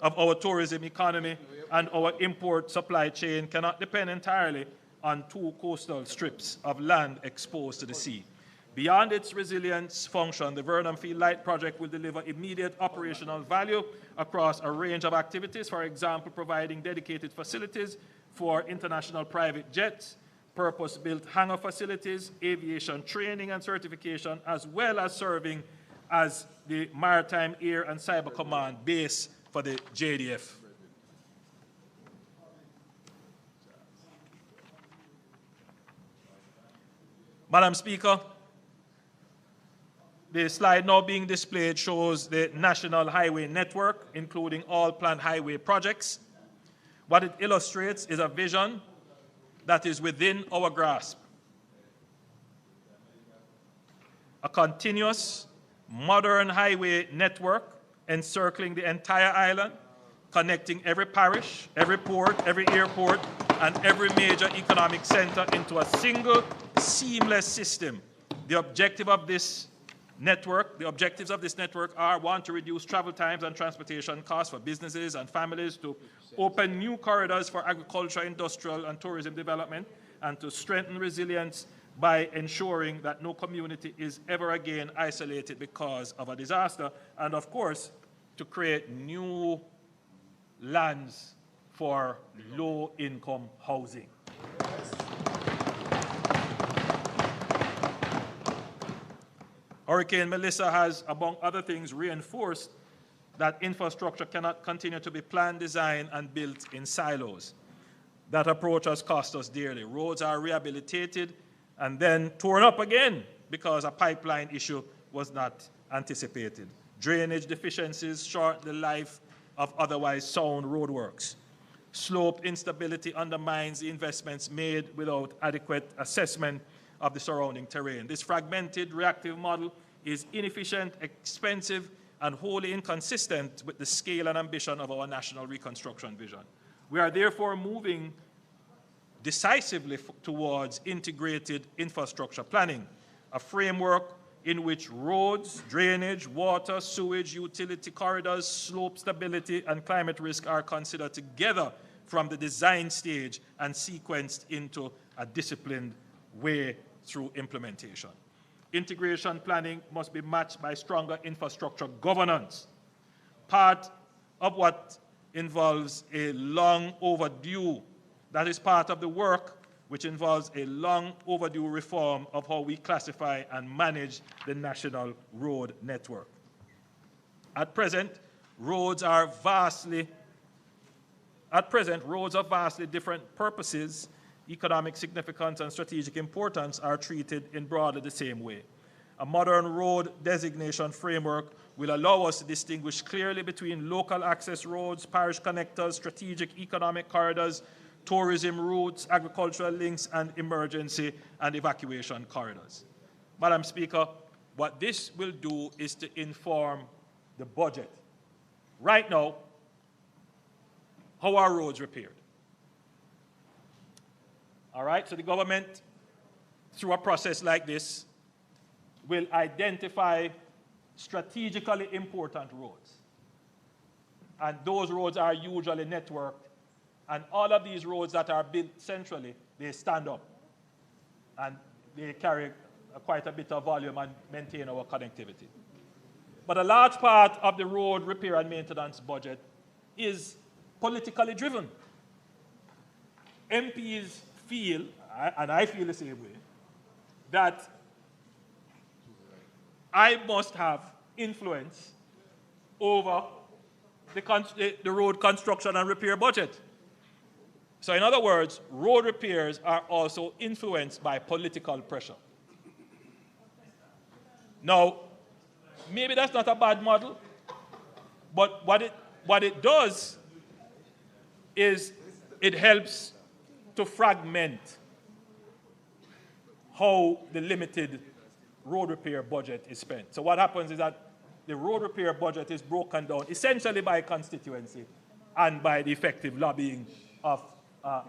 of our tourism economy, and our import supply chain, cannot depend entirely on two coastal strips of land exposed to the sea. Beyond its resilience function, the Vernon Field Light project will deliver immediate operational value across a range of activities, for example, providing dedicated facilities for international private jets, purpose-built hangar facilities, aviation training and certification, as well as serving as the Maritime Air and Cyber Command base for the JDF. Madam Speaker, the slide now being displayed shows the National Highway Network, including all planned highway projects. What it illustrates is a vision that is within our grasp. A continuous, modern highway network encircling the entire island, connecting every parish, every port, every airport, and every major economic center into a single, seamless system. The objectives of this network are: one, to reduce travel times and transportation costs for businesses and families, to open new corridors for agriculture, industrial, and tourism development, and to strengthen resilience by ensuring that no community is ever again isolated because of a disaster, and of course, to create new lands for low-income housing. Hurricane Melissa has, among other things, reinforced that infrastructure cannot continue to be planned, designed, and built in silos. That approach has cost us dearly. Roads are rehabilitated and then torn up again because a pipeline issue was not anticipated. Drainage deficiencies short the life of otherwise sound roadworks. Slope instability undermines the investments made without adequate assessment of the surrounding terrain. This fragmented, reactive model is inefficient, expensive, and wholly inconsistent with the scale and ambition of our national reconstruction vision. We are therefore moving decisively towards integrated infrastructure planning, a framework in which roads, drainage, water, sewage, utility corridors, slope stability, and climate risk are considered together from the design stage and sequenced into a disciplined way through implementation. Integration planning must be matched by stronger infrastructure governance. Part of what involves a long overdue, that is part of the work which involves a long overdue reform of how we classify and manage the national road network. At present, roads of vastly different purposes, economic significance and strategic importance are treated in broadly the same way. A modern road designation framework will allow us to distinguish clearly between local access roads, parish connectors, strategic economic corridors, tourism routes, agricultural links, and emergency and evacuation corridors. Madam Speaker, what this will do is to inform the budget. Right now, how are roads repaired? All right, so the government, through a process like this, will identify strategically important roads. And those roads are usually networked. And all of these roads that are built centrally, they stand up. And they carry quite a bit of volume and maintain our connectivity. But a large part of the road repair and maintenance budget is politically driven. MPs feel, and I feel the same way, that I must have influence over the road construction and repair budget. So in other words, road repairs are also influenced by political pressure. Now, maybe that's not a bad model, but what it does is it helps to fragment how the limited road repair budget is spent. So what happens is that the road repair budget is broken down essentially by constituency and by the effective lobbying of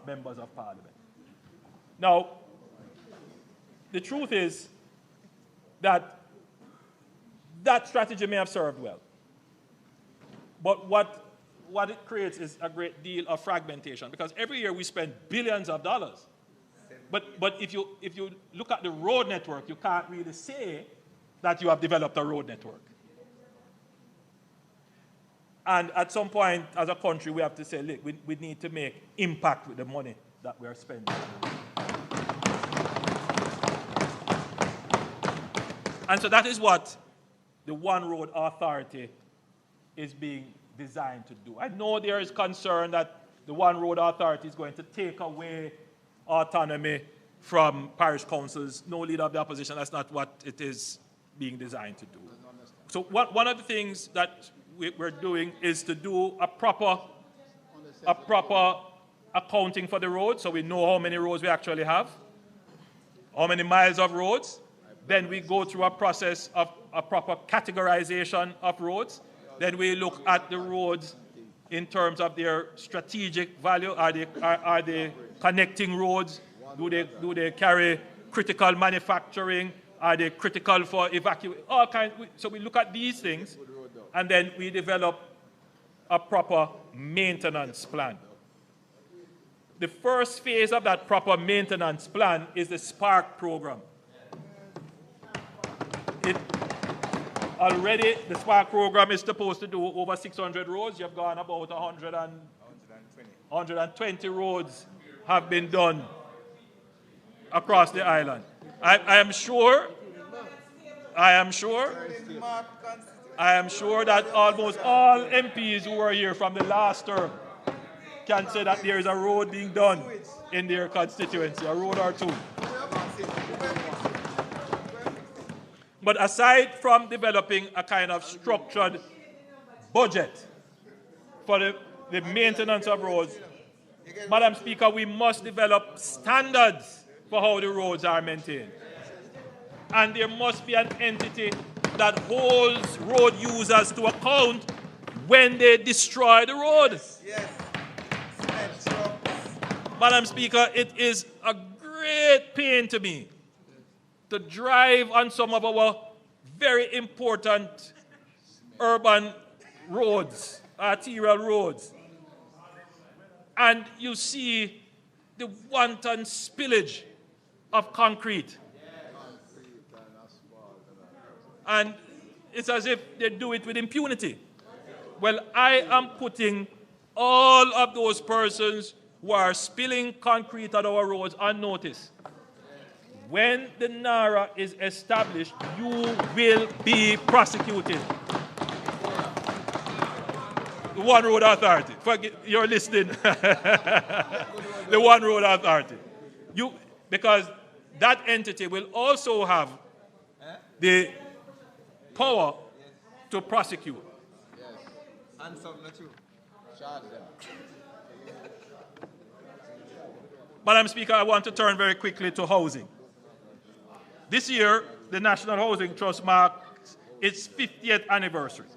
members of parliament. Now, the truth is that that strategy may have served well. But what it creates is a great deal of fragmentation, because every year we spend billions of dollars. But if you look at the road network, you can't really say that you have developed a road network. And at some point, as a country, we have to say, look, we need to make impact with the money that we are spending. And so that is what the One Road Authority is being designed to do. I know there is concern that the One Road Authority is going to take away autonomy from parish councils. No leader of the opposition, that's not what it is being designed to do. So one of the things that we're doing is to do a proper accounting for the roads, so we know how many roads we actually have, how many miles of roads. Then we go through a process of a proper categorization of roads. Then we look at the roads in terms of their strategic value. Are they connecting roads? Do they carry critical manufacturing? Are they critical for evacuation? All kinds. So we look at these things, and then we develop a proper maintenance plan. The first phase of that proper maintenance plan is the SPARK program. Already, the SPARK program is supposed to do over 600 roads. You've gone about 120 roads have been done across the island. I am sure that almost all MPs who were here from the last term can say that there is a road being done in their constituency, a road or two. But aside from developing a kind of structured budget for the maintenance of roads, Madam Speaker, we must develop standards for how the roads are maintained. And there must be an entity that holds road users to account when they destroy the road. Yes. Madam Speaker, it is a great pain to me to drive on some of our very important urban roads, arterial roads, and you see the wanton spillage of concrete. And it's as if they do it with impunity. Well, I am putting all of those persons who are spilling concrete on our roads on notice. When the NARA is established, you will be prosecuted. The One Road Authority. You're listening. The One Road Authority. Because that entity will also have the power to prosecute. Yes. And something too. Madam Speaker, I want to turn very quickly to housing. This year, the National Housing Trust marks its 50th anniversary.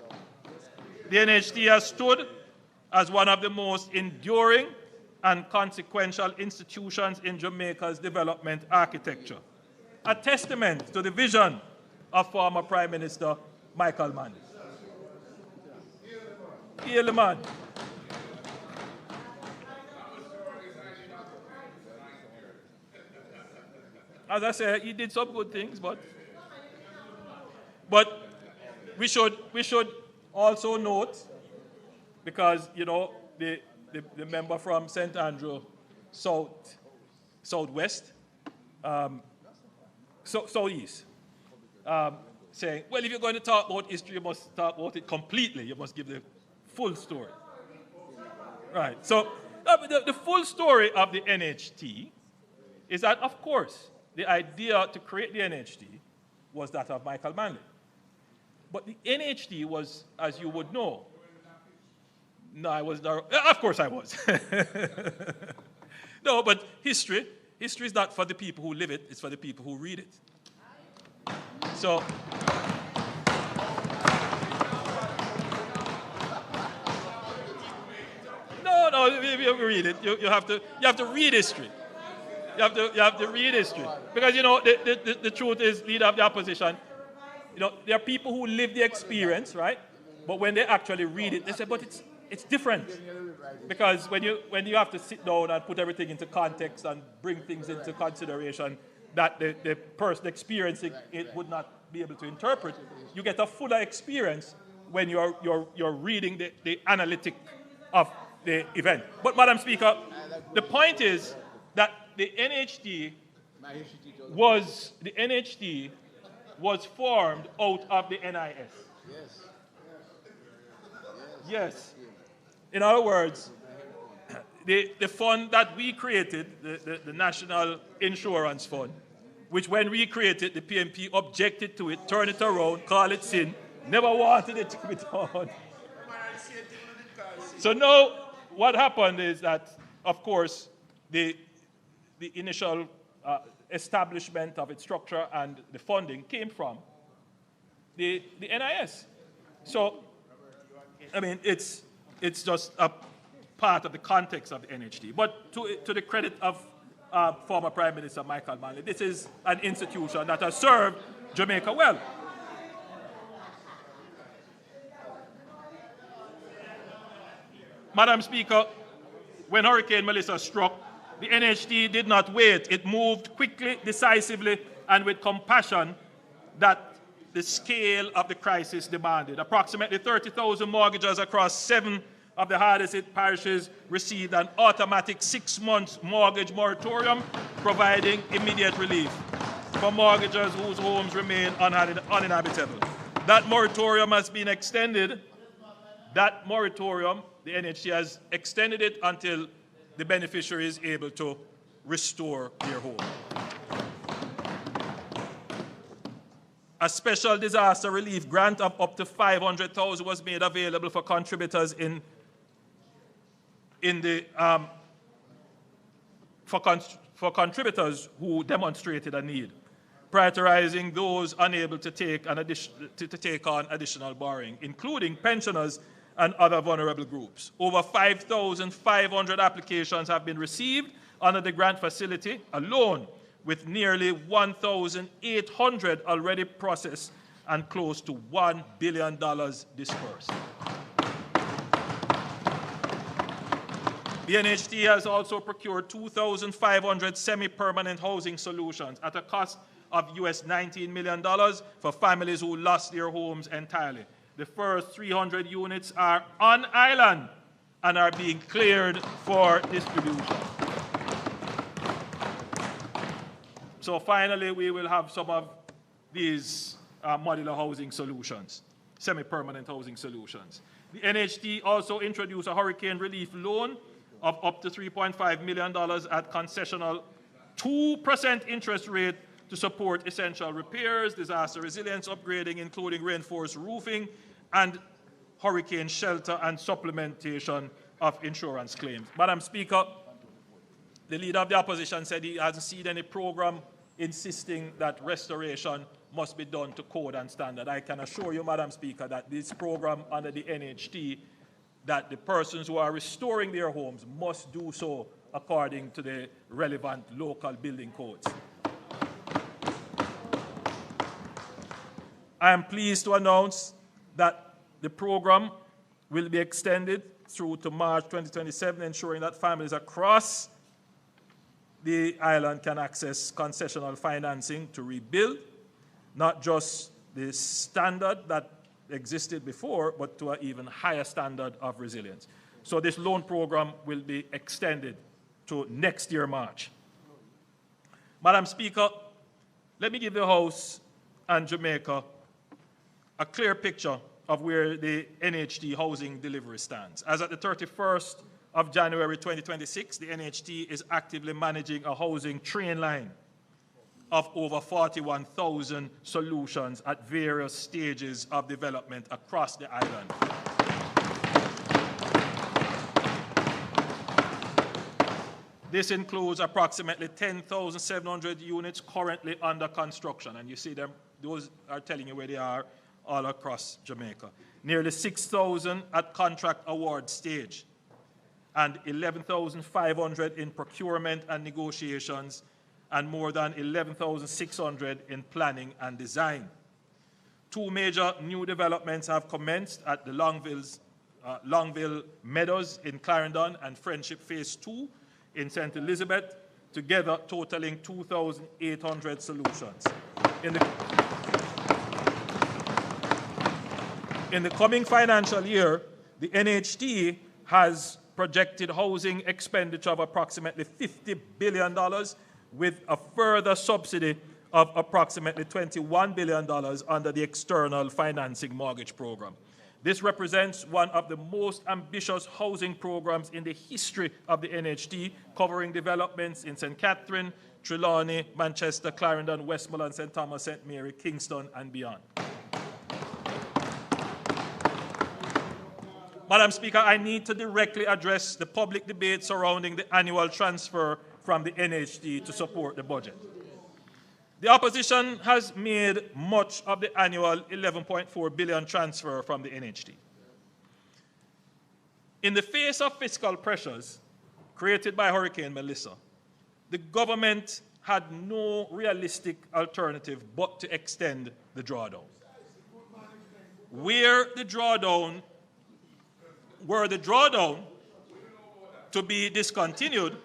The NHT has stood as one of the most enduring and consequential institutions in Jamaica's development architecture, a testament to the vision of former Prime Minister Michael Mann. Hail the man. As I said, he did some good things, but we should also note, because you know the member from St. Andrew Southwest, Southeast, saying, well, if you're going to talk about history, you must talk about it completely. You must give the full story. Right. So the full story of the NHT is that, of course, the idea to create the NHT was that of Michael Manley. But the NHT was, as you would know, no, I was not, of course I was. No, but history is not for the people who live it, it's for the people who read it. So, no, you read it. You have to read history. You have to read history. Because, you know, the truth is, leader of the opposition, you know, there are people who live the experience, right? But when they actually read it, they say, but it's different. Because when you have to sit down and put everything into context and bring things into consideration that the person experiencing it would not be able to interpret, you get a fuller experience when you're reading the analytic of the event. But, Madam Speaker, the point is that the NHT was formed out of the NIS. Yes. In other words, the fund that we created, the National Insurance Fund, which when we created, the PMP objected to it, turned it around, called it sin, never wanted it to be done. So now what happened is that, of course, the initial establishment of its structure and the funding came from the NIS. So, I mean, it's just a part of the context of the NHT. But to the credit of former Prime Minister Michael Manley, this is an institution that has served Jamaica well. Madam Speaker, when Hurricane Melissa struck, the NHT did not wait. It moved quickly, decisively, and with compassion that the scale of the crisis demanded. Approximately 30,000 mortgages across 7 of the hardest hit parishes received an automatic 6-month mortgage moratorium, providing immediate relief for mortgagors whose homes remain uninhabitable. That moratorium has been extended. That moratorium, the NHT has extended it until the beneficiary is able to restore their home. A special disaster relief grant of up to $500,000 was made available for contributors for contributors who demonstrated a need, prioritizing those unable to take on additional borrowing, including pensioners and other vulnerable groups. Over 5,500 applications have been received, under the grant facility alone, with nearly 1,800 already processed and close to $1 billion dispersed. The NHD has also procured 2,500 semi-permanent housing solutions at a cost of US $19 million for families who lost their homes entirely. The first 300 units are on island and are being cleared for distribution. So finally, we will have some of these modular housing solutions, semi-permanent housing solutions. The NHD also introduced a hurricane relief loan of up to $3.5 million at concessional 2% interest rate to support essential repairs, disaster resilience upgrading, including reinforced roofing, and hurricane shelter and supplementation of insurance claims. Madam Speaker, the Leader of the Opposition said he hasn't seen any program insisting that restoration must be done to code and standard. I can assure you, Madam Speaker, that this program under the NHD, that the persons who are restoring their homes must do so according to the relevant local building codes. I am pleased to announce that the program will be extended through to March 2027, ensuring that families across the island can access concessional financing to rebuild, not just the standard that existed before, but to an even higher standard of resilience. So this loan program will be extended to next year, March. Madam Speaker, let me give the House and Jamaica a clear picture of where the NHD housing delivery stands. As at the 31st of January 2026, the NHD is actively managing a housing train line of over 41,000 solutions at various stages of development across the island. This includes approximately 10,700 units currently under construction, and you see them, those are telling you where they are all across Jamaica. Nearly 6,000 at contract award stage, and 11,500 in procurement and negotiations, and more than 11,600 in planning and design. Two major new developments have commenced at the Longville Meadows in Clarendon and Friendship Phase 2 in St. Elizabeth, together totaling 2,800 solutions. In the coming financial year, the NHD has projected housing expenditure of approximately $50 billion, with a further subsidy of approximately $21 billion under the external financing mortgage program. This represents one of the most ambitious housing programs in the history of the NHD, covering developments in St. Catherine, Trelawney, Manchester, Clarendon, Westmoreland, St. Thomas, St. Mary, Kingston, and beyond. Madam Speaker, I need to directly address the public debate surrounding the annual transfer from the NHD to support the budget. The opposition has made much of the annual $11.4 billion transfer from the NHD. In the face of fiscal pressures created by Hurricane Melissa, the government had no realistic alternative but to extend the drawdown. Were the drawdown to be discontinued,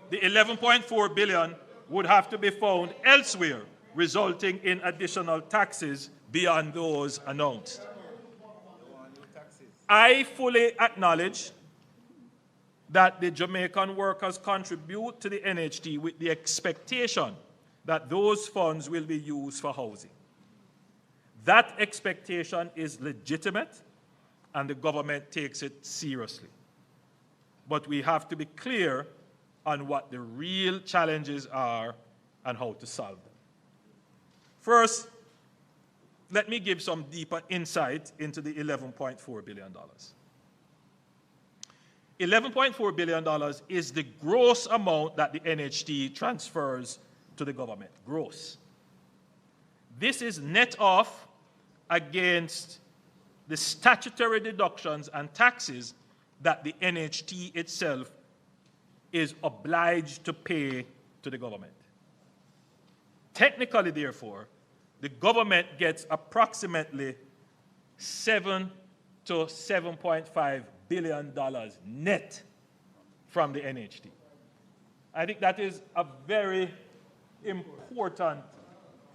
the $11.4 billion would have to be found elsewhere, resulting in additional taxes beyond those announced. I fully acknowledge that the Jamaican workers contribute to the NHD with the expectation that those funds will be used for housing. That expectation is legitimate, and the government takes it seriously. But we have to be clear on what the real challenges are and how to solve them. First, let me give some deeper insight into the $11.4 billion. $11.4 billion is the gross amount that the NHD transfers to the government, gross. This is net off against the statutory deductions and taxes that the NHD itself is obliged to pay to the government. Technically, therefore, the government gets approximately $7 to $7.5 billion net from the NHD. I think that is a very important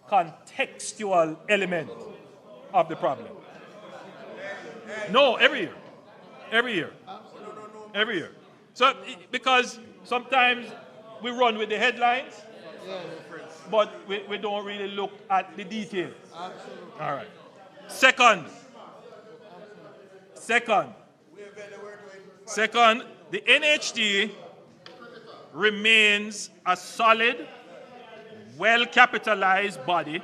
contextual element of the problem. No, every year. Every year. Every year. So, because sometimes we run with the headlines, but we don't really look at the details. All right. Second, the NHD remains a solid, well-capitalized body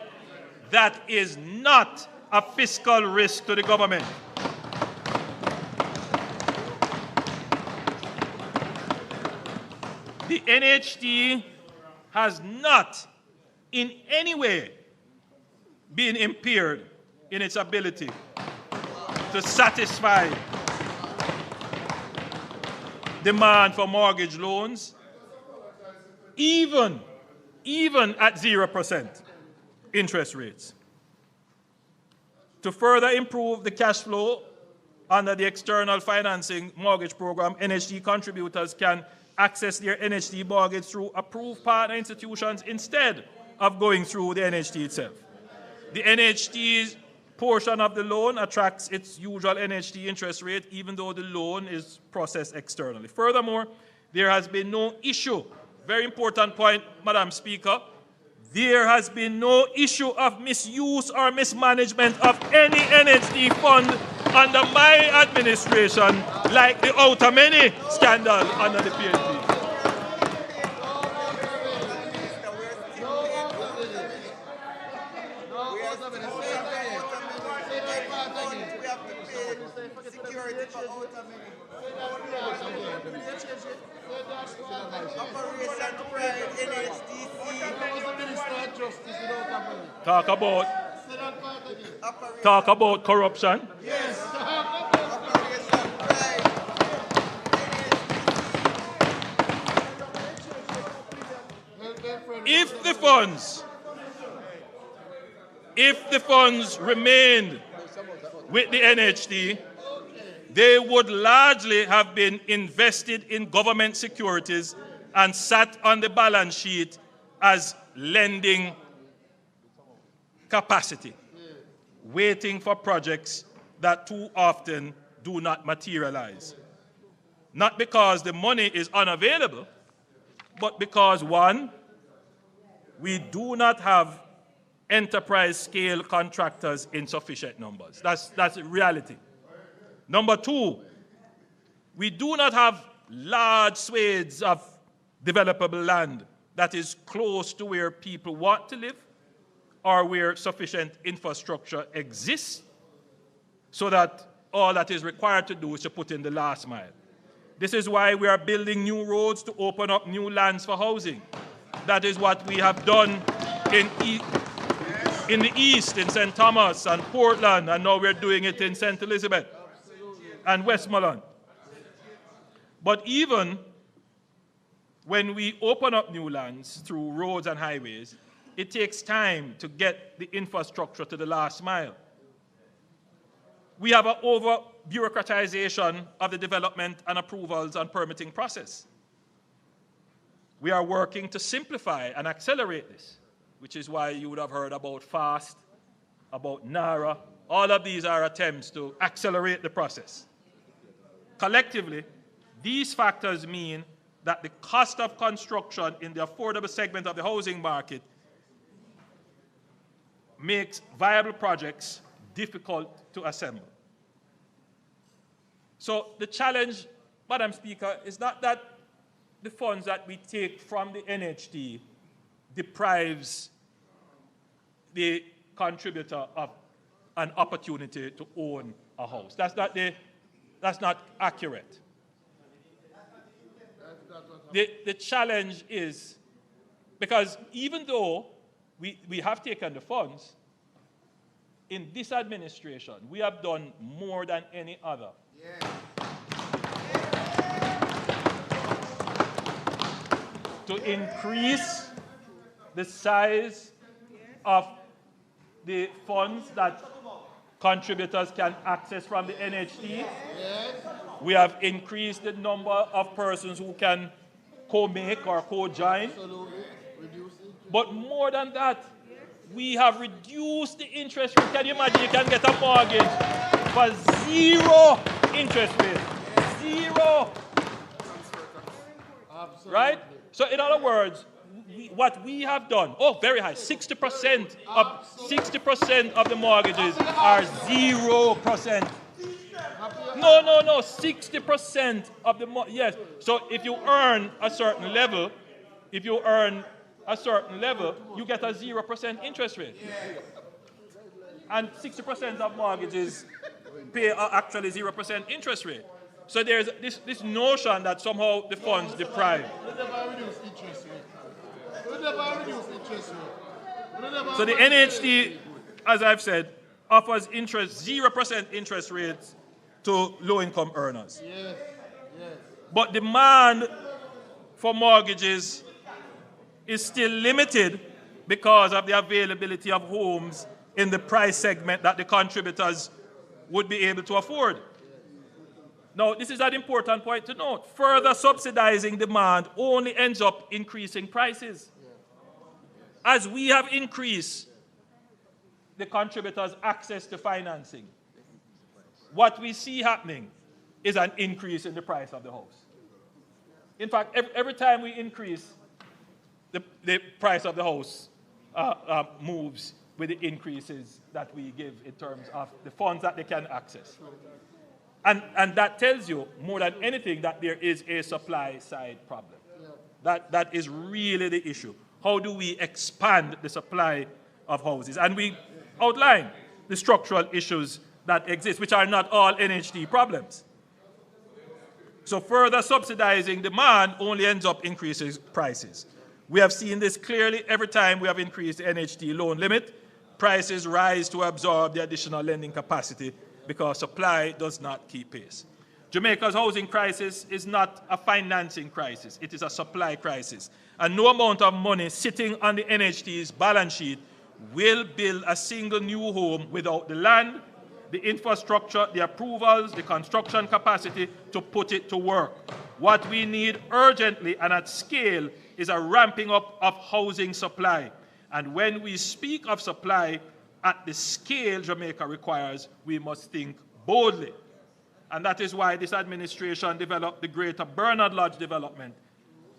that is not a fiscal risk to the government. The NHD has not in any way been impaired in its ability to satisfy demand for mortgage loans, even at 0% interest rates. To further improve the cash flow under the external financing mortgage program, NHD contributors can access their NHD mortgage through approved partner institutions instead of going through the NHD itself. The NHD's portion of the loan attracts its usual NHD interest rate, even though the loan is processed externally. Furthermore, there has been no issue, very important point, Madam Speaker, there has been no issue of misuse or mismanagement of any NHD fund under my administration, like the Outer Many scandal under the PNP. Talk about corruption. Yes. If the funds remained with the NHD, they would largely have been invested in government securities and sat on the balance sheet as lending capacity, waiting for projects that too often do not materialize. Not because the money is unavailable, but because, one, we do not have enterprise-scale contractors in sufficient numbers. That's a reality. Number two, we do not have large swathes of developable land that is close to where people want to live or where sufficient infrastructure exists, so that all that is required to do is to put in the last mile. This is why we are building new roads to open up new lands for housing. That is what we have done in the East, in St. Thomas and Portland, and now we're doing it in St. Elizabeth and Westmoreland. But even when we open up new lands through roads and highways, it takes time to get the infrastructure to the last mile. We have an over-bureaucratization of the development and approvals and permitting process. We are working to simplify and accelerate this, which is why you would have heard about FAST, about NARA. All of these are attempts to accelerate the process. Collectively, these factors mean that the cost of construction in the affordable segment of the housing market makes viable projects difficult to assemble. So the challenge, Madam Speaker, is not that the funds that we take from the NHD deprives the contributor of an opportunity to own a house. That's not accurate. The challenge is, because even though we have taken the funds, in this administration, we have done more than any other. to increase the size of the funds that contributors can access from the NHT. We have increased the number of persons who can co-make or co-join. But more than that, we have reduced the interest rate. Can you imagine you can get a mortgage for 0 interest rate? 0. Right? So in other words, what we have done, very high, 60% of the mortgages are 0%. No, 60% of the yes. So if you earn a certain level, you get a 0% interest rate. And 60% of mortgages pay actually 0% interest rate. So there's this notion that somehow the funds deprive. So the NHT, as I've said, offers 0% interest rates to low-income earners. Yes. But demand for mortgages is still limited because of the availability of homes in the price segment that the contributors would be able to afford. Now, this is an important point to note. Further subsidizing demand only ends up increasing prices. As we have increased the contributors' access to financing, what we see happening is an increase in the price of the house. In fact, every time we increase, the price of the house moves with the increases that we give in terms of the funds that they can access. And that tells you, more than anything, that there is a supply-side problem. That is really the issue. How do we expand the supply of houses? And we outline the structural issues that exist, which are not all NHT problems. So further subsidizing demand only ends up increasing prices. We have seen this clearly every time we have increased the NHT loan limit. Prices rise to absorb the additional lending capacity because supply does not keep pace. Jamaica's housing crisis is not a financing crisis, it is a supply crisis. And no amount of money sitting on the NHT's balance sheet will build a single new home without the land, the infrastructure, the approvals, the construction capacity to put it to work. What we need urgently and at scale is a ramping up of housing supply. And when we speak of supply at the scale Jamaica requires, we must think boldly. And that is why this administration developed the Greater Bernard Lodge Development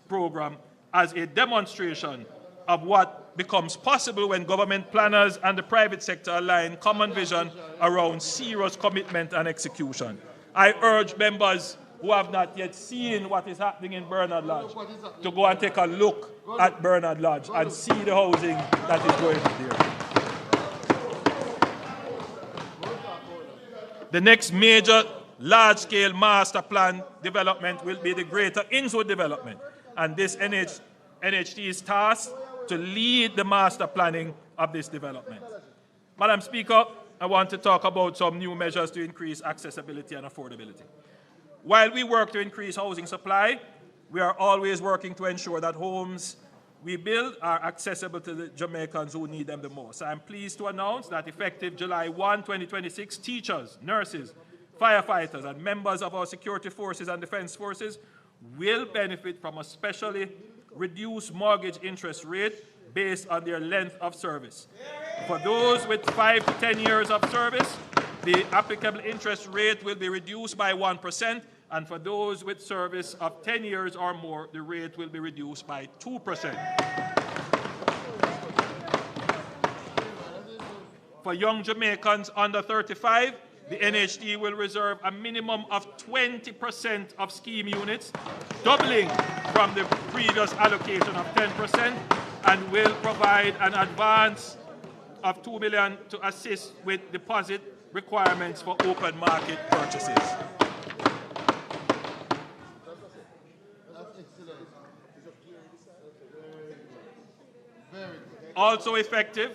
Program as a demonstration of what becomes possible when government planners and the private sector align common vision around serious commitment and execution. I urge members who have not yet seen what is happening in Bernard Lodge to go and take a look at Bernard Lodge and see the housing that is going on there. The next major large-scale master plan development will be the Greater Innswood development. And this NHT is tasked to lead the master planning of this development. Madam Speaker, I want to talk about some new measures to increase accessibility and affordability. While we work to increase housing supply, we are always working to ensure that homes we build are accessible to the Jamaicans who need them the most. I am pleased to announce that effective July 1, 2026, teachers, nurses, firefighters, and members of our security forces and defense forces will benefit from a specially reduced mortgage interest rate based on their length of service. For those with 5 to 10 years of service, the applicable interest rate will be reduced by 1%, and for those with service of 10 years or more, the rate will be reduced by 2%. For young Jamaicans under 35, the NHT will reserve a minimum of 20% of scheme units, doubling from the previous allocation of 10%, and will provide an advance of $2 million to assist with deposit requirements for open market purchases. Also effective,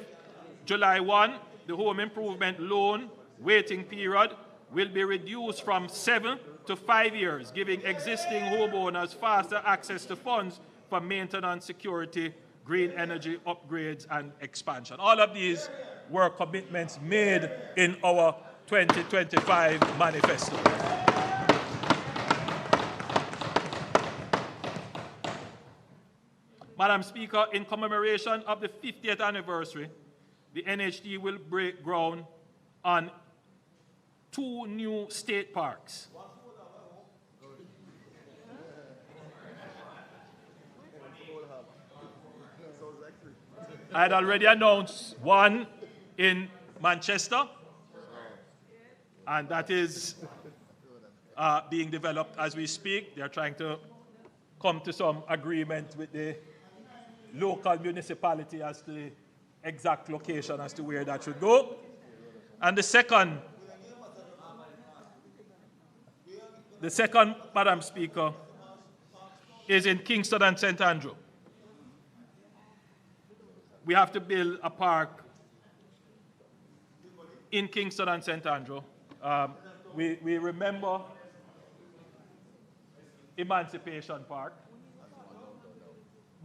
July 1, the home improvement loan waiting period will be reduced from 7 to 5 years, giving existing homeowners faster access to funds for maintenance, security, green energy upgrades, and expansion. All of these were commitments made in our 2025 manifesto. Madam Speaker, in commemoration of the 50th anniversary, the NHD will break ground on 2 new state parks. I had already announced one in Manchester, and that is being developed as we speak. They are trying to come to some agreement with the local municipality as to the exact location as to where that should go. And the second, Madam Speaker, is in Kingston and St. Andrew. We have to build a park in Kingston and St. Andrew. We remember Emancipation Park.